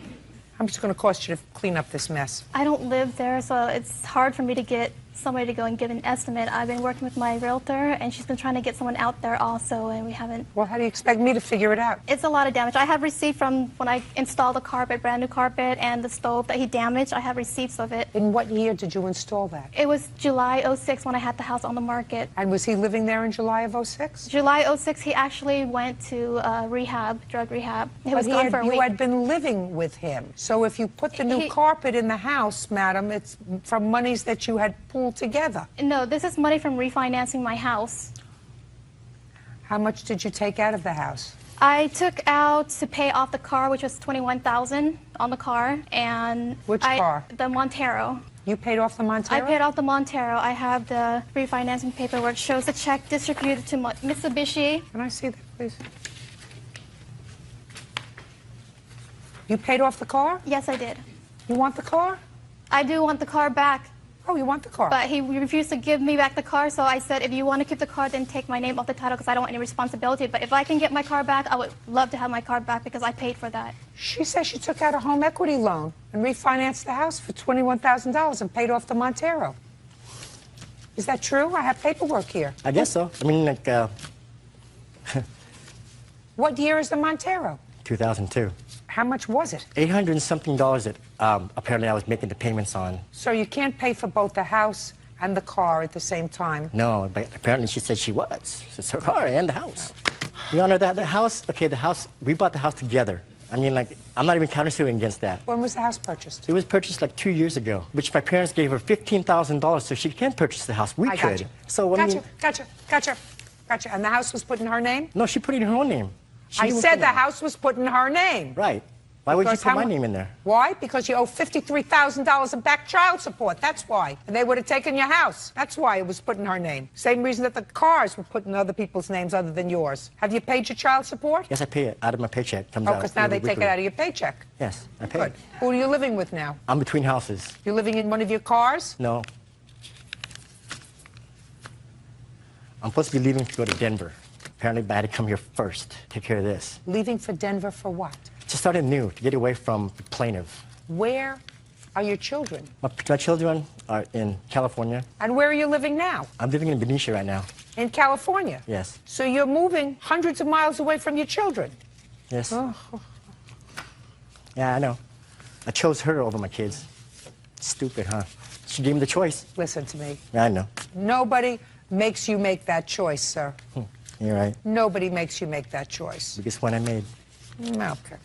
I'm just going to cost you to clean up this mess. I don't live there, so it's hard for me to get somebody to go and give an estimate. I've been working with my realtor, and she's been trying to get someone out there also, and we haven't. Well, how do you expect me to figure it out? It's a lot of damage. I have receipts from when I installed the carpet, brand new carpet, and the stove that he damaged. I have receipts of it. In what year did you install that? It was July '06 when I had the house on the market. And was he living there in July of '06? July '06, he actually went to rehab, drug rehab. He was gone for a week. You had been living with him. So if you put the new carpet in the house, madam, it's from monies that you had pooled together. No, this is money from refinancing my house. How much did you take out of the house? I took out to pay off the car, which was $21,000 on the car, and Which car? The Montero. You paid off the Montero? I paid off the Montero. I have the refinancing paperwork. Shows the check distributed to Mitsubishi. Can I see that, please? You paid off the car? Yes, I did. You want the car? I do want the car back. Oh, you want the car? But he refused to give me back the car, so I said, if you want to keep the car, then take my name off the title because I don't want any responsibility. But if I can get my car back, I would love to have my car back because I paid for that. She says she took out a home equity loan and refinanced the house for $21,000 and paid off the Montero. Is that true? I have paperwork here. I guess so. I mean, like, What year is the Montero? 2002. How much was it? $800 and something that apparently I was making the payments on. So you can't pay for both the house and the car at the same time? No, but apparently she said she was. It's her car and the house. Your Honor, the house, okay, the house, we bought the house together. I mean, like, I'm not even countersuing against that. When was the house purchased? It was purchased like 2 years ago, which my parents gave her $15,000 so she can purchase the house. We I could. got you. So, I mean, Gotcha. And the house was put in her name? no, she put it in her own name. I said the house was put in her name. Right. Why would you Because put how my mu- name in there? Why? Because you owe $53,000 in back child support. That's why. And they would have taken your house. That's why it was put in her name. Same reason that the cars were put in other people's names other than yours. Have you paid your child support? Yes, I pay it out of my paycheck. Comes Oh, out because now they take weekly. it out of your paycheck. Yes, I pay Good. it. Who are you living with now? I'm between houses. You're living in one of your cars? No. I'm supposed to be leaving to go to Denver. Apparently, I had to come here first, take care of this. Leaving for Denver for what? To start anew, to get away from the plaintiff. Where are your children? My children are in California. And where are you living now? I'm living in Benicia right now. In California? Yes. So you're moving hundreds of miles away from your children? Yes. Oh. Yeah, I know. I chose her over my kids. Stupid, huh? She gave me the choice. Listen to me. Yeah, I know. Nobody makes you make that choice, sir. You're right. Nobody makes you make that choice. Biggest one I made. Okay.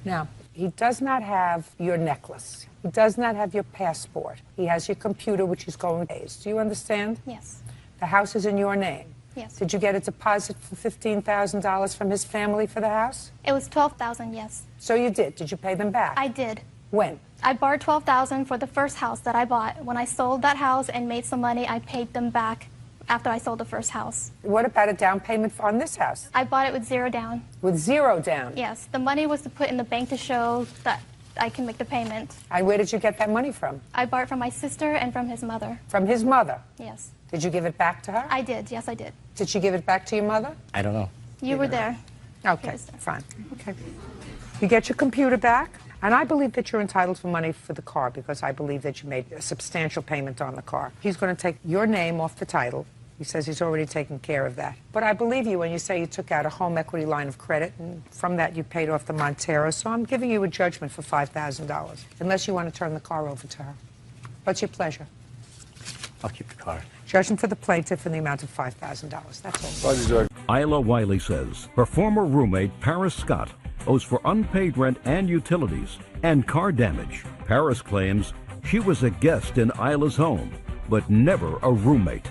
Now, he does not have your necklace. He does not have your passport. He has your computer, which he's going to use. Do you understand? Yes. The house is in your name. Yes. Did you get a deposit for $15,000 from his family for the house? It was $12,000, yes. So you did. Did you pay them back? I did. When? I borrowed $12,000 for the first house that I bought. When I sold that house and made some money, I paid them back after I sold the first house. What about a down payment on this house? I bought it with $0 down. With $0 down? Yes. The money was to put in the bank to show that I can make the payment. And where did you get that money from? I borrowed from my sister and from his mother. From his mother? Yes. Did you give it back to her? I did. Yes, I did. Did she give it back to your mother? I don't know. You were there. Okay, fine. Okay. You get your computer back, and I believe that you're entitled for money for the car because I believe that you made a substantial payment on the car. He's going to take your name off the title. He says he's already taken care of that. But I believe you when you say you took out a home equity line of credit, and from that you paid off the Montero, so I'm giving you a judgment for $5,000, unless you want to turn the car over to her. What's your pleasure? I'll keep the car. Judgment for the plaintiff in the amount of $5,000. That's all. Isla Wiley says her former roommate, Paris Scott, owes for unpaid rent and utilities and car damage. Paris claims she was a guest in Isla's home, but never a roommate.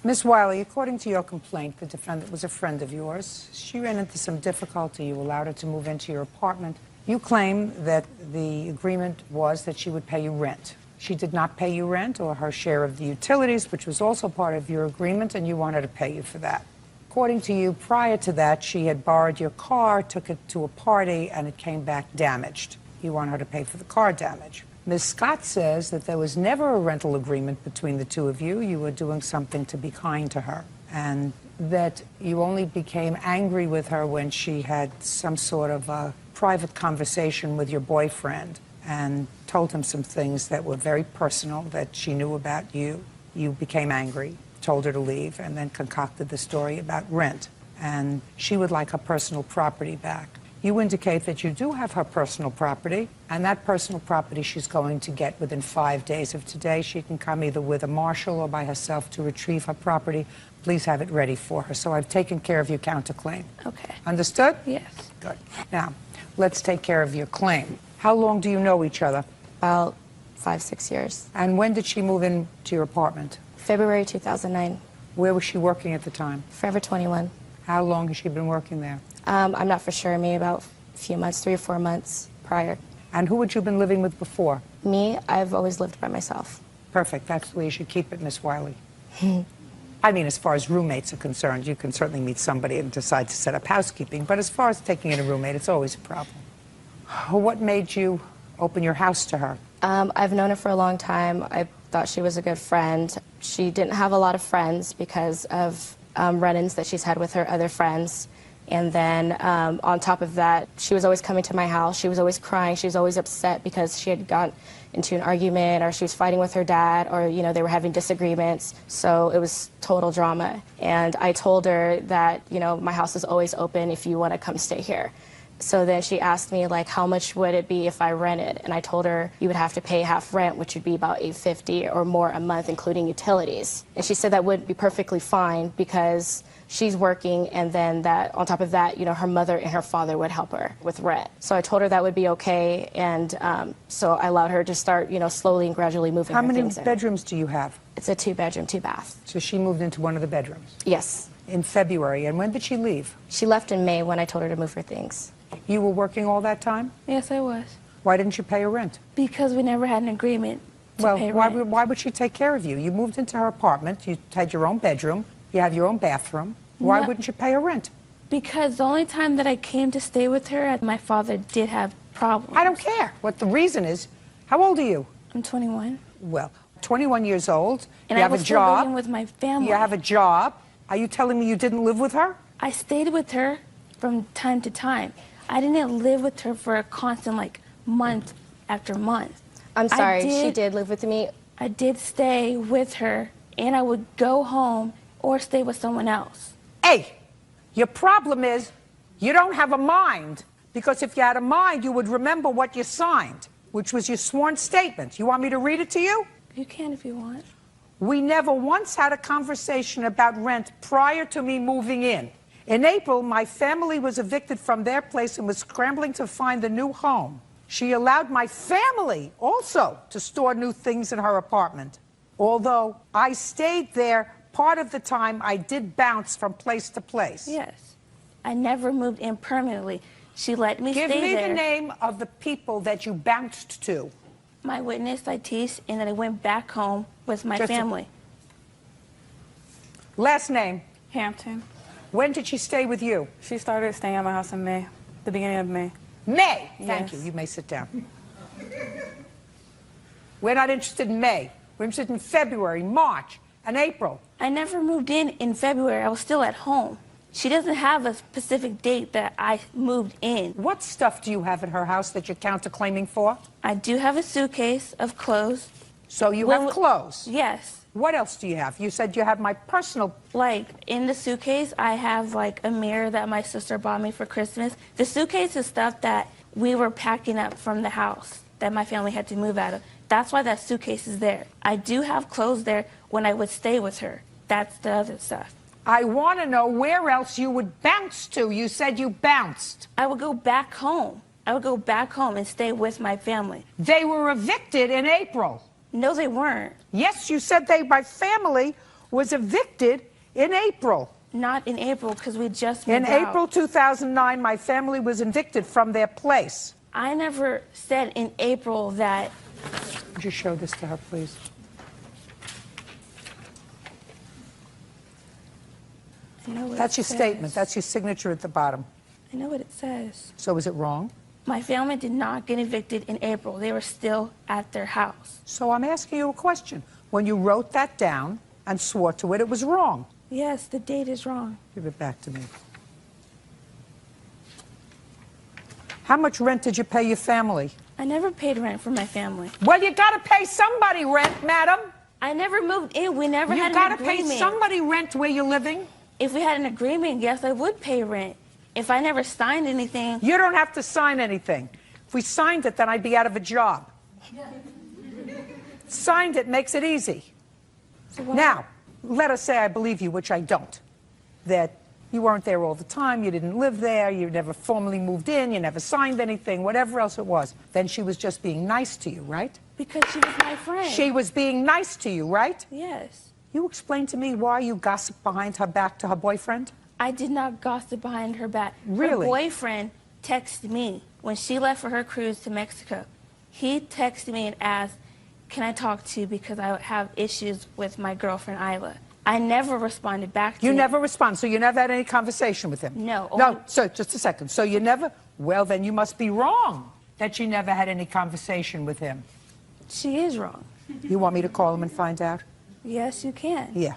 Ms. Wiley, according to your complaint, the defendant was a friend of yours. She ran into some difficulty. You allowed her to move into your apartment. You claim that the agreement was that she would pay you rent. She did not pay you rent or her share of the utilities, which was also part of your agreement, and you want her to pay you for that. According to you, prior to that, she had borrowed your car, took it to a party, and it came back damaged. You want her to pay for the car damage. Ms. Scott says that there was never a rental agreement between the two of you. You were doing something to be kind to her, and that you only became angry with her when she had some sort of a private conversation with your boyfriend and told him some things that were very personal that she knew about you. You became angry, told her to leave, and then concocted the story about rent. And she would like her personal property back. You indicate that you do have her personal property, and that personal property she's going to get within 5 days of today. She can come either with a marshal or by herself to retrieve her property. Please have it ready for her. So I've taken care of your counterclaim. Okay. Understood? Yes. Good. Now, let's take care of your claim. How long do you know each other? About 5-6 years. And when did she move into your apartment? February 2009. Where was she working at the time? Forever 21. How long has she been working there? I'm not for sure. Maybe about a few months, 3 or 4 months prior. And who had you been living with before? Me, I've always lived by myself. Perfect. That's the way you should keep it, Miss Wiley. I mean, as far as roommates are concerned, you can certainly meet somebody and decide to set up housekeeping. But as far as taking in a roommate, it's always a problem. What made you open your house to her? I've known her for a long time. I thought she was a good friend. She didn't have a lot of friends because of run-ins that she's had with her other friends. And then on top of that, she was always coming to my house. She was always crying. She was always upset because she had got into an argument or she was fighting with her dad or, you know, they were having disagreements. So it was total drama. And I told her that, you know, my house is always open if you want to come stay here. So then she asked me, like, how much would it be if I rented? And I told her you would have to pay half rent, which would be about $850 or more a month, including utilities. And she said that would be perfectly fine because she's working, and then that on top of that, you know, her mother and her father would help her with rent. So I told her that would be okay, and so I allowed her to start, you know, slowly and gradually moving her things in. How many bedrooms do you have? It's a 2-bedroom, 2-bath. So she moved into one of the bedrooms? Yes. In February. And when did she leave? She left in May when I told her to move her things. You were working all that time? Yes, I was. Why didn't you pay her rent? Because we never had an agreement to pay Well, rent. why would she take care of you? You moved into her apartment, you had your own bedroom, you have your own bathroom. Why No. wouldn't you pay her rent? Because the only time that I came to stay with her, my father did have problems. I don't care what the reason is. How old are you? I'm 21. Well, 21 years old. And you I have was a still job. living with my family. You have a job. Are you telling me you didn't live with her? I stayed with her from time to time. I didn't live with her for a constant, like, month after month. I'm sorry, she did live with me. I did stay with her, and I would go home or stay with someone else. Hey, your problem is you don't have a mind, because if you had a mind, you would remember what you signed, which was your sworn statement. You want me to read it to you? You can if you want. We never once had a conversation about rent prior to me moving in. In April, my family was evicted from their place and was scrambling to find a new home. She allowed my family also to store new things in her apartment. Although I stayed there part of the time, I did bounce from place to place. Yes. I never moved in permanently. She let me stay there. Give me the name of the people that you bounced to. My witness, Latice, and then I went back home with my family. Last name? Hampton. When did she stay with you? She started staying at my house in May, the beginning of May. May? Yes. Thank you. You may sit down. We're not interested in May. We're interested in February, March, and April. I never moved in February. I was still at home. She doesn't have a specific date that I moved in. What stuff do you have at her house that you're counterclaiming for? I do have a suitcase of clothes. So you have clothes? Yes. What else do you have? You said you have my personal... Like, in the suitcase, I have, like, a mirror that my sister bought me for Christmas. The suitcase is stuff that we were packing up from the house that my family had to move out of. That's why that suitcase is there. I do have clothes there when I would stay with her. That's the other stuff. I want to know where else you would bounce to. You said you bounced. I would go back home. I would go back home and stay with my family. They were evicted in April. No, they weren't. Yes, you said my family was evicted in April. Not in April, because we just moved out. In April 2009, my family was evicted from their place. I never said in April that... Would you show this to her, please? That's your statement. That's your signature at the bottom. I know what it says. So is it wrong? My family did not get evicted in April. They were still at their house. So I'm asking you a question. When you wrote that down and swore to it, it was wrong. Yes, the date is wrong. Give it back to me. How much rent did you pay your family? I never paid rent for my family. Well, you got to pay somebody rent, madam. I never moved in. We never had an You agreement. got to pay somebody rent where you're living. If we had an agreement, yes, I would pay rent. If I never signed anything... You don't have to sign anything. If we signed it, then I'd be out of a job. Signed it makes it easy. So now, let us say I believe you, which I don't, that you weren't there all the time, you didn't live there, you never formally moved in, you never signed anything, whatever else it was. Then she was just being nice to you, right? Because she was my friend. She was being nice to you, right? Yes. You explain to me why you gossiped behind her back to her boyfriend? I did not gossip behind her back. Really? Her boyfriend texted me when she left for her cruise to Mexico. He texted me and asked, can I talk to you because I have issues with my girlfriend, Isla. I never responded back to him. You never responded, so you never had any conversation with him? No. No, so just a second. So you never, well, then you must be wrong that you never had any conversation with him. She is wrong. You want me to call him and find out? Yes, you can. Yeah.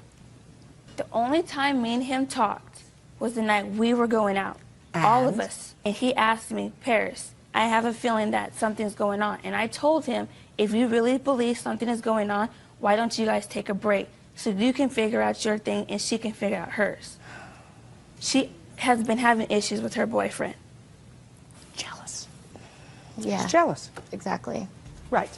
The only time me and him talked was the night we were going out, all of us. And he asked me, Paris, I have a feeling that something's going on. And I told him, if you really believe something is going on, why don't you guys take a break so you can figure out your thing and she can figure out hers. She has been having issues with her boyfriend. Jealous. Yeah. She's jealous. Exactly. Right.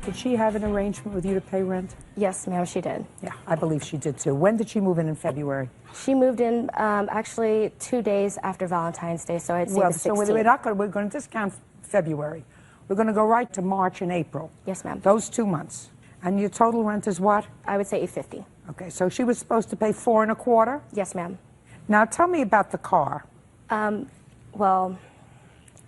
Did she have an arrangement with you to pay rent? Yes, ma'am, she did. Yeah, I believe she did too. When did she move in February? She moved in actually 2 days after Valentine's Day, so I'd say the 16th. So we're going to discount February. We're going to go right to March and April. Yes, ma'am. Those 2 months. And your total rent is what? I would say $850. Okay, so she was supposed to pay $4 1/4? Yes, ma'am. Now tell me about the car. Well...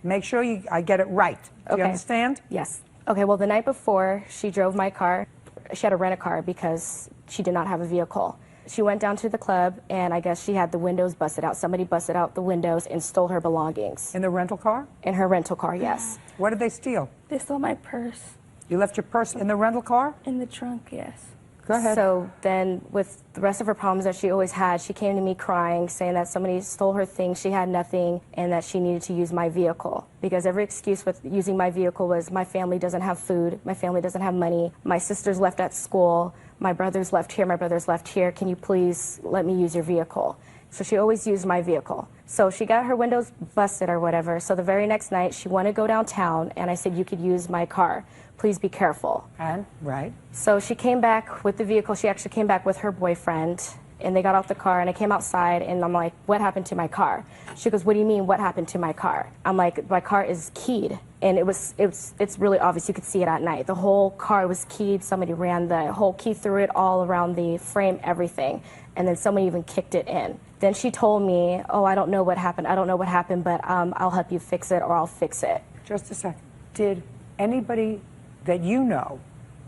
Make sure I get it right. Do you understand? Yes. Okay, well, the night before, she drove my car. She had to rent a car because she did not have a vehicle. She went down to the club, and I guess she had the windows busted out. Somebody busted out the windows and stole her belongings. In the rental car? In her rental car, yes. What did they steal? They stole my purse. You left your purse in the rental car? In the trunk, yes. Go ahead. So then with the rest of her problems that she always had, she came to me crying, saying that somebody stole her things, she had nothing, and that she needed to use my vehicle. Because every excuse with using my vehicle was my family doesn't have food, my family doesn't have money, my sister's left at school, my brother's left here, my brother's left here, can you please let me use your vehicle? So she always used my vehicle. So she got her windows busted or whatever. So the very next night, she wanted to go downtown, and I said, you could use my car. Please be careful. And, right. So she came back with the vehicle. She actually came back with her boyfriend, and they got off the car, and I came outside, and I'm like, what happened to my car? She goes, what do you mean, what happened to my car? I'm like, my car is keyed. And it's really obvious. You could see it at night. The whole car was keyed. Somebody ran the whole key through it all around the frame, everything. And then someone even kicked it in. Then she told me, oh, I don't know what happened. I don't know what happened, but I'll help you fix it, or I'll fix it. Just a second. Did anybody that you know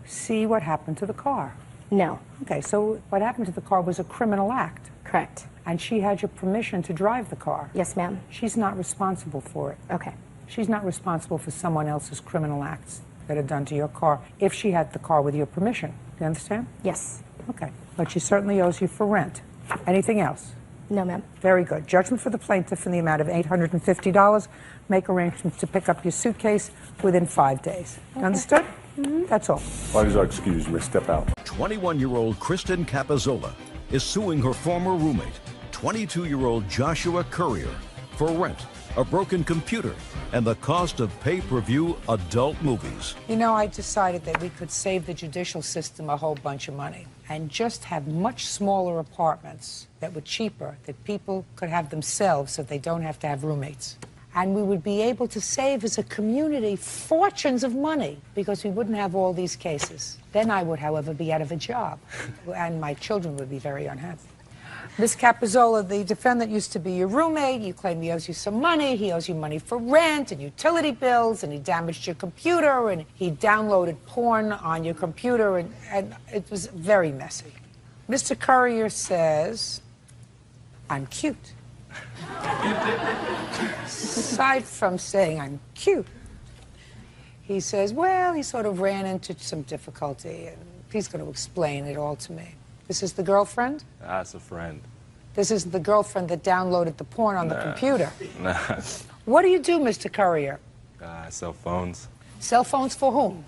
see what happened to the car? No. Okay, so what happened to the car was a criminal act. Correct. And she had your permission to drive the car. Yes, ma'am. She's not responsible for it. Okay. She's not responsible for someone else's criminal acts that are done to your car if she had the car with your permission. Do you understand? Yes. Okay. But she certainly owes you for rent. Anything else? No, ma'am. Very good. Judgment for the plaintiff in the amount of $850. Make arrangements to pick up your suitcase within 5 days. Okay. Understood? Mm-hmm. That's all. Please excuse me. Step out. 21-year-old Kristen Capazola is suing her former roommate, 22-year-old Joshua Courier, for rent, a broken computer, and the cost of pay-per-view adult movies. You know, I decided that we could save the judicial system a whole bunch of money and just have much smaller apartments that were cheaper, that people could have themselves so they don't have to have roommates. And we would be able to save as a community fortunes of money because we wouldn't have all these cases. Then I would, however, be out of a job, and my children would be very unhappy. Ms. Capazola, the defendant used to be your roommate. You claim he owes you some money. He owes you money for rent and utility bills, and he damaged your computer, and he downloaded porn on your computer, and it was very messy. Mr. Courier says, I'm cute. Aside from saying I'm cute, he says, well, he sort of ran into some difficulty, and he's going to explain it all to me. This is the girlfriend? That's a friend. This isn't the girlfriend that downloaded the porn on the computer. Nah. What do you do, Mr. Courier? Cell phones. Cell phones for whom?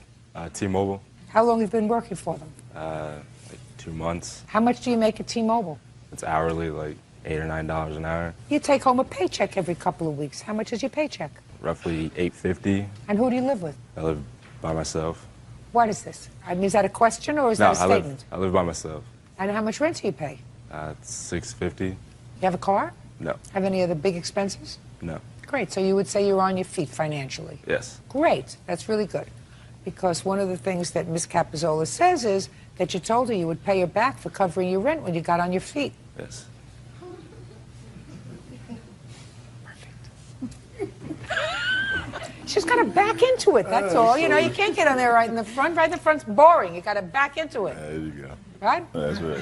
T-Mobile. How long have you been working for them? Like 2 months. How much do you make at T-Mobile? It's hourly, like $8 or $9 an hour. You take home a paycheck every couple of weeks. How much is your paycheck? Roughly $8.50. And who do you live with? I live by myself. What is this? I mean, is that a question or is that a statement? I live by myself. And how much rent do you pay? It's $6.50. You have a car? No. Have any other big expenses? No. Great. So you would say you're on your feet financially? Yes. Great. That's really good. Because one of the things that Ms. Capazola says is that you told her you would pay her back for covering your rent when you got on your feet. Yes. She's got to back into it, that's all. You know, you can't get on there right in the front. Right in the front's boring. You got to back into it. There you go. Right? That's right.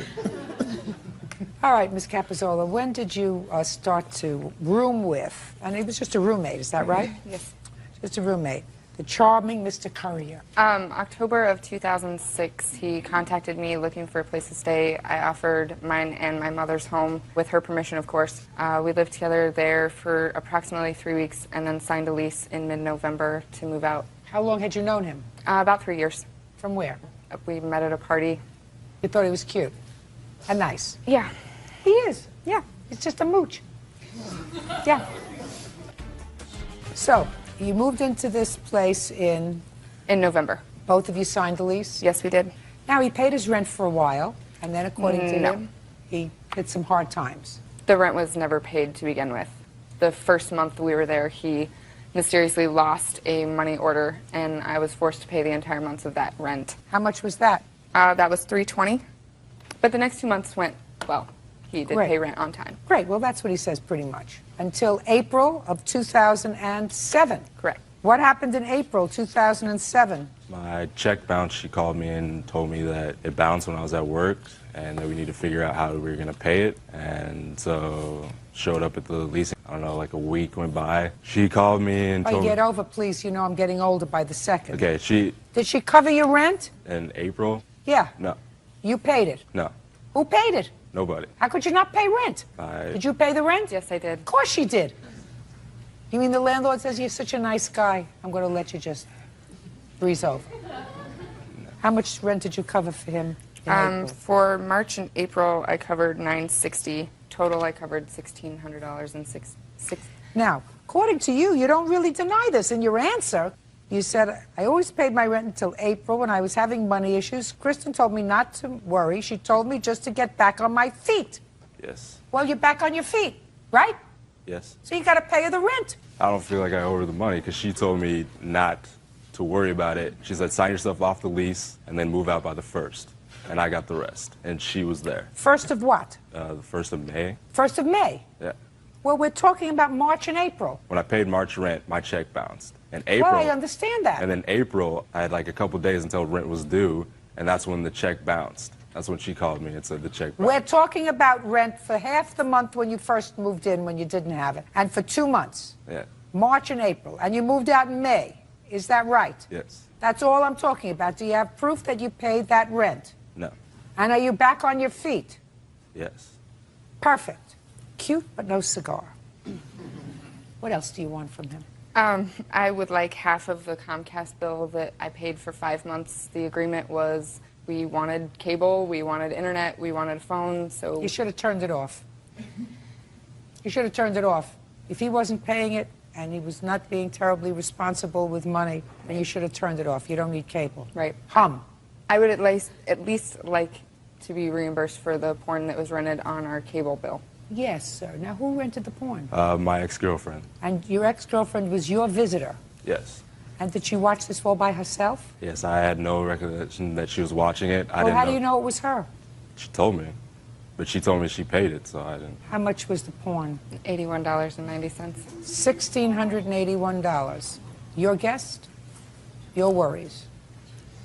All right, Ms. Capazola, when did you start to room with, and it was just a roommate, is that right? Yes. Just a roommate. The charming Mr. Courier. October of 2006, he contacted me looking for a place to stay. I offered mine and my mother's home, with her permission, of course. We lived together there for approximately 3 weeks and then signed a lease in mid-November to move out. How long had you known him? About 3 years. From where? We met at a party. You thought he was cute and nice? Yeah. He is. Yeah. He's just a mooch. Yeah. So, you moved into this place in November. Both of you signed the lease? Yes, we did. Now, he paid his rent for a while, and then according to No. him, he hit some hard times. The rent was never paid to begin with. The first month we were there, he mysteriously lost a money order, and I was forced to pay the entire months of that rent. How much was that? That was $320. But the next 2 months went well. He did Great. pay rent on time. Great. Well, that's what he says pretty much. Until April of 2007. Correct. What happened in April 2007? My check bounced. She called me and told me that it bounced when I was at work and that we need to figure out how we were going to pay it. And so showed up at the leasing. I don't know, like a week went by. She called me and told me. Get over, please. You know I'm getting older by the second. Okay, Did she cover your rent? in April? Yeah. No. You paid it. No, Who paid it? nobody. How could you not pay rent? Did you pay the rent? Yes, I did. Of course she did. You mean the landlord says you're such a nice guy, I'm going to let you just breeze over? How much rent did you cover for him in April? For March and April, I covered $960. Total, I covered $1,600 and six. Now, according to you, you don't really deny this. In your answer, you said, I always paid my rent until April when I was having money issues. Kristen told me not to worry. She told me just to get back on my feet. Yes. Well, you're back on your feet, right? Yes. So you got to pay her the rent. I don't feel like I owe her the money because she told me not to worry about it. She said, sign yourself off the lease and then move out by the 1st. And I got the rest. And she was there. 1st of what? The 1st of May. 1st of May? Yeah. Well, we're talking about March and April. When I paid March rent, my check bounced. And April. Well, I understand that. And then April, I had like a couple days until rent was due. And that's when the check bounced. That's when she called me and said the check bounced. We're talking about rent for half the month when you first moved in, when you didn't have it, and for 2 months, Yeah. March and April, and you moved out in May. Is that right? Yes. That's all I'm talking about. Do you have proof that you paid that rent? No. And are you back on your feet? Yes. Perfect. Cute, but no cigar. What else do you want from him? I would like half of the Comcast bill that I paid for 5 months. The agreement was we wanted cable, we wanted internet, we wanted a phone, so... You should have turned it off. You should have turned it off. If he wasn't paying it and he was not being terribly responsible with money, then you should have turned it off. You don't need cable. Right. Hum. I would at least like to be reimbursed for the porn that was rented on our cable bill. Yes, sir. Now, who rented the porn? My ex-girlfriend. And your ex-girlfriend was your visitor? Yes. And did she watch this all by herself? Yes, I had no recollection that she was watching it. I Well, didn't how know. do you know it was her? She told me. But she told me she paid it, so I didn't. How much was the porn? $81.90. $1,681. Your guest? Your worries.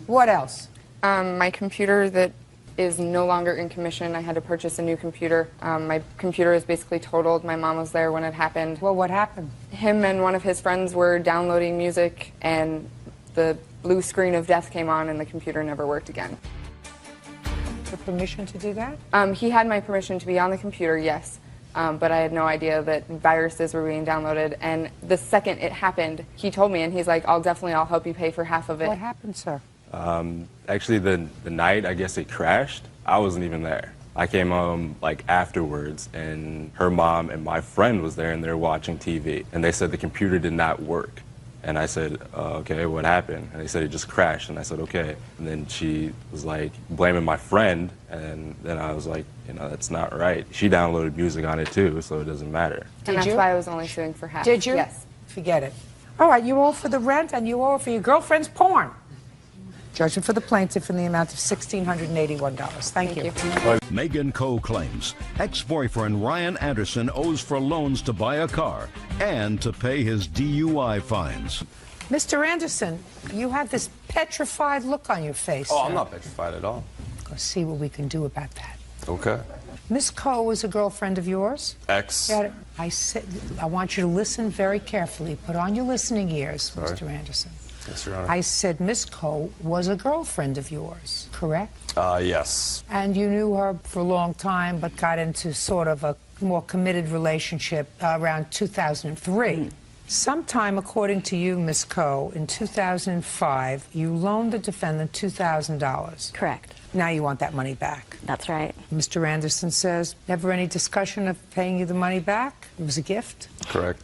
What else? My computer that is no longer in commission. I had to purchase a new computer. My computer is basically totaled. My mom was there when it happened. Well, what happened? Him and one of his friends were downloading music, and the blue screen of death came on, and the computer never worked again. The permission to do that? He had my permission to be on the computer, yes. But I had no idea that viruses were being downloaded. And the second it happened, he told me, and he's like, I'll help you pay for half of it. What happened, sir? Actually, the night I guess it crashed, I wasn't even there. I came home like afterwards, and her mom and my friend was there, and they were watching TV. And they said the computer did not work. And I said, okay, what happened? And they said it just crashed. And I said, okay. And then she was like blaming my friend. And then I was like, that's not right. She downloaded music on it too, so it doesn't matter. And that's why I was only suing for half. Did you? Yes. Forget it. All right, you owe for the rent and you owe for your girlfriend's porn. Judgment for the plaintiff in the amount of $1,681. Thank you. Megan Coe claims ex-boyfriend Ryan Anderson owes for loans to buy a car and to pay his DUI fines. Mr. Anderson, you have this petrified look on your face. Oh, sir. I'm not petrified at all. Let's see what we can do about that. Okay. Miss Coe was a girlfriend of yours? Ex. I said, I want you to listen very carefully. Put on your listening ears, Sorry. Mr. Anderson. Yes, Your Honor. I said Miss Coe was a girlfriend of yours, correct? Yes. And you knew her for a long time, but got into sort of a more committed relationship around 2003. Sometime, according to you, Miss Coe, in 2005, you loaned the defendant $2,000. Correct. Now you want that money back. That's right. Mr. Anderson says, never any discussion of paying you the money back? It was a gift? Correct.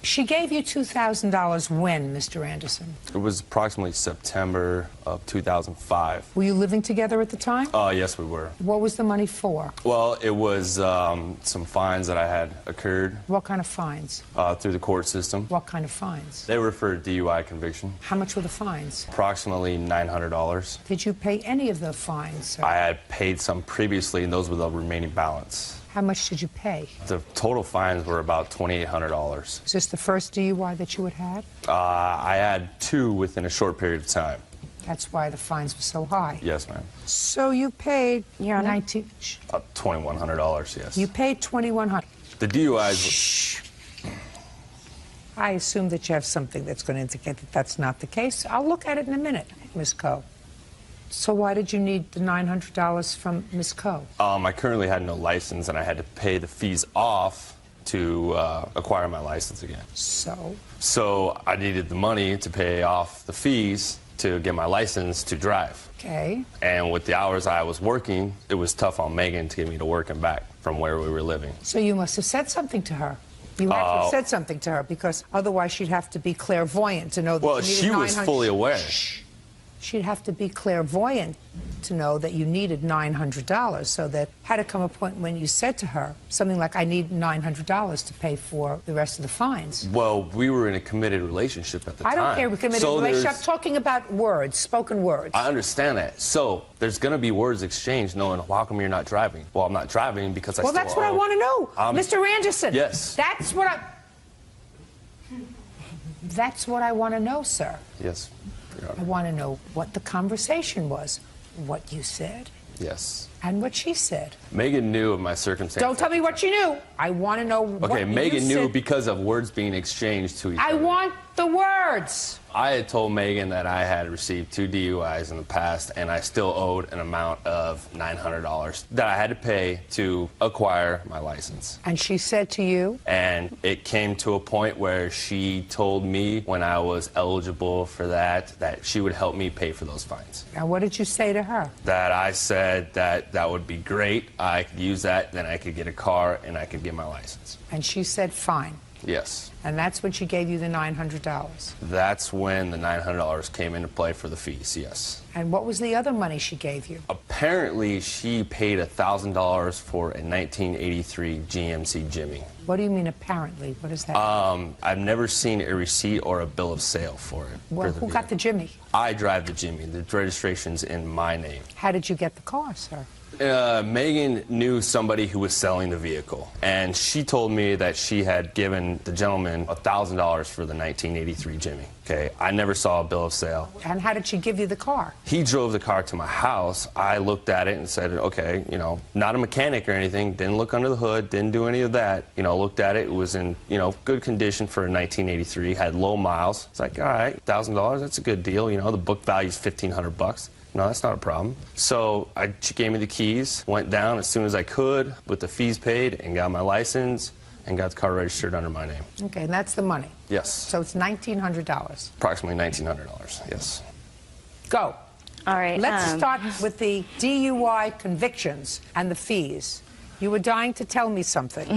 She gave you $2,000 when, Mr. Anderson? It was approximately September of 2005. Were you living together at the time? Yes, we were. What was the money for? Well, it was some fines that I had occurred What kind of fines? through the court system. What kind of fines? They were for a DUI conviction. How much were the fines? Approximately $900. Did you pay any of the fines, sir? I had paid some previously, and those were the remaining balance. How much did you pay? The total fines were about $2,800. Is this the first DUI that you had had? I had 2 within a short period of time. That's why the fines were so high. Yes, ma'am. So you paid $2,100, yes. You paid $2,100. The DUIs. I assume that you have something that's going to indicate that that's not the case. I'll look at it in a minute, Ms. Coe. So why did you need the $900 from Ms. Coe? I currently had no license, and I had to pay the fees off to acquire my license again. So I needed the money to pay off the fees to get my license to drive. Okay. And with the hours I was working, it was tough on Megan to get me to work and back from where we were living. So you must have said something to her. You had to have said something to her, because otherwise she'd have to be clairvoyant to know that Well, you needed she was fully aware. She'd have to be clairvoyant to know that you needed $900. So that had to come a point when you said to her something like, I need $900 to pay for the rest of the fines. Well, we were in a committed relationship at the time. I don't care with committed relationship. I'm talking about words, spoken words. I understand that. So there's going to be words exchanged knowing, well, how come you're not driving? Well, I'm not driving because I Well, still that's what I want to know. Mr. Anderson. Yes. That's what I want to know, sir. Yes. I want to know what the conversation was, what you said, Yes. and what she said. Megan knew of my circumstances. Don't tell me what you knew. I want to know what you said. Okay, Megan knew because of words being exchanged to each other. I want the words. I had told Megan that I had received 2 DUIs in the past, and I still owed an amount of $900 that I had to pay to acquire my license. And she said to you? And it came to a point where she told me when I was eligible for that she would help me pay for those fines. Now, what did you say to her? That I said that would be great. I could use that, then I could get a car, and I could get my license. And she said, fine. Yes. And that's when she gave you the $900. That's when the $900 came into play for the fees, yes. And what was the other money she gave you? Apparently, she paid $1,000 for a 1983 GMC Jimmy. What do you mean, apparently? What is that? I've never seen a receipt or a bill of sale for it. Well, who got the Jimmy? I drive the Jimmy. The registration's in my name. How did you get the car, sir? Megan knew somebody who was selling the vehicle, and she told me that she had given the gentleman $1,000 for the 1983 Jimmy. Okay, I never saw a bill of sale. And how did she give you the car? He drove the car to my house. I looked at it and said, okay, you know, not a mechanic or anything, didn't look under the hood, didn't do any of that. You know, looked at it, it was in, you know, good condition for a 1983, had low miles. It's like, all right, $1,000, that's a good deal. You know, the book value's $1,500. No, that's not a problem. So she gave me the keys, went down as soon as I could with the fees paid, and got my license and got the car registered under my name. Okay, and that's the money. Yes. So it's $1,900. Approximately $1,900, yes. Go. All right. Let's start with the DUI convictions and the fees. You were dying to tell me something.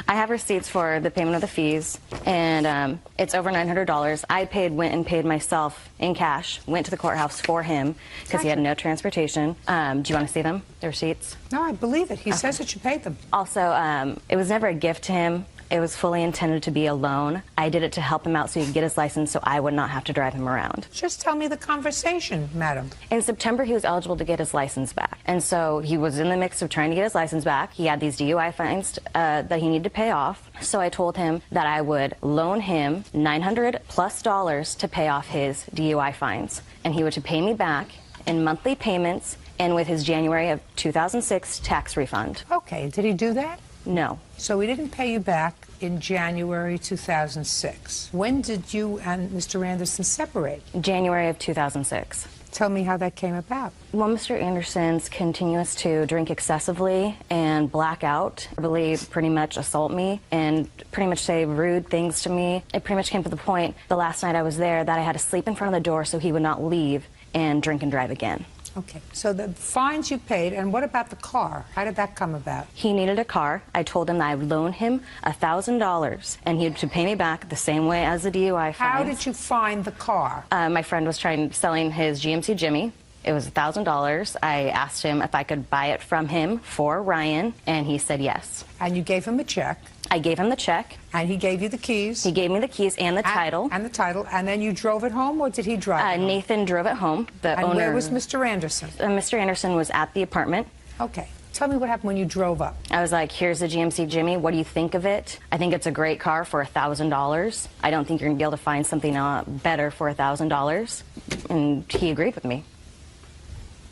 I have receipts for the payment of the fees, and it's over $900. I went and paid myself in cash, went to the courthouse for him because he had no transportation. Do you want to see them, the receipts? No, I believe it. He says that you paid them. Also, it was never a gift to him. It was fully intended to be a loan. I did it to help him out so he could get his license so I would not have to drive him around. Just tell me the conversation, madam. In September, he was eligible to get his license back. And so he was in the mix of trying to get his license back. He had these DUI fines that he needed to pay off. So I told him that I would loan him $900+ to pay off his DUI fines. And he would pay me back in monthly payments and with his January of 2006 tax refund. Okay, did he do that? No. So he didn't pay you back in January 2006. When did you and Mr. Anderson separate? January of 2006. Tell me how that came about. Well, Mr. Anderson's continues to drink excessively and black out, really pretty much assault me and pretty much say rude things to me. It pretty much came to the point the last night I was there that I had to sleep in front of the door so he would not leave and drink and drive again. Okay, so the fines you paid, and what about the car? How did that come about? He needed a car. I told him that I would loan him $1,000, and he would pay me back the same way as the DUI fines. How did you find the car? My friend was selling his GMC Jimmy. It was $1,000. I asked him if I could buy it from him for Ryan, and he said yes. And you gave him a check? I gave him the check. And he gave you the keys? He gave me the keys and the title. And the title. And then you drove it home, or did he drive it home? Nathan drove it home. And where was Mr. Anderson? Mr. Anderson was at the apartment. Okay. Tell me what happened when you drove up. I was like, here's the GMC Jimmy. What do you think of it? I think it's a great car for $1,000. I don't think you're going to be able to find something better for $1,000. And he agreed with me.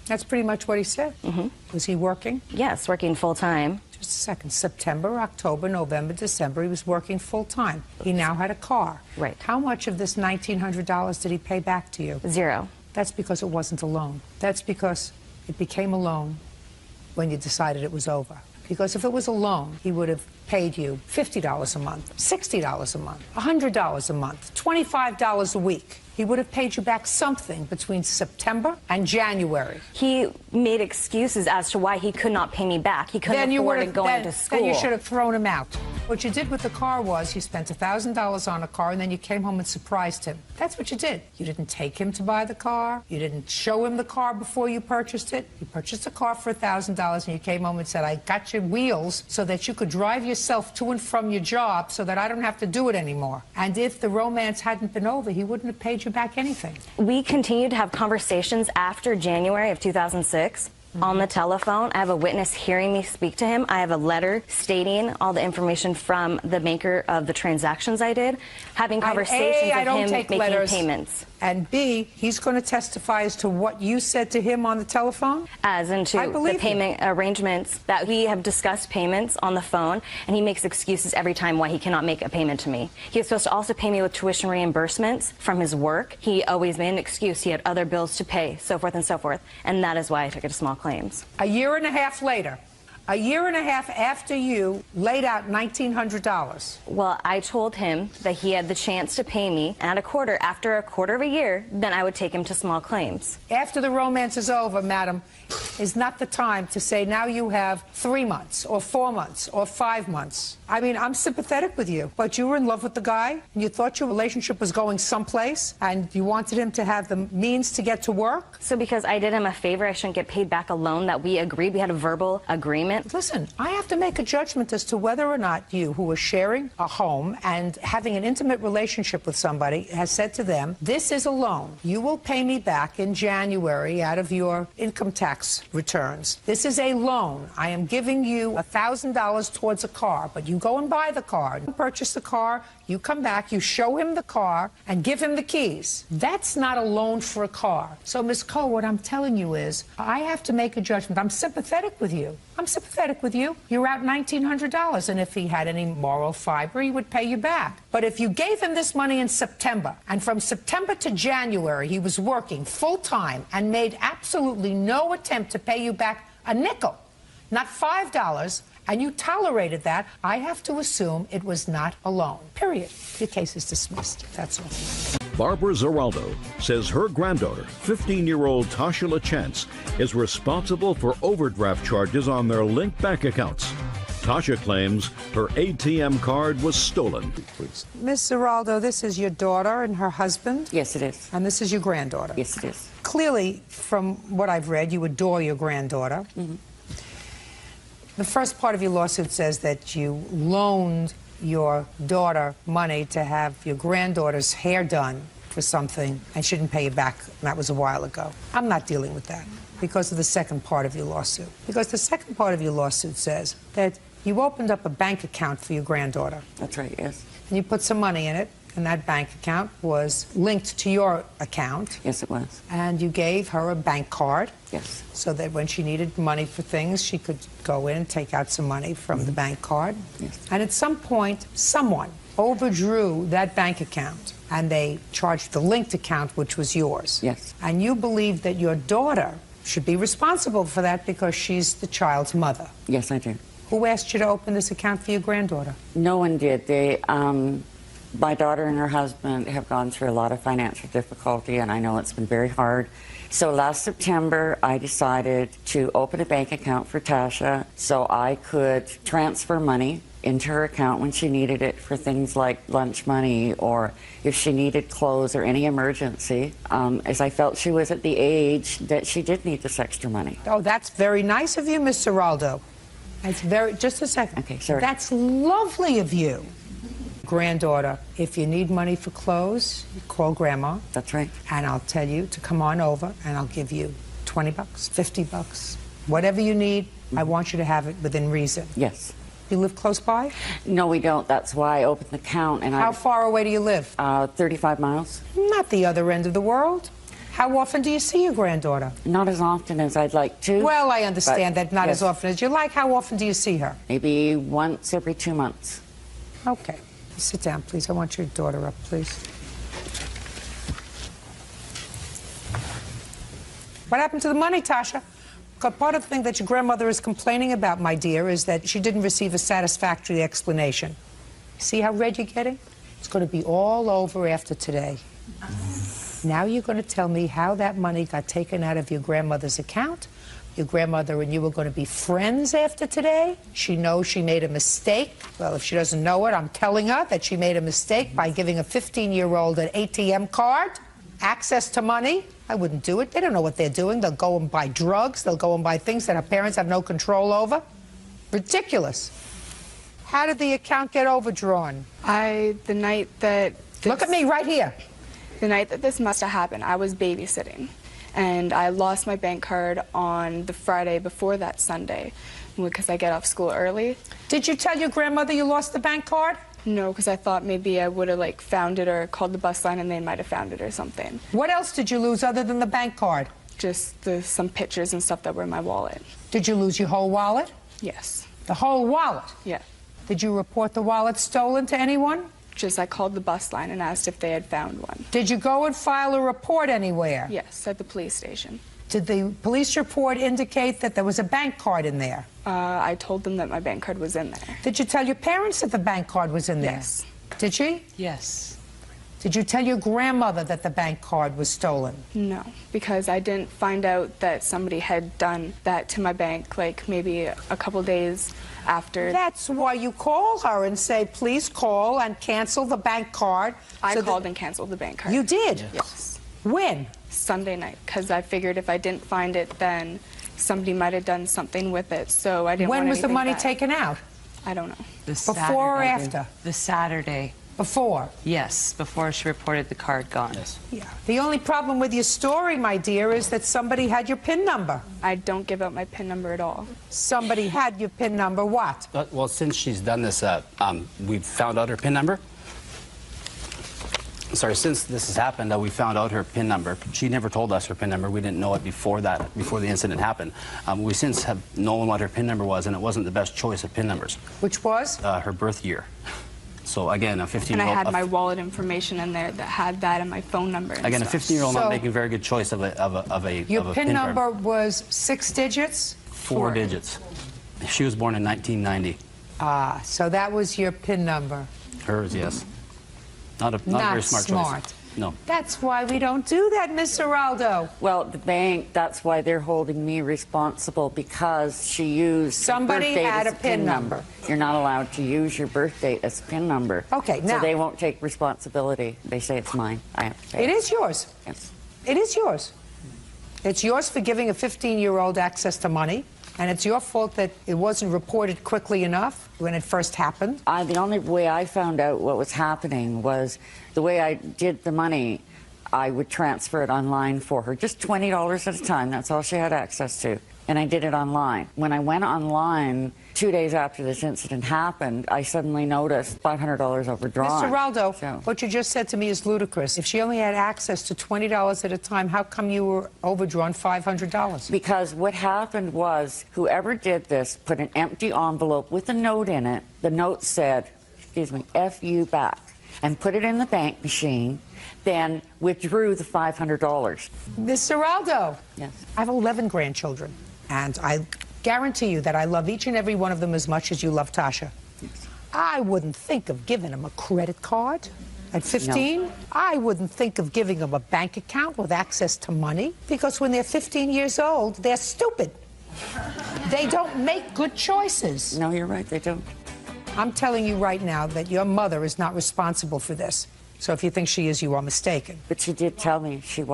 That's pretty much what he said? Mm-hmm. Was he working? Yes, working full-time. Just a second. September, October, November, December, he was working full-time. He now had a car. Right. How much of this $1,900 did he pay back to you? $0. That's because it wasn't a loan. That's because it became a loan when you decided it was over. Because if it was a loan, he would have paid you $50 a month, $60 a month, $100 a month, $25 a week. He would have paid you back something between September and January. He made excuses as to why he could not pay me back. He couldn't afford going to school. Then you should have thrown him out. What you did with the car was you spent $1,000 on a car and then you came home and surprised him. That's what you did. You didn't take him to buy the car. You didn't show him the car before you purchased it. You purchased a car for $1,000 and you came home and said, I got you wheels so that you could drive yourself to and from your job so that I don't have to do it anymore. And if the romance hadn't been over, he wouldn't have paid you back anything. We continued to have conversations after January of 2006. On the telephone. I have a witness hearing me speak to him. I have a letter stating all the information from the maker of the transactions I did, having conversations with him, making payments. And B, he's going to testify as to what you said to him on the telephone? As into the payment arrangements that we have discussed payments on the phone, and he makes excuses every time why he cannot make a payment to me. He was supposed to also pay me with tuition reimbursements from his work. He always made an excuse. He had other bills to pay, so forth and so forth. And that is why I took it to small claims. A year and a half later, a year and a half after you laid out $1,900. Well, I told him that he had the chance to pay me, and after a quarter of a year, then I would take him to small claims. After the romance is over, madam, is not the time to say now you have 3 months or 4 months or 5 months. I mean, I'm sympathetic with you, but you were in love with the guy and you thought your relationship was going someplace and you wanted him to have the means to get to work. So because I did him a favor, I shouldn't get paid back a loan that we agreed. We had a verbal agreement. Listen, I have to make a judgment as to whether or not you, who are sharing a home and having an intimate relationship with somebody, has said to them, this is a loan. You will pay me back in January out of your income tax returns. This is a loan. I am giving you $1,000 towards a car, but you go and buy the car, you purchase the car, you come back, you show him the car, and give him the keys. That's not a loan for a car. So, Ms. Coe, what I'm telling you is, I have to make a judgment. I'm sympathetic with you. I'm sympathetic with you. You're out $1,900, and if he had any moral fiber, he would pay you back. But if you gave him this money in September, and from September to January, he was working full-time and made absolutely no attempt to pay you back a nickel, not $5, and you tolerated that, I have to assume it was not a loan. Period. Your case is dismissed. That's all. Barbara Zeraldo says her granddaughter, 15-year-old Tasha LaChance, is responsible for overdraft charges on their linked bank accounts. Tasha claims her ATM card was stolen. Ms. Zeraldo, this is your daughter and her husband? Yes, it is. And this is your granddaughter? Yes, it is. Clearly, from what I've read, you adore your granddaughter. Mm-hmm. The first part of your lawsuit says that you loaned your daughter money to have your granddaughter's hair done for something and she didn't pay you back. That was a while ago. I'm not dealing with that because of the second part of your lawsuit. Because the second part of your lawsuit says that you opened up a bank account for your granddaughter. That's right, yes. And you put some money in it, and that bank account was linked to your account. Yes, it was. And you gave her a bank card. Yes. So that when she needed money for things, she could go in and take out some money from the bank card. Yes. And at some point, someone overdrew that bank account, and they charged the linked account, which was yours. Yes. And you believe that your daughter should be responsible for that because she's the child's mother. Yes, I do. Who asked you to open this account for your granddaughter? No one did. My daughter and her husband have gone through a lot of financial difficulty, and I know it's been very hard. So last September, I decided to open a bank account for Tasha so I could transfer money into her account when she needed it for things like lunch money or if she needed clothes or any emergency, as I felt she was at the age that she did need this extra money. Oh, that's very nice of you, Miss Zeraldo. That's just a second. Okay, sorry. That's lovely of you. Granddaughter, if you need money for clothes, you call Grandma. That's right. And I'll tell you to come on over, and I'll give you $20, $50, whatever you need. I want you to have it within reason. Yes. You live close by? No, we don't. That's why I opened the account. And How far away do you live? 35 miles. Not the other end of the world. How often do you see your granddaughter? Not as often as I'd like to. Well, I understand that not as often as you like. How often do you see her? Maybe once every 2 months. Okay. Sit down, please. I want your daughter up, please. What happened to the money, Tasha? Part of the thing that your grandmother is complaining about, my dear, is that she didn't receive a satisfactory explanation. See how red you're getting? It's going to be all over after today. Now you're going to tell me how that money got taken out of your grandmother's account. Your grandmother and you are going to be friends after today. She knows she made a mistake. Well, if she doesn't know it, I'm telling her that she made a mistake by giving a 15-year-old an ATM card, access to money. I wouldn't do it. They don't know what they're doing. They'll go and buy drugs. They'll go and buy things that our parents have no control over. Ridiculous. How did the account get overdrawn? The night that... Look at me right here. The night that this must have happened, I was babysitting. And I lost my bank card on the Friday before that Sunday because I get off school early. Did you tell your grandmother you lost the bank card? No, because I thought maybe I would have found it or called the bus line and they might have found it or something. What else did you lose other than the bank card? Just some pictures and stuff that were in my wallet. Did you lose your whole wallet? Yes. The whole wallet? Yeah. Did you report the wallet stolen to anyone? Just I called the bus line and asked if they had found one. Did you go and file a report anywhere? Yes, at the police station. Did the police report indicate that there was a bank card in there? I told them that my bank card was in there. Did you tell your parents that the bank card was in there? Yes. Did she? Yes. Did you tell your grandmother that the bank card was stolen? No, because I didn't find out that somebody had done that to my bank maybe a couple days after. That's why you call her and say, please call and cancel the bank card. I called and canceled the bank card. You did? Yes. When? Sunday night, because I figured if I didn't find it, then somebody might have done something with it, so I didn't want When was the anything money back. taken out? I don't know. Before or after? The Saturday. Before? Yes, before she reported the card gone. Yes. Yeah. The only problem with your story, my dear, is that somebody had your PIN number. I don't give out my PIN number at all. Somebody had your PIN number. What? Well, since she's done this, we found out her PIN number. Sorry, since this has happened, we found out her PIN number. She never told us her PIN number. We didn't know it before the incident happened. We since have known what her PIN number was, and it wasn't the best choice of PIN numbers. Which was? Her birth year. So again, a 15-year-old... And I had my wallet information in there that had that and my phone number and Again, stuff. a 15-year-old not making a very good choice of a Your PIN card. number was 6 digits? 4 digits. She was born in 1990. Ah, so that was your PIN number. Hers, yes. Not a Not very smart choice. No. That's why we don't do that, Miss Geraldo. Well, the bank, that's why they're holding me responsible, because she used Somebody birth date had as a PIN number. You're not allowed to use your birth date as a PIN number. Okay, now... So they won't take responsibility. They say it's mine. I have to pay It is yours. Yes. It is yours. It's yours for giving a 15-year-old access to money, and it's your fault that it wasn't reported quickly enough when it first happened. The only way I found out what was happening was the way I did the money. I would transfer it online for her, just $20 at a time. That's all she had access to. And I did it online. When I went online 2 days after this incident happened, I suddenly noticed $500 overdrawn. Mr. Geraldo, what you just said to me is ludicrous. If she only had access to $20 at a time, how come you were overdrawn $500? Because what happened was whoever did this put an empty envelope with a note in it. The note said, excuse me, F you back, and put it in the bank machine, then withdrew the $500. Miss Geraldo. Yes. I have 11 grandchildren, and I guarantee you that I love each and every one of them as much as you love Tasha. Yes. I wouldn't think of giving them a credit card at 15. No. I wouldn't think of giving them a bank account with access to money, because when they're 15 years old, they're stupid. They don't make good choices. No, you're right, they don't. I'm telling you right now that your mother is not responsible for this. So if you think she is, you are mistaken. But she did tell me she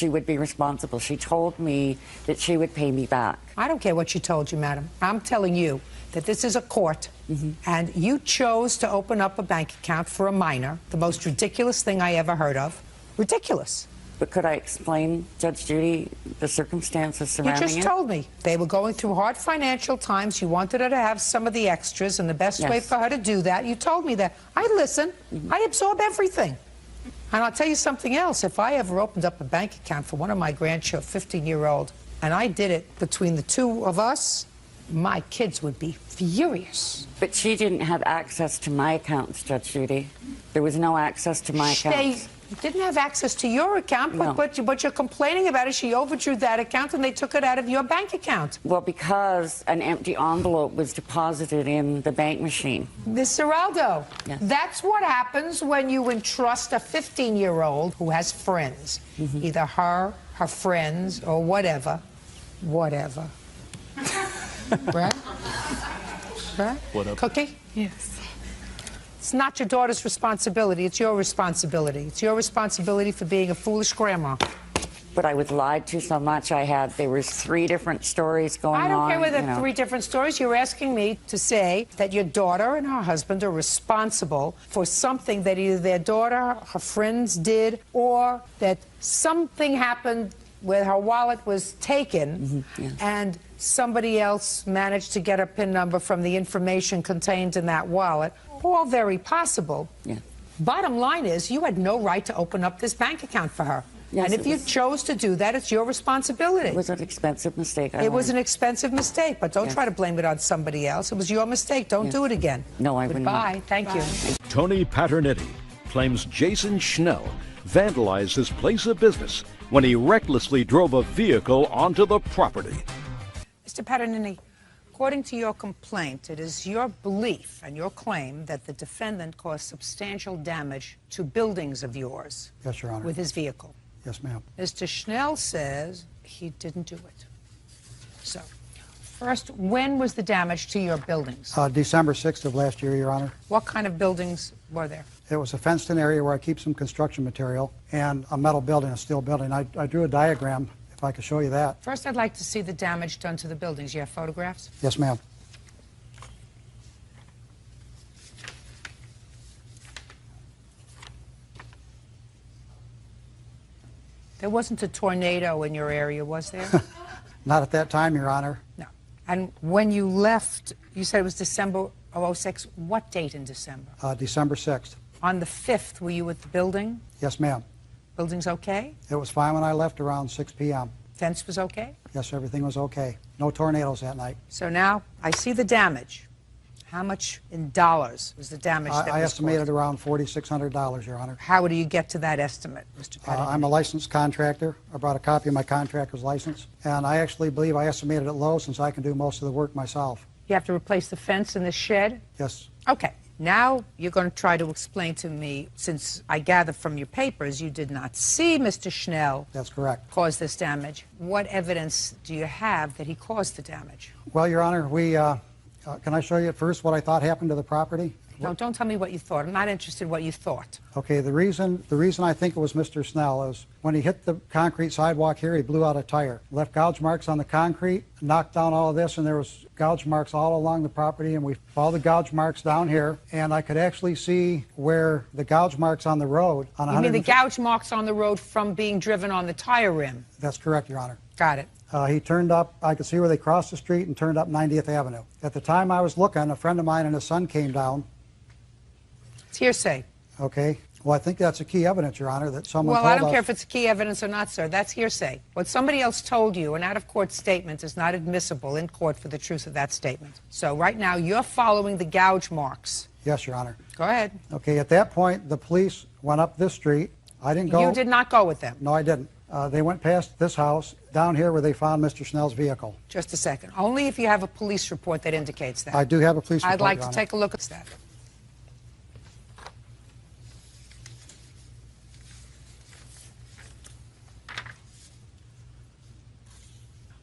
would be responsible. She told me that she would pay me back. I don't care what she told you, madam. I'm telling you that this is a court, and you chose to open up a bank account for a minor, the most ridiculous thing I ever heard of. Ridiculous. But could I explain, Judge Judy, the circumstances surrounding it? You just told me. They were going through hard financial times. You wanted her to have some of the extras, and the best way for her to do that, you told me that. I listen. I absorb everything. And I'll tell you something else. If I ever opened up a bank account for one of my grandchildren, 15-year-old, and I did it between the two of us, my kids would be furious. But she didn't have access to my accounts, Judge Judy. There was no access to my accounts. Didn't have access to your account, No. but you're complaining about it. She overdrew that account and they took it out of your bank account. Well, because an empty envelope was deposited in the bank machine. Ms. Seraldo, Yes. that's what happens when you entrust a 15-year-old who has friends, either her friends, or whatever. Right? Right? What up? Cookie? Yes. It's not your daughter's responsibility. It's your responsibility. It's your responsibility for being a foolish grandma. But I was lied to so much. There was 3 different stories going on. I don't care whether you know. 3 different stories. You're asking me to say that your daughter and her husband are responsible for something that either their daughter, her friends did, or that something happened where her wallet was taken and somebody else managed to get a PIN number from the information contained in that wallet. All very possible. Yeah. Bottom line is, you had no right to open up this bank account for her. Yes, and if you chose to do that, it's your responsibility. It was an expensive mistake. It was an expensive mistake, but don't try to blame it on somebody else. It was your mistake. Don't do it again. No, I wouldn't. Goodbye. Thank you. Tony Paternetti claims Jason Schnell vandalized his place of business when he recklessly drove a vehicle onto the property. Mr. Paternetti, according to your complaint, it is your belief and your claim that the defendant caused substantial damage to buildings of yours. Yes, Your Honor. With his vehicle. Yes, ma'am. Mr. Schnell says he didn't do it. So, first, when was the damage to your buildings? December 6th of last year, Your Honor. What kind of buildings were there? It was a fenced-in area where I keep some construction material and a metal building, a steel building. I drew a diagram, if I could show you that. First, I'd like to see the damage done to the buildings. You have photographs? Yes, ma'am. There wasn't a tornado in your area, was there? Not at that time, Your Honor. No. And when you left, you said it was December of 06. What date in December? December 6th. On the 5th, were you at the building? Yes, ma'am. Building's okay? It was fine when I left around 6 p.m. Fence was okay? Yes, everything was okay. No tornadoes that night. So now I see the damage. How much in dollars was the damage that I was estimated caused? around $4,600, Your Honor. How do you get to that estimate, Mr. Paternetti? I'm a licensed contractor. I brought a copy of my contractor's license. And I actually believe I estimated it low since I can do most of the work myself. You have to replace the fence in the shed? Yes. Okay. Now you're going to try to explain to me, since I gather from your papers you did not see Mr. Schnell. That's correct. Cause this damage. What evidence do you have that he caused the damage? Well, Your Honor, can I show you first what I thought happened to the property? No, don't tell me what you thought. I'm not interested in what you thought. Okay, the reason I think it was Mr. Snell is when he hit the concrete sidewalk here, he blew out a tire, left gouge marks on the concrete, knocked down all of this, and there was gouge marks all along the property, and we followed the gouge marks down here, and I could actually see where the gouge marks on the road on You mean the gouge marks on the road from being driven on the tire rim? That's correct, Your Honor. Got it. He turned up, I could see where they crossed the street and turned up 90th Avenue. At the time I was looking, a friend of mine and his son came down. It's hearsay. Okay. Well, I think that's a key evidence, Your Honor, that someone Well, told I don't us. care if it's key evidence or not, sir. That's hearsay. What somebody else told you, an out-of-court statement, is not admissible in court for the truth of that statement. So right now, you're following the gouge marks. Yes, Your Honor. Go ahead. Okay, at that point, the police went up this street. I didn't go. You did not go with them? No, I didn't. They went past this house, down here where they found Mr. Schnell's vehicle. Just a second. Only if you have a police report that indicates that. I do have a police report, I'd like Your to Honor. take a look at that.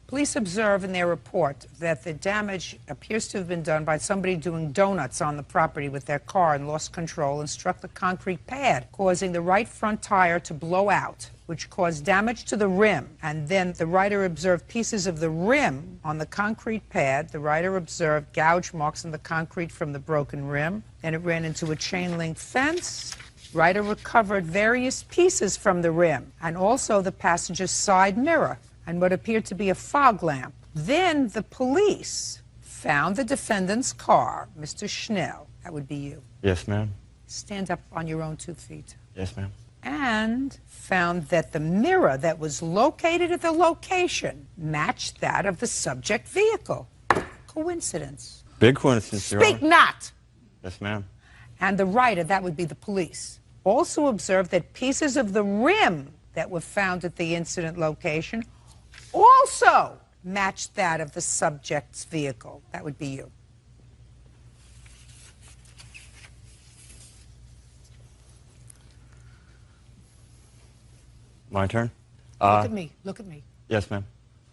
Police observe in their report that the damage appears to have been done by somebody doing donuts on the property with their car and lost control and struck the concrete pad, causing the right front tire to blow out, which caused damage to the rim. And then the writer observed pieces of the rim on the concrete pad. The writer observed gouge marks on the concrete from the broken rim. And it ran into a chain-link fence. Writer recovered various pieces from the rim and also the passenger's side mirror and what appeared to be a fog lamp. Then the police found the defendant's car, Mr. Schnell. That would be you. Yes, ma'am. Stand up on your own 2 feet. Yes, ma'am. And found that the mirror that was located at the location matched that of the subject vehicle. Coincidence. Big coincidence, Your Speak Honor. not! Yes, ma'am. And the writer, that would be the police, also observed that pieces of the rim that were found at the incident location also matched that of the subject's vehicle. That would be you. My turn? Look at me. Look at me. Yes, ma'am.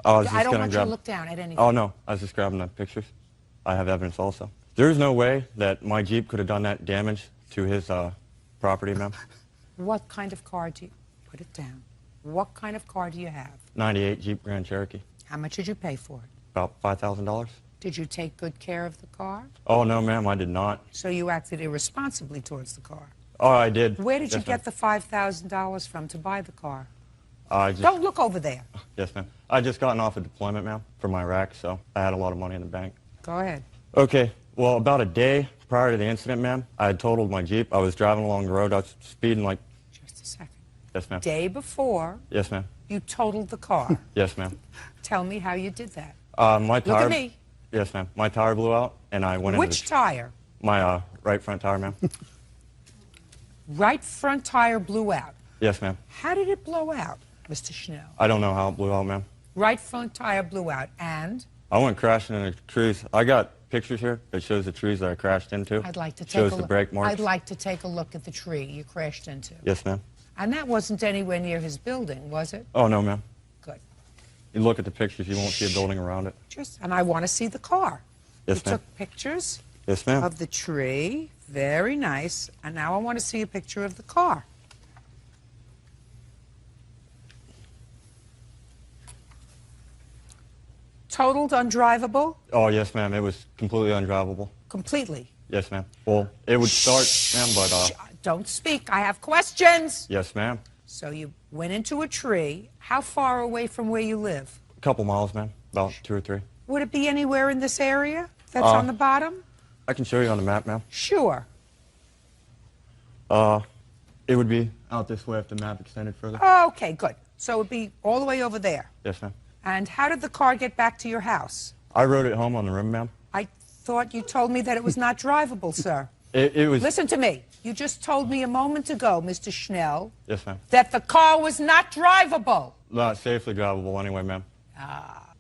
I don't want you to look down at anything. Oh, no. I was just grabbing the pictures. I have evidence also. There's no way that my Jeep could have done that damage to his property, ma'am. What kind of car do you... Put it down. What kind of car do you have? 98 Jeep Grand Cherokee. How much did you pay for it? About $5,000. Did you take good care of the car? Oh, no, ma'am, I did not. So you acted irresponsibly towards the car. Oh, I did. Where did you Yes, get the $5,000 from to buy the car? Just, Don't look over there. Yes, ma'am. I just gotten off a deployment, ma'am, from Iraq, so I had a lot of money in the bank. Go ahead. Okay, well, about a day prior to the incident, ma'am, I had totaled my Jeep. I was driving along the road. I was speeding like... Just a second. Yes, ma'am. Day before, Yes, ma'am. you totaled the car. Yes, ma'am. Tell me how you did that. My tire... Look at me. Yes, ma'am. My tire blew out, and I went into... Which tire? My right front tire, ma'am. Right front tire blew out. Yes, ma'am. How did it blow out, Mr. Schnell? I don't know how it blew out, ma'am. Right front tire blew out, and? I went crashing into trees. I got pictures here that shows the trees that I crashed into. I'd like to take shows a the look. brake marks. I'd like to take a look at the tree you crashed into. Yes, ma'am. And that wasn't anywhere near his building, was it? Oh, no, ma'am. Good. You look at the pictures, you won't see a building around it. And I want to see the car. Yes, You ma'am. took pictures Yes, ma'am. of the tree. Very nice. And now I want to see a picture of the car. Totaled undrivable? Oh, yes, ma'am. It was completely undrivable. Completely. Yes, ma'am. Well, it would start, ma'am, but... Don't speak. I have questions. Yes, ma'am. So you went into a tree. How far away from where you live? A couple miles, ma'am. About 2 or 3. Would it be anywhere in this area that's on the bottom? I can show you on the map, ma'am. Sure. It would be out this way if the map extended further. Okay, good. So it would be all the way over there. Yes, ma'am. And how did the car get back to your house? I rode it home on the rim, ma'am. I thought you told me that it was not drivable, sir. It was... Listen to me. You just told me a moment ago, Mr. Schnell, Yes, ma'am. that the car was not drivable. Not safely drivable anyway, ma'am.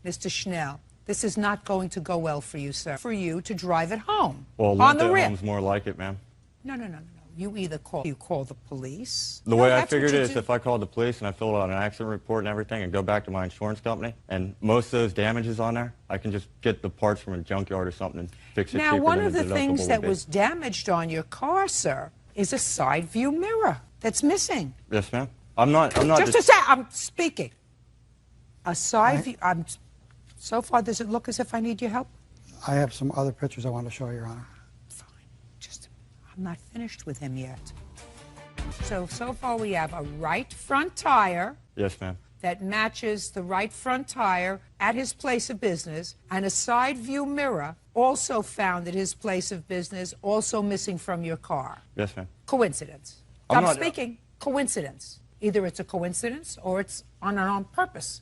Mr. Schnell, this is not going to go well for you, sir. For you to drive it home. Well, on the that rim. home's more like it, ma'am. No. You either call the police. The way I that's what figured you it is do. if I called the police and I filled out an accident report and everything and go back to my insurance company, and most of those damages on there, I can just get the parts from a junkyard or something and fix it Now, cheaper one than of the things deductible that would be. was damaged on your car, sir, is a side view mirror that's missing. Yes, ma'am. I'm not Just a sec. I'm speaking. A side view. So far, does it look as if I need your help? I have some other pictures I want to show you, Your Honor. I'm not finished with him yet. So far we have a right front tire Yes, ma'am. that matches the right front tire at his place of business, and a side view mirror also found at his place of business, also missing from your car. Yes, ma'am. Coincidence. I'm I'm not- speaking. Coincidence. Either it's a coincidence or it's on purpose.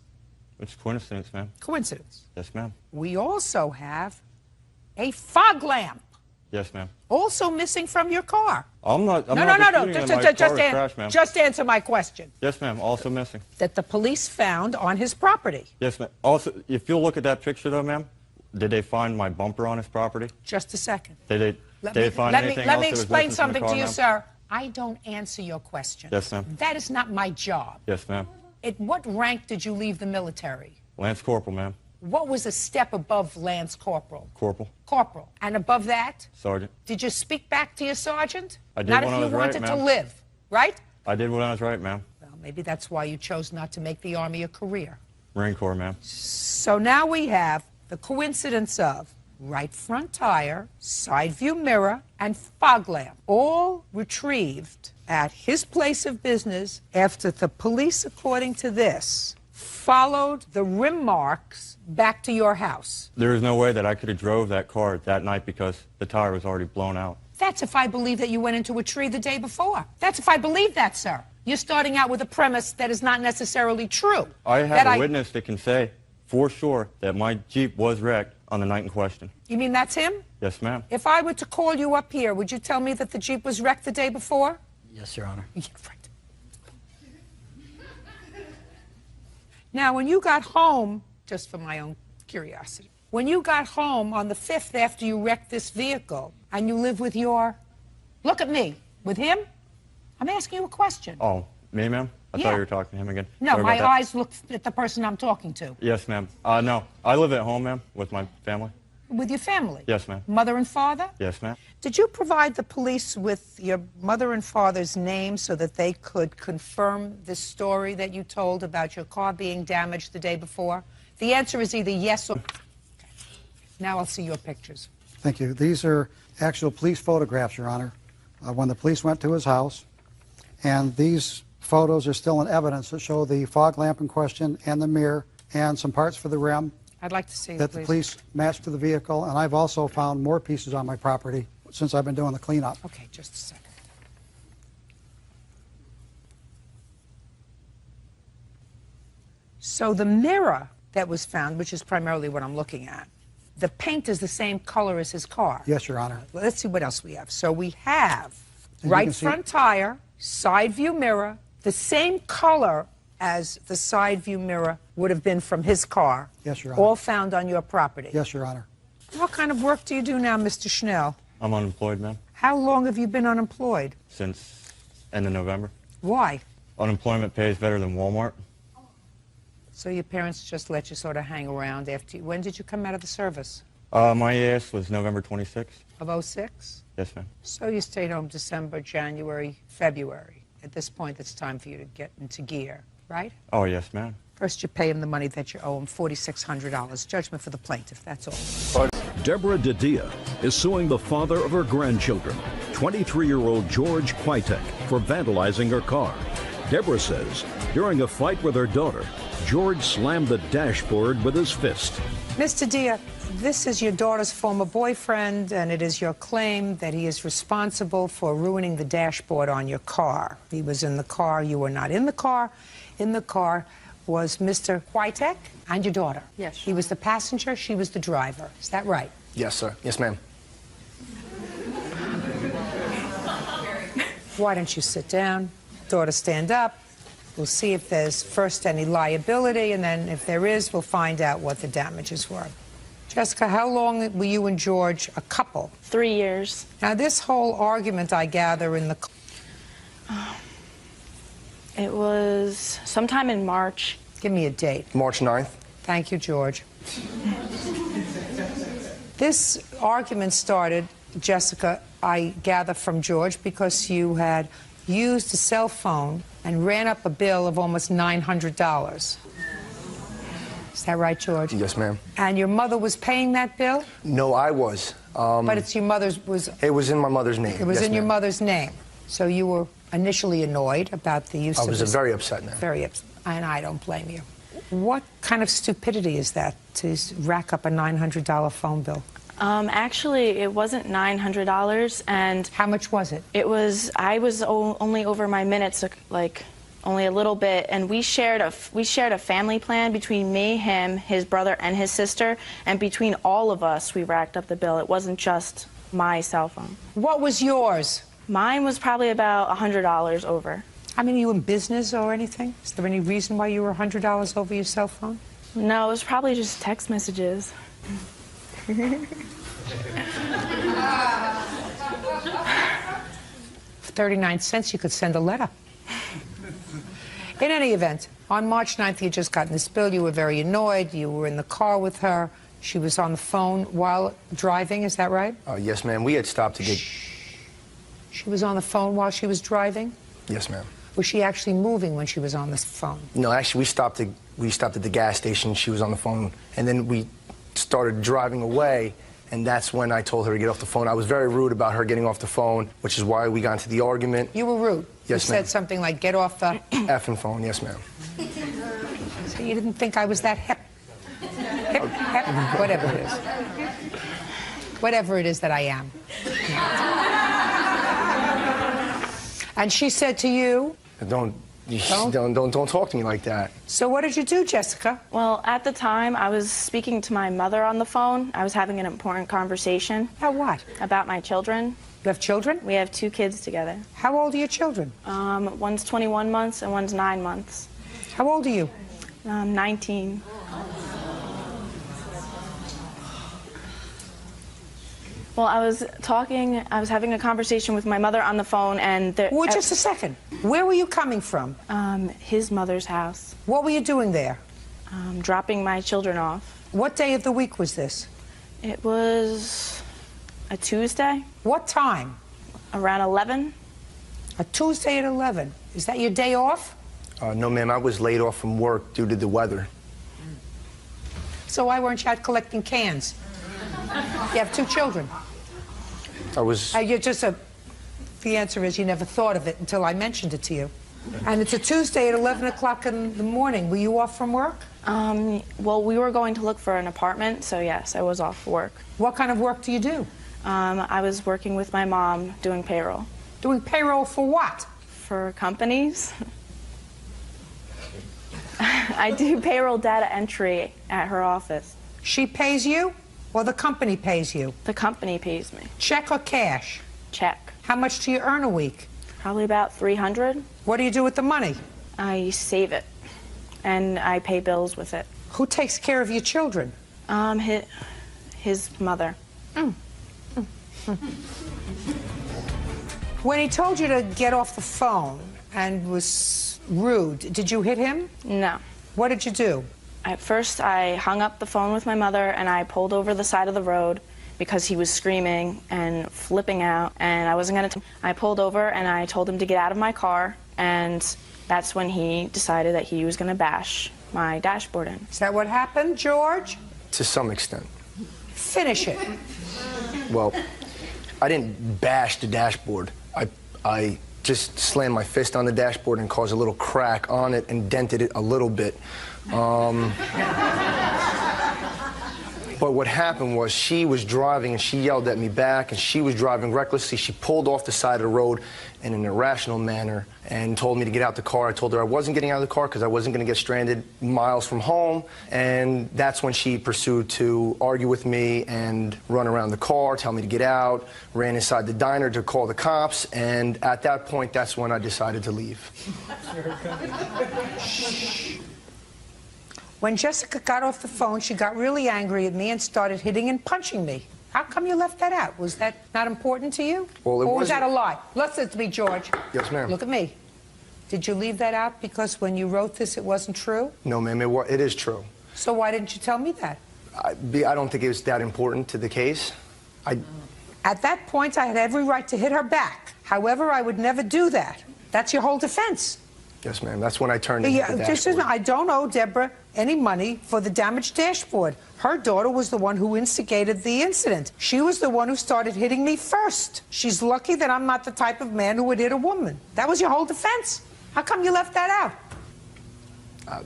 It's coincidence, ma'am. Coincidence. Yes, ma'am. We also have a fog lamp Yes, ma'am. also missing from your car. I'm not No. disputing that my car was crashed, ma'am. Just answer my question. Yes, ma'am. Also missing. That the police found on his property. Yes, ma'am. Also, if you'll look at that picture, though, ma'am, did they find my bumper on his property? Just a second. Did Let they me, find let me, anything let else me that was explain missing from the something car, to you, ma'am? sir. I don't answer your question. Yes, ma'am. That is not my job. Yes, ma'am. At what rank did you leave the military? Lance Corporal, ma'am. What was a step above Lance Corporal? Corporal. Corporal. And above that, Sergeant. did you speak back to your sergeant? I did Not when if I you was right, wanted to ma'am. live, right? I did what I was right, ma'am. Well, maybe that's why you chose not to make the Army a career. Marine Corps, ma'am. So now we have the coincidence of right front tire, side view mirror, and fog lamp, all retrieved at his place of business after the police, according to this, followed the rim marks back to your house. There is no way that I could have drove that car that night because the tire was already blown out. That's if I believe that you went into a tree the day before. That's if I believe that, sir. You're starting out with a premise that is not necessarily true. I That have a witness that can say for sure that my Jeep was wrecked on the night in question. You mean that's him? Yes, ma'am. If I were to call you up here, would you tell me that the Jeep was wrecked the day before? Yes, Your Honor. Yeah, right. Now, when you got home, just for my own curiosity, when you got home on the 5th after you wrecked this vehicle and you live with your, look at me, with him? I'm asking you a question. Oh, me, ma'am? I thought you were talking to him again. No, Sorry my about that. eyes look at the person I'm talking to. Yes, ma'am. No, I live at home, ma'am, with my family. With your family? Yes, ma'am. Mother and father? Yes, ma'am. Did you provide the police with your mother and father's names so that they could confirm this story that you told about your car being damaged the day before? The answer is either yes or... Okay. Now I'll see your pictures. Thank you. These are actual police photographs, Your Honor, when the police went to his house. And these photos are still in evidence that show the fog lamp in question and the mirror and some parts for the rim. I'd like to see that the police matched to the vehicle, and I've also found more pieces on my property since I've been doing the cleanup. Okay, just a second. So the mirror that was found, which is primarily what I'm looking at, the paint is the same color as his car. Yes, Your Honor. Well, let's see what else we have. So we have And right front tire, side view mirror, the same color as the side view mirror would have been from his car. Yes, Your Honor. All found on your property. Yes, Your Honor. What kind of work do you do now, Mr. Schnell? I'm unemployed, ma'am, How long have you been unemployed? since end of November. Why? Unemployment pays better than Walmart. So your parents just let you sort of hang around after you... When did you come out of the service? My EAS was November 26th. Of 06? Yes, ma'am. So you stayed home December, January, February. At this point, it's time for you to get into gear, right? Oh, yes, ma'am. First, you pay him the money that you owe him, $4,600. Judgment for the plaintiff, that's all. Deborah Didia is suing the father of her grandchildren, 23-year-old George Kwitek, for vandalizing her car. Deborah says during a fight with her daughter, George slammed the dashboard with his fist. Mr. Dia, this is your daughter's former boyfriend, and it is your claim that he is responsible for ruining the dashboard on your car. He was in the car. You were not in the car. In the car was Mr. Kwitek and your daughter. Yes. He was the passenger. She was the driver. Is that right? Yes, sir. Yes, ma'am. Why don't you sit down? Daughter, stand up. We'll see if there's first any liability, and then if there is, we'll find out what the damages were. Jessica, how long were you and George a couple? 3 years. Now, this whole argument, I gather, in the... It was sometime in March. Give me a date. March 9th. Thank you, George. This argument started, Jessica, I gather from George, because you had used a cell phone and ran up a bill of almost $900. Is that right, George? Yes, ma'am. And your mother was paying that bill? No, I was. But it's your mother's... It was in my mother's name. It was Yes, in your ma'am. mother's name. So you were initially annoyed about the use I of was this... very upset, ma'am. Very upset. And I don't blame you. What kind of stupidity is that, to rack up a $900 phone bill? Actually, it wasn't $900, and... How much was it? It was... I was only over my minutes, like, only a little bit, and we shared a family plan between me, him, his brother, and his sister, and between all of us, we racked up the bill. It wasn't just my cell phone. What was yours? Mine was probably about $100 over. I mean, are you in business or anything? Is there any reason why you were $100 over your cell phone? No, it was probably just text messages. For 39 cents, you could send a letter. In any event, on March 9th, you had just gotten this bill. You were very annoyed. You were in the car with her. She was on the phone while driving. Is that right? Yes, ma'am. We had stopped to get... She was on the phone while she was driving? Yes, ma'am. Was she actually moving when she was on the phone? No, actually, we stopped at the gas station. She was on the phone, and then we started driving away, and that's when I told her to get off the phone. I was very rude about her getting off the phone, which is why we got into the argument. You were rude? Yes, you ma'am. said something like, get off the... effing phone, yes, ma'am. So you didn't think I was that hip? Hip, whatever it is. Whatever it is that I am. Uh, And she said to you... Don't talk to me like that. So what did you do, Jessica? Well, at the time, I was speaking to my mother on the phone. I was having an important conversation. About what? About my children. You have children? We have 2 kids together. How old are your children? One's 21 months and one's 9 months. How old are you? 19. Well, I was having a conversation with my mother on the phone, and Well, just a second. Where were you coming from? His mother's house. What were you doing there? Dropping my children off. What day of the week was this? It was a Tuesday. What time? Around 11. A Tuesday at 11. Is that your day off? No, ma'am, I was laid off from work due to the weather. So why weren't you out collecting cans? You have 2 children. I was... The answer is you never thought of it until I mentioned it to you. And it's a Tuesday at 11 o'clock in the morning. Were you off from work? Well, we were going to look for an apartment, so yes, I was off work. What kind of work do you do? I was working with my mom doing payroll. Doing payroll for what? For companies. I do payroll data entry at her office. She pays you, or the company pays you? The company pays me. Check or cash? Check. How much do you earn a week? Probably about $300. What do you do with the money? I save it, and I pay bills with it. Who takes care of your children? His mother. When he told you to get off the phone and was rude, did you hit him? No. What did you do? At first, I hung up the phone with my mother, and I pulled over the side of the road because he was screaming and flipping out, and I wasn't going to... I pulled over, and I told him to get out of my car, and that's when he decided that he was going to bash my dashboard in. Is that what happened, George? To some extent. Finish it. Well, I didn't bash the dashboard. I just slammed my fist on the dashboard and caused a little crack on it and dented it a little bit. But what happened was she was driving and she yelled at me back, and she was driving recklessly. She pulled off the side of the road in an irrational manner and told me to get out the car. I told her I wasn't getting out of the car because I wasn't going to get stranded miles from home. And that's when she pursued to argue with me and run around the car, tell me to get out, ran inside the diner to call the cops. And at that point, that's when I decided to leave. When Jessica got off the phone, she got really angry at me and started hitting and punching me. How come you left that out? Was that not important to you? Well, or was that a lie? Listen to me, George. Yes, ma'am. Look at me. Did you leave that out because when you wrote this, it wasn't true? No, ma'am, it is true. So why didn't you tell me that? I don't think it was that important to the case. At that point, I had every right to hit her back. However, I would never do that. That's your whole defense. Yes, ma'am. That's when I turned into the dashboard. I don't owe Deborah any money for the damaged dashboard. Her daughter was the one who instigated the incident. She was the one who started hitting me first. She's lucky that I'm not the type of man who would hit a woman. That was your whole defense. How come you left that out? I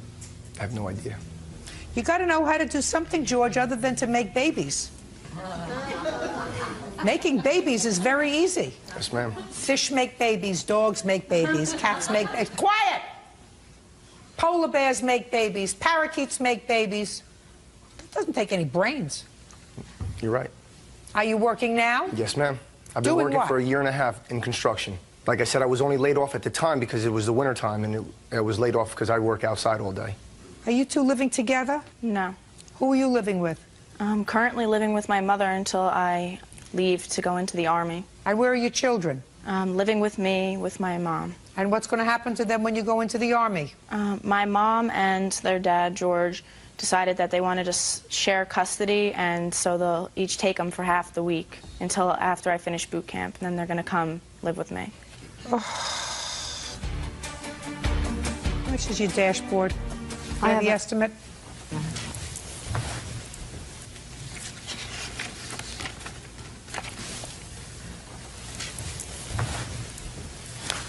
have no idea. You got to know how to do something, George, other than to make babies. Making babies is very easy. Yes, ma'am. Fish make babies, dogs make babies, cats make babies. Quiet! Polar bears make babies, parakeets make babies. It doesn't take any brains. You're right. Are you working now? Yes, ma'am. I've been working for a year and a half in construction. Like I said, I was only laid off at the time because it was the winter time, and I was laid off because I work outside all day. Are you two living together? No. Who are you living with? I'm currently living with my mother until I leave to go into the Army. And where are your children? Living with me, with my mom. And what's going to happen to them when you go into the Army? My mom and their dad, George, decided that they wanted to share custody, and so they'll each take them for half the week until after I finish boot camp, and then they're going to come live with me. Oh. How much is your dashboard? I have the estimate?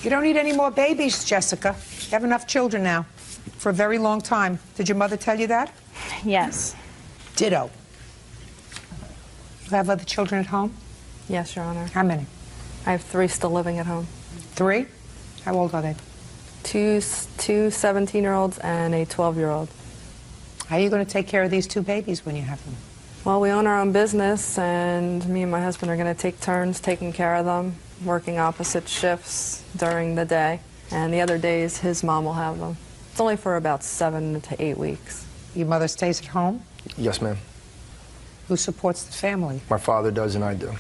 You don't need any more babies, Jessica. You have enough children now for a very long time. Did your mother tell you that? Yes. Ditto. You have other children at home? Yes, Your Honor. How many? I have 3 still living at home. 3? How old are they? two 17-year-olds and a 12-year-old. How are you going to take care of these 2 babies when you have them? Well, we own our own business, and me and my husband are going to take turns taking care of them, working opposite shifts during the day, and the other days his mom will have them. It's only for about 7 to 8 weeks. Your mother stays at home? Yes, ma'am. Who supports the family? My father does and I do.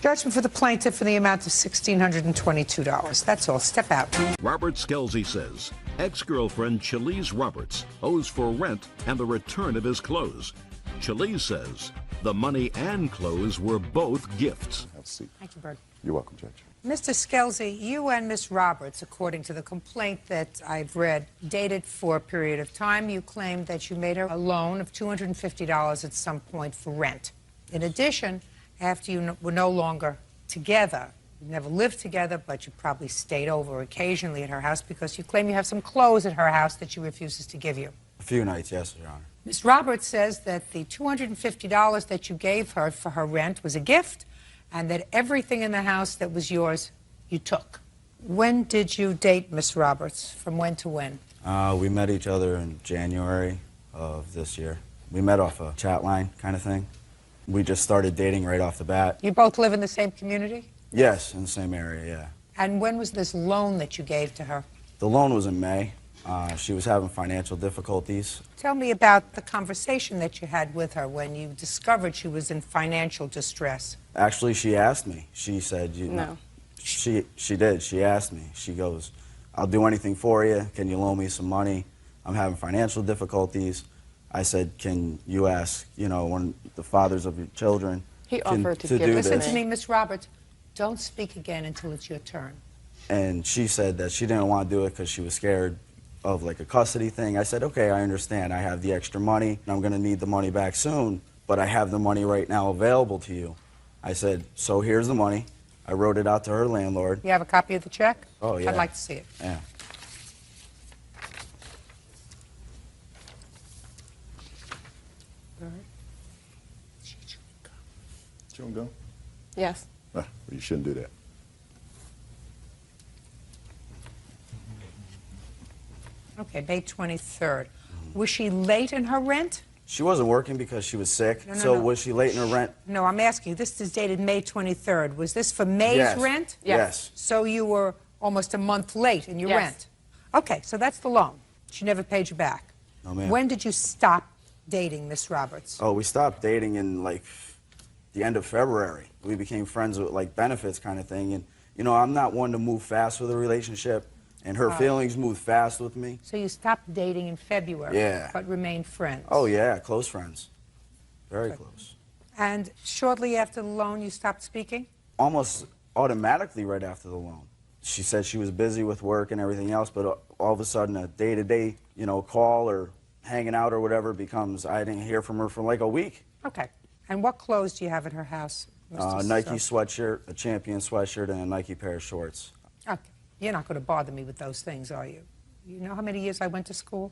Judgment for the plaintiff in the amount of $1,622. That's all. Step out. Robert Skelsey says ex-girlfriend Chalise Roberts owes for rent and the return of his clothes. Chalise says the money and clothes were both gifts. Have a seat. Thank you, Bird. You're welcome, Judge. Mr. Skelsey, you and Miss Roberts, according to the complaint that I've read, dated for a period of time. You claimed that you made her a loan of $250 at some point for rent. In addition, after you were no longer together, you never lived together, but you probably stayed over occasionally at her house because you claim you have some clothes at her house that she refuses to give you. A few nights, yes, Your Honor. Ms. Roberts says that the $250 that you gave her for her rent was a gift and that everything in the house that was yours you took. When did you date Miss Roberts? From when to when? We met each other in January of this year. We met off a chat line kind of thing. We just started dating right off the bat. You both live in the same community? Yes, in the same area, yeah. And when was this loan that you gave to her? The loan was in May. She was having financial difficulties. Tell me about the conversation that you had with her when you discovered she was in financial distress. Actually, she asked me. She said, No. She did. She asked me. She goes, I'll do anything for you. Can you loan me some money? I'm having financial difficulties. I said, can you ask, one of the fathers of your children He offered to do give this? Listen to me, Miss Roberts. Don't speak again until it's your turn. And she said that she didn't want to do it because she was scared of like a custody thing. I said, okay, I understand. I have the extra money, and I'm going to need the money back soon, but I have the money right now available to you. I said, so here's the money. I wrote it out to her landlord. You have a copy of the check? Oh, yeah. I'd like to see it. Yeah. Chewing gum? Yes. Well, you shouldn't do that. Okay, May 23rd. Was she late in her rent? She wasn't working because she was sick. No, So no. was she late in her rent? No, I'm asking you. This is dated May 23rd. Was this for May's Yes. rent? Yes. So you were almost a month late in your Yes. rent. Okay, so that's the loan. She never paid you back. No, ma'am. When did you stop dating Miss Roberts? Oh, we stopped dating in like the end of February. We became friends with like benefits kind of thing. And, I'm not one to move fast with a relationship. And her feelings moved fast with me. So you stopped dating in February, Yeah. but remained friends. Oh, yeah, close friends. Very close. And shortly after the loan, you stopped speaking? Almost automatically right after the loan. She said she was busy with work and everything else, but all of a sudden a day-to-day, call or hanging out or whatever becomes, I didn't hear from her for like a week. Okay. And what clothes do you have at her house, Mr. Nike Sosa? sweatshirt, a Champion sweatshirt, and a Nike pair of shorts. Okay. You're not going to bother me with those things, are you? You know how many years I went to school?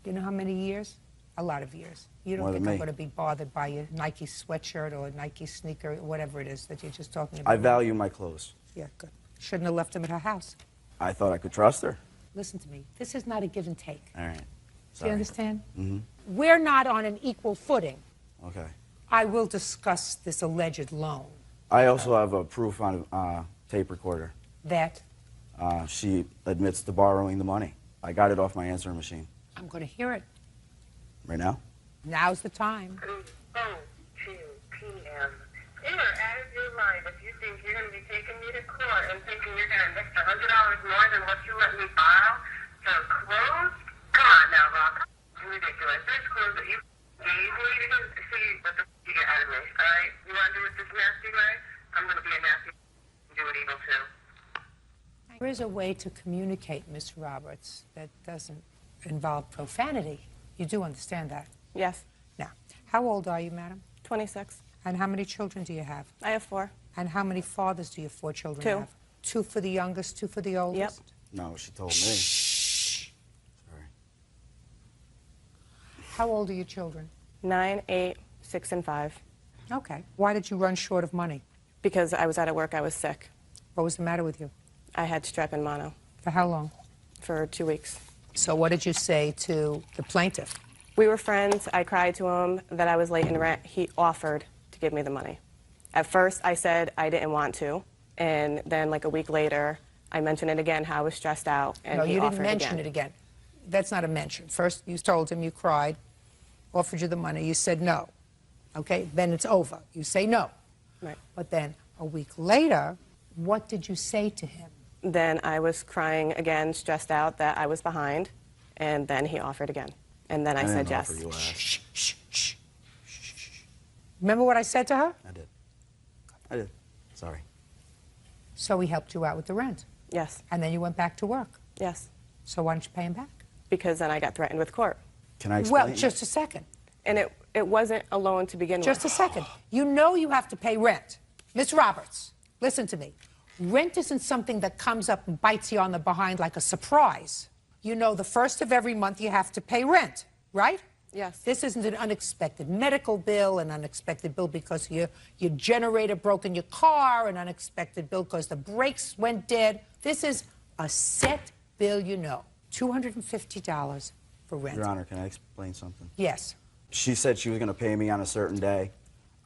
Do you know how many years? A lot of years. You don't More think than I'm me. going to be bothered by your Nike sweatshirt or a Nike sneaker, or whatever it is that you're just talking about? I value my clothes. Yeah, good. Shouldn't have left them at her house. I thought I could trust her. Listen to me. This is not a give and take. All right. Do Sorry. you understand? Mm-hmm. We're not on an equal footing. Okay. I will discuss this alleged loan. I also have a proof on tape recorder. That She admits to borrowing the money. I got it off my answering machine. I'm going to hear it. Right now? Now's the time. 2 p.m. You are out of your mind if you think you're going to be taking me to court and thinking you're getting an extra $100 more than what you let me borrow for clothes? Come on now, Rob. It's ridiculous. There's clothes that you gave me to see what the you get out of me, all right? You want to do it this nasty way? I'm going to be a nasty and do it evil too. There is a way to communicate, Miss Roberts, that doesn't involve profanity. You do understand that? Yes. Now, how old are you, madam? 26. And how many children do you have? I have 4. And how many fathers do your 4 children 2. have? 2 for the youngest, 2 for the oldest? No, she told me. How old are your children? 9, 8, 6, and 5. Okay. Why did you run short of money? Because I was out of work. I was sick. What was the matter with you? I had strep and mono. For how long? For 2 weeks. So what did you say to the plaintiff? We were friends. I cried to him that I was late in rent. He offered to give me the money. At first, I said I didn't want to, and then like a week later, I mentioned it again, how I was stressed out, and No, he you didn't offered mention again. it again. That's not a mention. First, you told him, you cried, offered you the money, you said no. Okay, then it's over. You say no. Right. But then a week later, what did you say to him? Then I was crying again, stressed out that I was behind, and then he offered again. And then I said yes. Remember what I said to her? I did. Sorry. So he helped you out with the rent? Yes. And then you went back to work? Yes. So why didn't you pay him back? Because then I got threatened with court. Can I explain? Well, just a second. And it wasn't a loan to begin with. Just a second. You know you have to pay rent. Miss Roberts, listen to me. Rent isn't something that comes up and bites you on the behind like a surprise. You know the first of every month you have to pay rent, right? Yes. This isn't an unexpected medical bill, an unexpected bill because your generator broke in your car, an unexpected bill because the brakes went dead. This is a set bill, you know. $250 for rent. Your Honor, can I explain something? Yes. She said she was going to pay me on a certain day.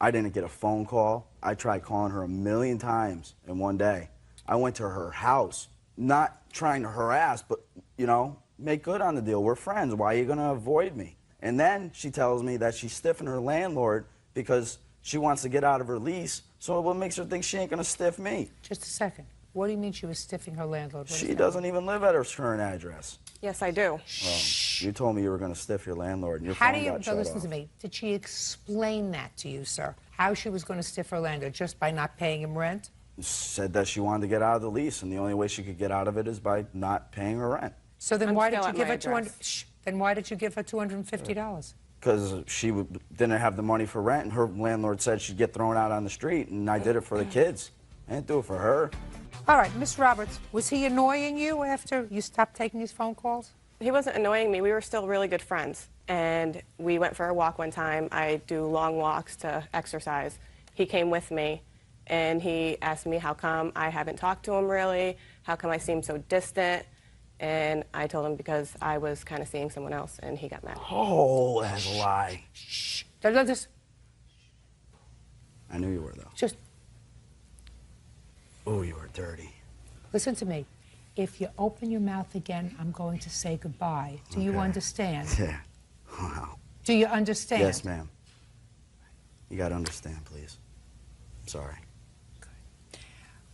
I didn't get a phone call. I tried calling her 1,000,000 times in one day. I went to her house, not trying to harass, but, you know, make good on the deal. We're friends. Why are you going to avoid me? And then she tells me that she's stiffing her landlord because she wants to get out of her lease. So what makes her think she ain't going to stiff me? Just a second. What do you mean she was stiffing her landlord? She doesn't even live at her current address. Yes, I do. Well, you told me you were going to stiff your landlord, and your How phone do you, got shut listen off. to me, did she explain that to you, sir? How she was going to stiff her landlord just by not paying him rent? Said that she wanted to get out of the lease, and the only way she could get out of it is by not paying her rent. So then I'm why did still you at give my her 200? address. Shh. Then why did you give her $250? Because she didn't have the money for rent, and her landlord said she'd get thrown out on the street, and I did it for the kids. I didn't do it for her. All right, Miss Roberts, was he annoying you after you stopped taking his phone calls? He wasn't annoying me. We were still really good friends. And we went for a walk one time. I do long walks to exercise. He came with me, and he asked me how come I haven't talked to him really, how come I seem so distant. And I told him because I was kind of seeing someone else, and he got mad. Oh, that's a lie. Shh. Just I knew you were, though. Just Oh, you were dirty. listen to me. If you open your mouth again, I'm going to say goodbye. Do you understand? Yeah. Wow. Do you understand? Yes, ma'am. You got to understand, please. I'm sorry.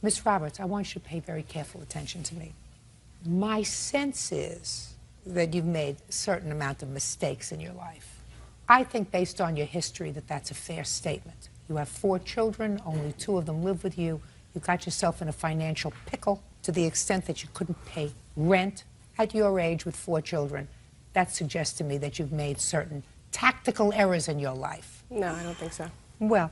Miss Roberts, I want you to pay very careful attention to me. My sense is that you've made a certain amount of mistakes in your life. I think based on your history that that's a fair statement. You have 4 children, only 2 of them live with you. You got yourself in a financial pickle to the extent that you couldn't pay rent at your age with 4 children. That suggests to me that you've made certain tactical errors in your life. No, I don't think so. Well,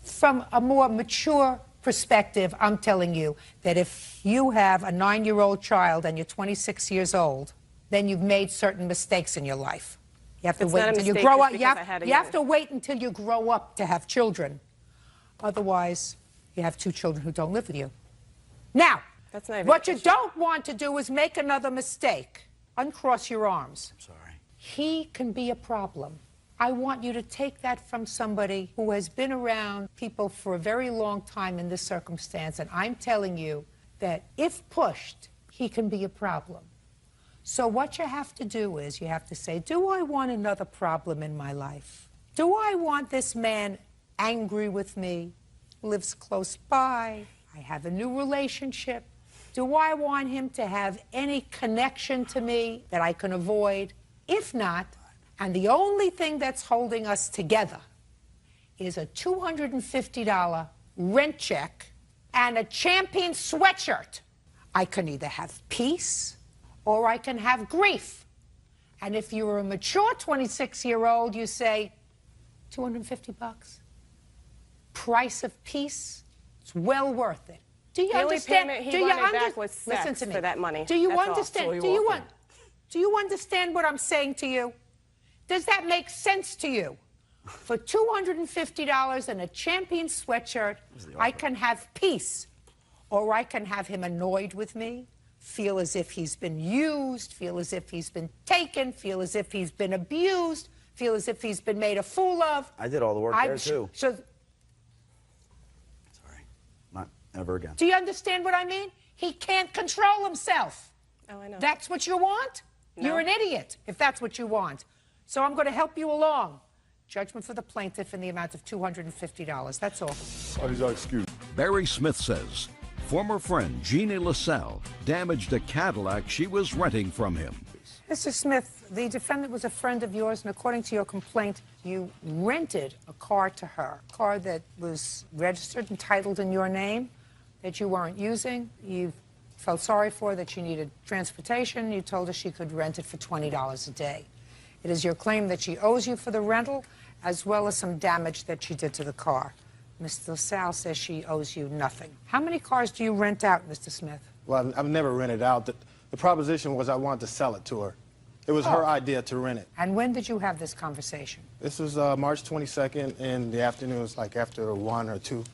from a more mature perspective, I'm telling you that if you have a 9-year-old child and you're 26 years old, then you've made certain mistakes in your life. You have to It's wait not a until you mistake grow just up. because I had a You have young- to wait until you grow up to have children. Otherwise, you have 2 children who don't live with you. Now, That's not even what you don't want to do is make another mistake. Uncross your arms. I'm sorry. He can be a problem. I want you to take that from somebody who has been around people for a very long time in this circumstance, and I'm telling you that if pushed, he can be a problem. So what you have to do is you have to say, do I want another problem in my life? Do I want this man angry with me, lives close by, I have a new relationship? Do I want him to have any connection to me that I can avoid? If not, and the only thing that's holding us together is a $250 rent check and a Champion sweatshirt, I can either have peace or I can have grief. And if you're a mature 26-year-old, you say, $250? Price of peace? It's well worth it. Do you The only understand? payment he Do you wanted back was sex Listen to me. for that money. Do you That's all. understand? That's all he Do you understand what I'm saying to you? Does that make sense to you? For $250 and a Champion sweatshirt, I can have peace. Or I can have him annoyed with me, feel as if he's been used, feel as if he's been taken, feel as if he's been abused, feel as if he's been made a fool of. I did all the work there, too. So, Not ever again. do you understand what I mean? He can't control himself. Oh, I know. That's what you want? No. You're an idiot if that's what you want. So I'm going to help you along. Judgment for the plaintiff in the amount of $250. That's all. What is your excuse? Barry Smith says former friend Jeannie LaSalle damaged a Cadillac she was renting from him. Mr. Smith, the defendant was a friend of yours, and according to your complaint, you rented a car to her, a car that was registered and titled in your name, that you weren't using. You felt sorry for her, that she needed transportation. You told her she could rent it for $20 a day. It is your claim that she owes you for the rental, as well as some damage that she did to the car. Mr. LaSalle says she owes you nothing. How many cars do you rent out, Mr. Smith? Well, I've never rented out. The proposition was I wanted to sell it to her. It was her idea to rent it. And when did you have this conversation? This was March 22nd in the afternoon. It was like after 1 or 2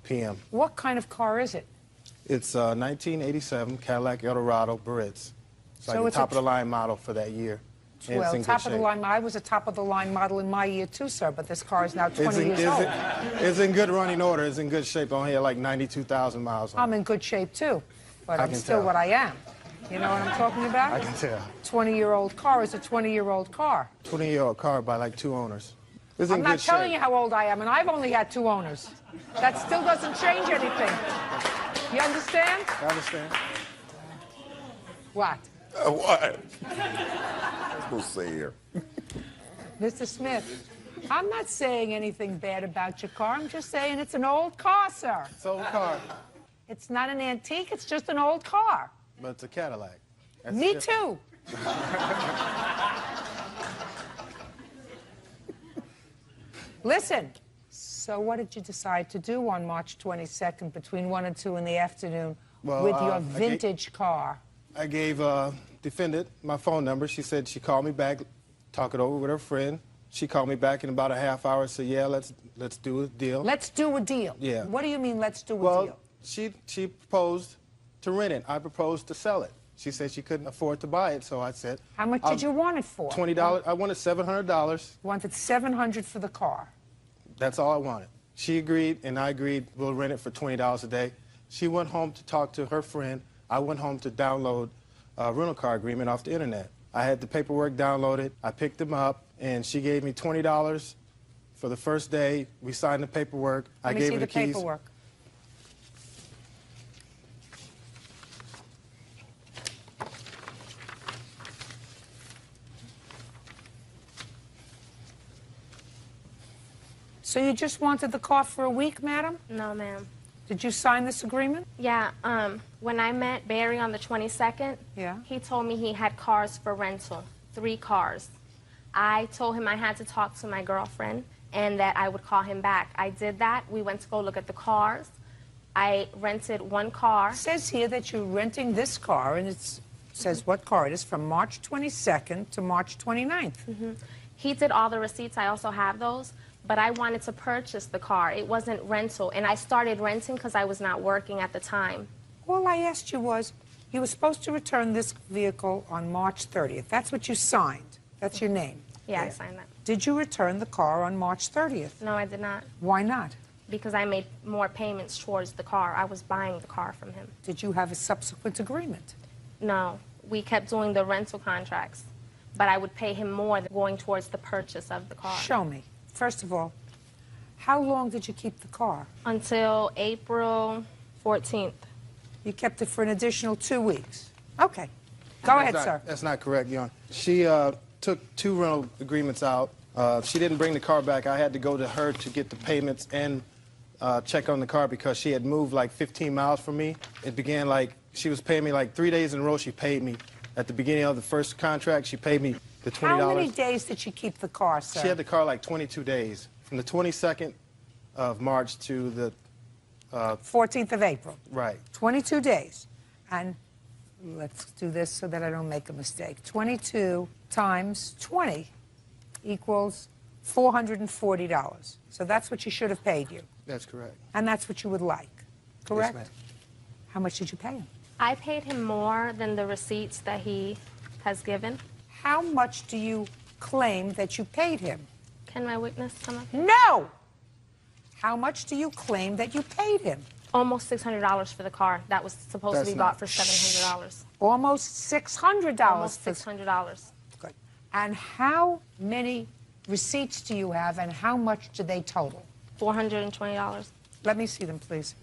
p.m. What kind of car is it? It's a 1987 Cadillac Eldorado Barrett's. It's like a top-of-the-line model for that year. And Well, it's in good top of the shape. line. I was a top of the line model in my year too, sir. But this car is now 20 years old. It's in good running order. It's in good shape. I only had like 92,000 miles on it. I'm in good shape too, but I I'm can still tell. what I am. You know what I'm talking about? I can tell. 20-year-old car is a 20-year-old car. 20-year-old car by like 2 owners. It's I'm in not good telling shape. you how old I am, and I've only had 2 owners. That still doesn't change anything. You understand? I understand. What? What? I'm supposed to say here. Mr. Smith, I'm not saying anything bad about your car. I'm just saying it's an old car, sir. It's an old car. It's not an antique. It's just an old car. But it's a Cadillac. That's Me different. too. Listen, so what did you decide to do on March 22nd between 1 and 2 in the afternoon Well, with your I vintage car? I gave defendant my phone number. She said she called me back, talk it over with her friend. She called me back in about a half hour and said, yeah, let's do a deal. Let's do a deal. Yeah. What do you mean, let's do a Well, deal? she proposed to rent it. I proposed to sell it. She said she couldn't afford to buy it, so I said... How much did you want it for? $20. I wanted $700. Wanted $700 for the car. That's all I wanted. She agreed, and I agreed we'll rent it for $20 a day. She went home to talk to her friend. I went home to download a rental car agreement off the internet. I had the paperwork downloaded. I picked them up, and she gave me $20 for the first day. We signed the paperwork. I gave her the keys. Let me see the paperwork. So you just wanted the car for a week, madam? No, ma'am. Did you sign this agreement? Yeah, when I met Barry on the 22nd, Yeah. he told me he had cars for rental, 3 cars. I told him I had to talk to my girlfriend and that I would call him back. I did that. We went to go look at the cars. I rented 1 car. It says here that you're renting this car, and it says what car it is, from March 22nd to March 29th. He did all the receipts. I also have those. But I wanted to purchase the car. It wasn't rental. And I started renting because I was not working at the time. All I asked you was, you were supposed to return this vehicle on March 30th. That's what you signed. That's your name. Yeah, I signed that. Did you return the car on March 30th? No, I did not. Why not? Because I made more payments towards the car. I was buying the car from him. Did you have a subsequent agreement? No, we kept doing the rental contracts. But I would pay him more than going towards the purchase of the car. Show me. First of all, how long did you keep the car? Until April 14th. You kept it for an additional 2 weeks. Okay. Go ahead, sir. That's not correct, Your Honor. She took 2 rental agreements out. She didn't bring the car back. I had to go to her to get the payments and check on the car because she had moved like 15 miles from me. It began like, she was paying me like 3 days in a row. She paid me. At the beginning of the first contract, she paid me the $20. How many days did she keep the car, sir? She had the car like 22 days. From the 22nd of March to the... 14th of April. Right. 22 days. And let's do this so that I don't make a mistake. 22 times 20 equals $440. So that's what she should have paid you. That's correct. And that's what you would like, correct? Yes, ma'am. How much did you pay him? I paid him more than the receipts that he has given. How much do you claim that you paid him? Can my witness come up? No! How much do you claim that you paid him? Almost $600 for the car that was supposed to be bought for $700. Almost $600. Almost $600. Good. And how many receipts do you have, and how much do they total? $420. Let me see them, please.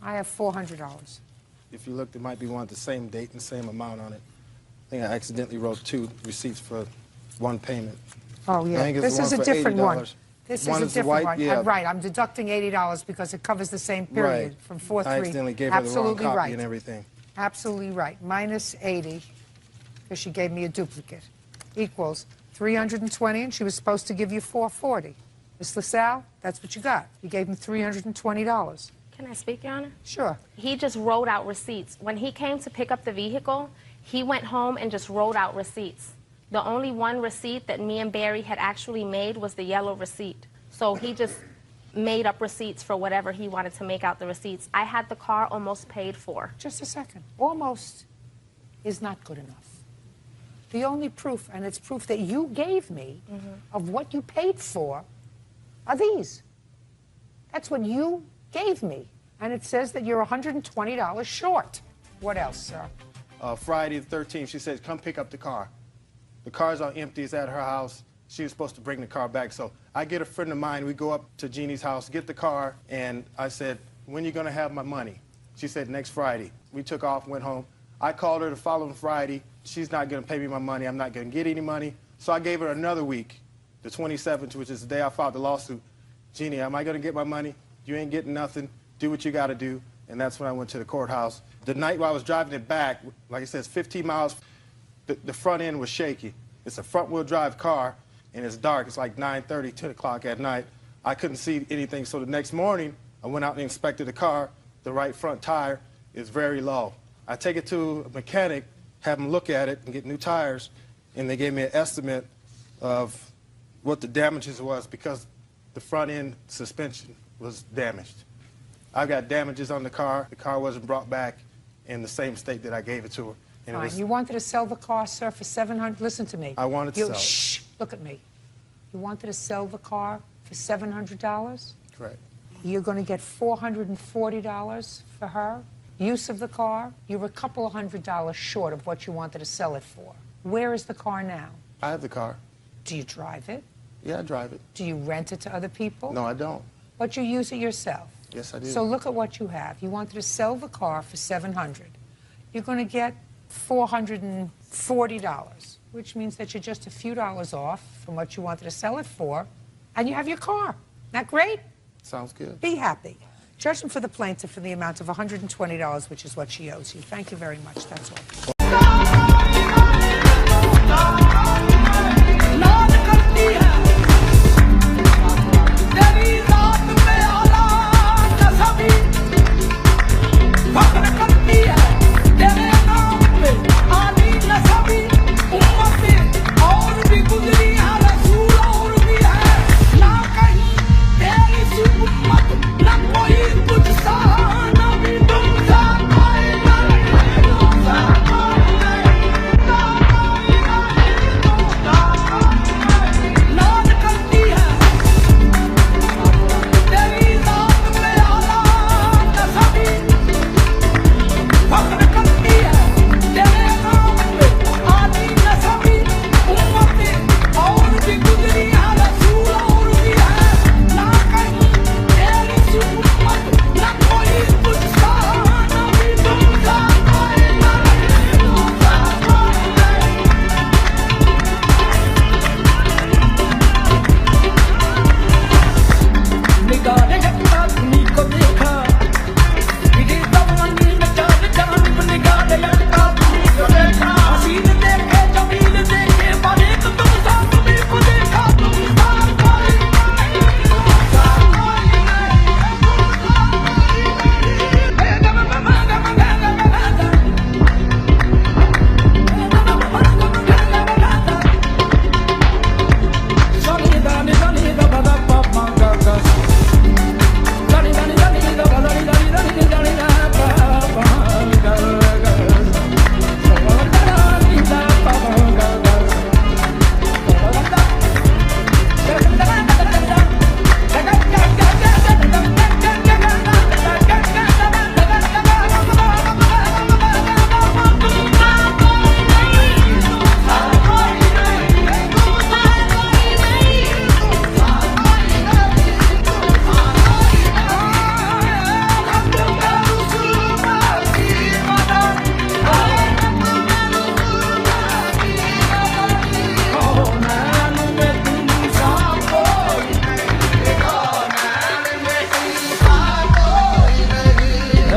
I have $400. If you look, there might be one with the same date and same amount on it. I think I accidentally wrote 2 receipts for 1 payment. Oh, I yeah. think it's This the is a one for different one. $80. This One is a is the different white, one. yeah. Right, I'm deducting $80 because it covers the same period Right. from 4-3. I accidentally gave her the wrong Absolutely copy right. and everything. Absolutely right. Minus 80, because she gave me a duplicate, equals 320, and she was supposed to give you 440. Ms. LaSalle, that's what you got. You gave him $320. Can I speak, Your Honor? Sure. He just wrote out receipts. When he came to pick up the vehicle, he went home and just wrote out receipts. The only one receipt that me and Barry had actually made was the yellow receipt. So he just made up receipts for whatever he wanted to make out the receipts. I had the car almost paid for. Just a second. Almost is not good enough. The only proof, and it's proof that you gave me of what you paid for, are these. That's what you gave me. And it says that you're $120 short. What else, sir? Friday the 13th, she said, come pick up the car. The car's all empty. It's at her house. She was supposed to bring the car back. So I get a friend of mine. We go up to Jeannie's house, get the car, and I said, when are you going to have my money? She said, next Friday. We took off, went home. I called her the following Friday. She's not going to pay me my money. I'm not going to get any money. So I gave her another week, the 27th, which is the day I filed the lawsuit. Jeannie, am I going to get my money? You ain't getting nothing. Do what you got to do. And that's when I went to the courthouse. The night while I was driving it back, like I said, it's 15 miles. The front end was shaky. It's a front-wheel drive car, and it's dark. It's like 9:30, 10 o'clock at night. I couldn't see anything. So the next morning, I went out and inspected the car. The right front tire is very low. I take it to a mechanic, have him look at it and get new tires, and they gave me an estimate of what the damages was because the front end suspension was damaged. I've got damages on the car. The car wasn't brought back in the same state that I gave it to her. And Fine. it was, You wanted to sell the car, sir, for $700. Listen to me. I wanted to sell it. Shh. Look at me. You wanted to sell the car for $700. Correct. You're going to get $440 for her. Use of the car. You're a couple of $100 short of what you wanted to sell it for. Where is the car now? I have the car. Do you drive it? Yeah, I drive it. Do you rent it to other people? No, I don't. But you use it yourself. Yes, I do. So look at what you have. You wanted to sell the car for $700. You're going to get $440, which means that you're just a few dollars off from what you wanted to sell it for, and you have your car. Isn't that great? Sounds good. Be happy. Judgment for the plaintiff for the amount of $120, which is what she owes you. Thank you very much. That's all.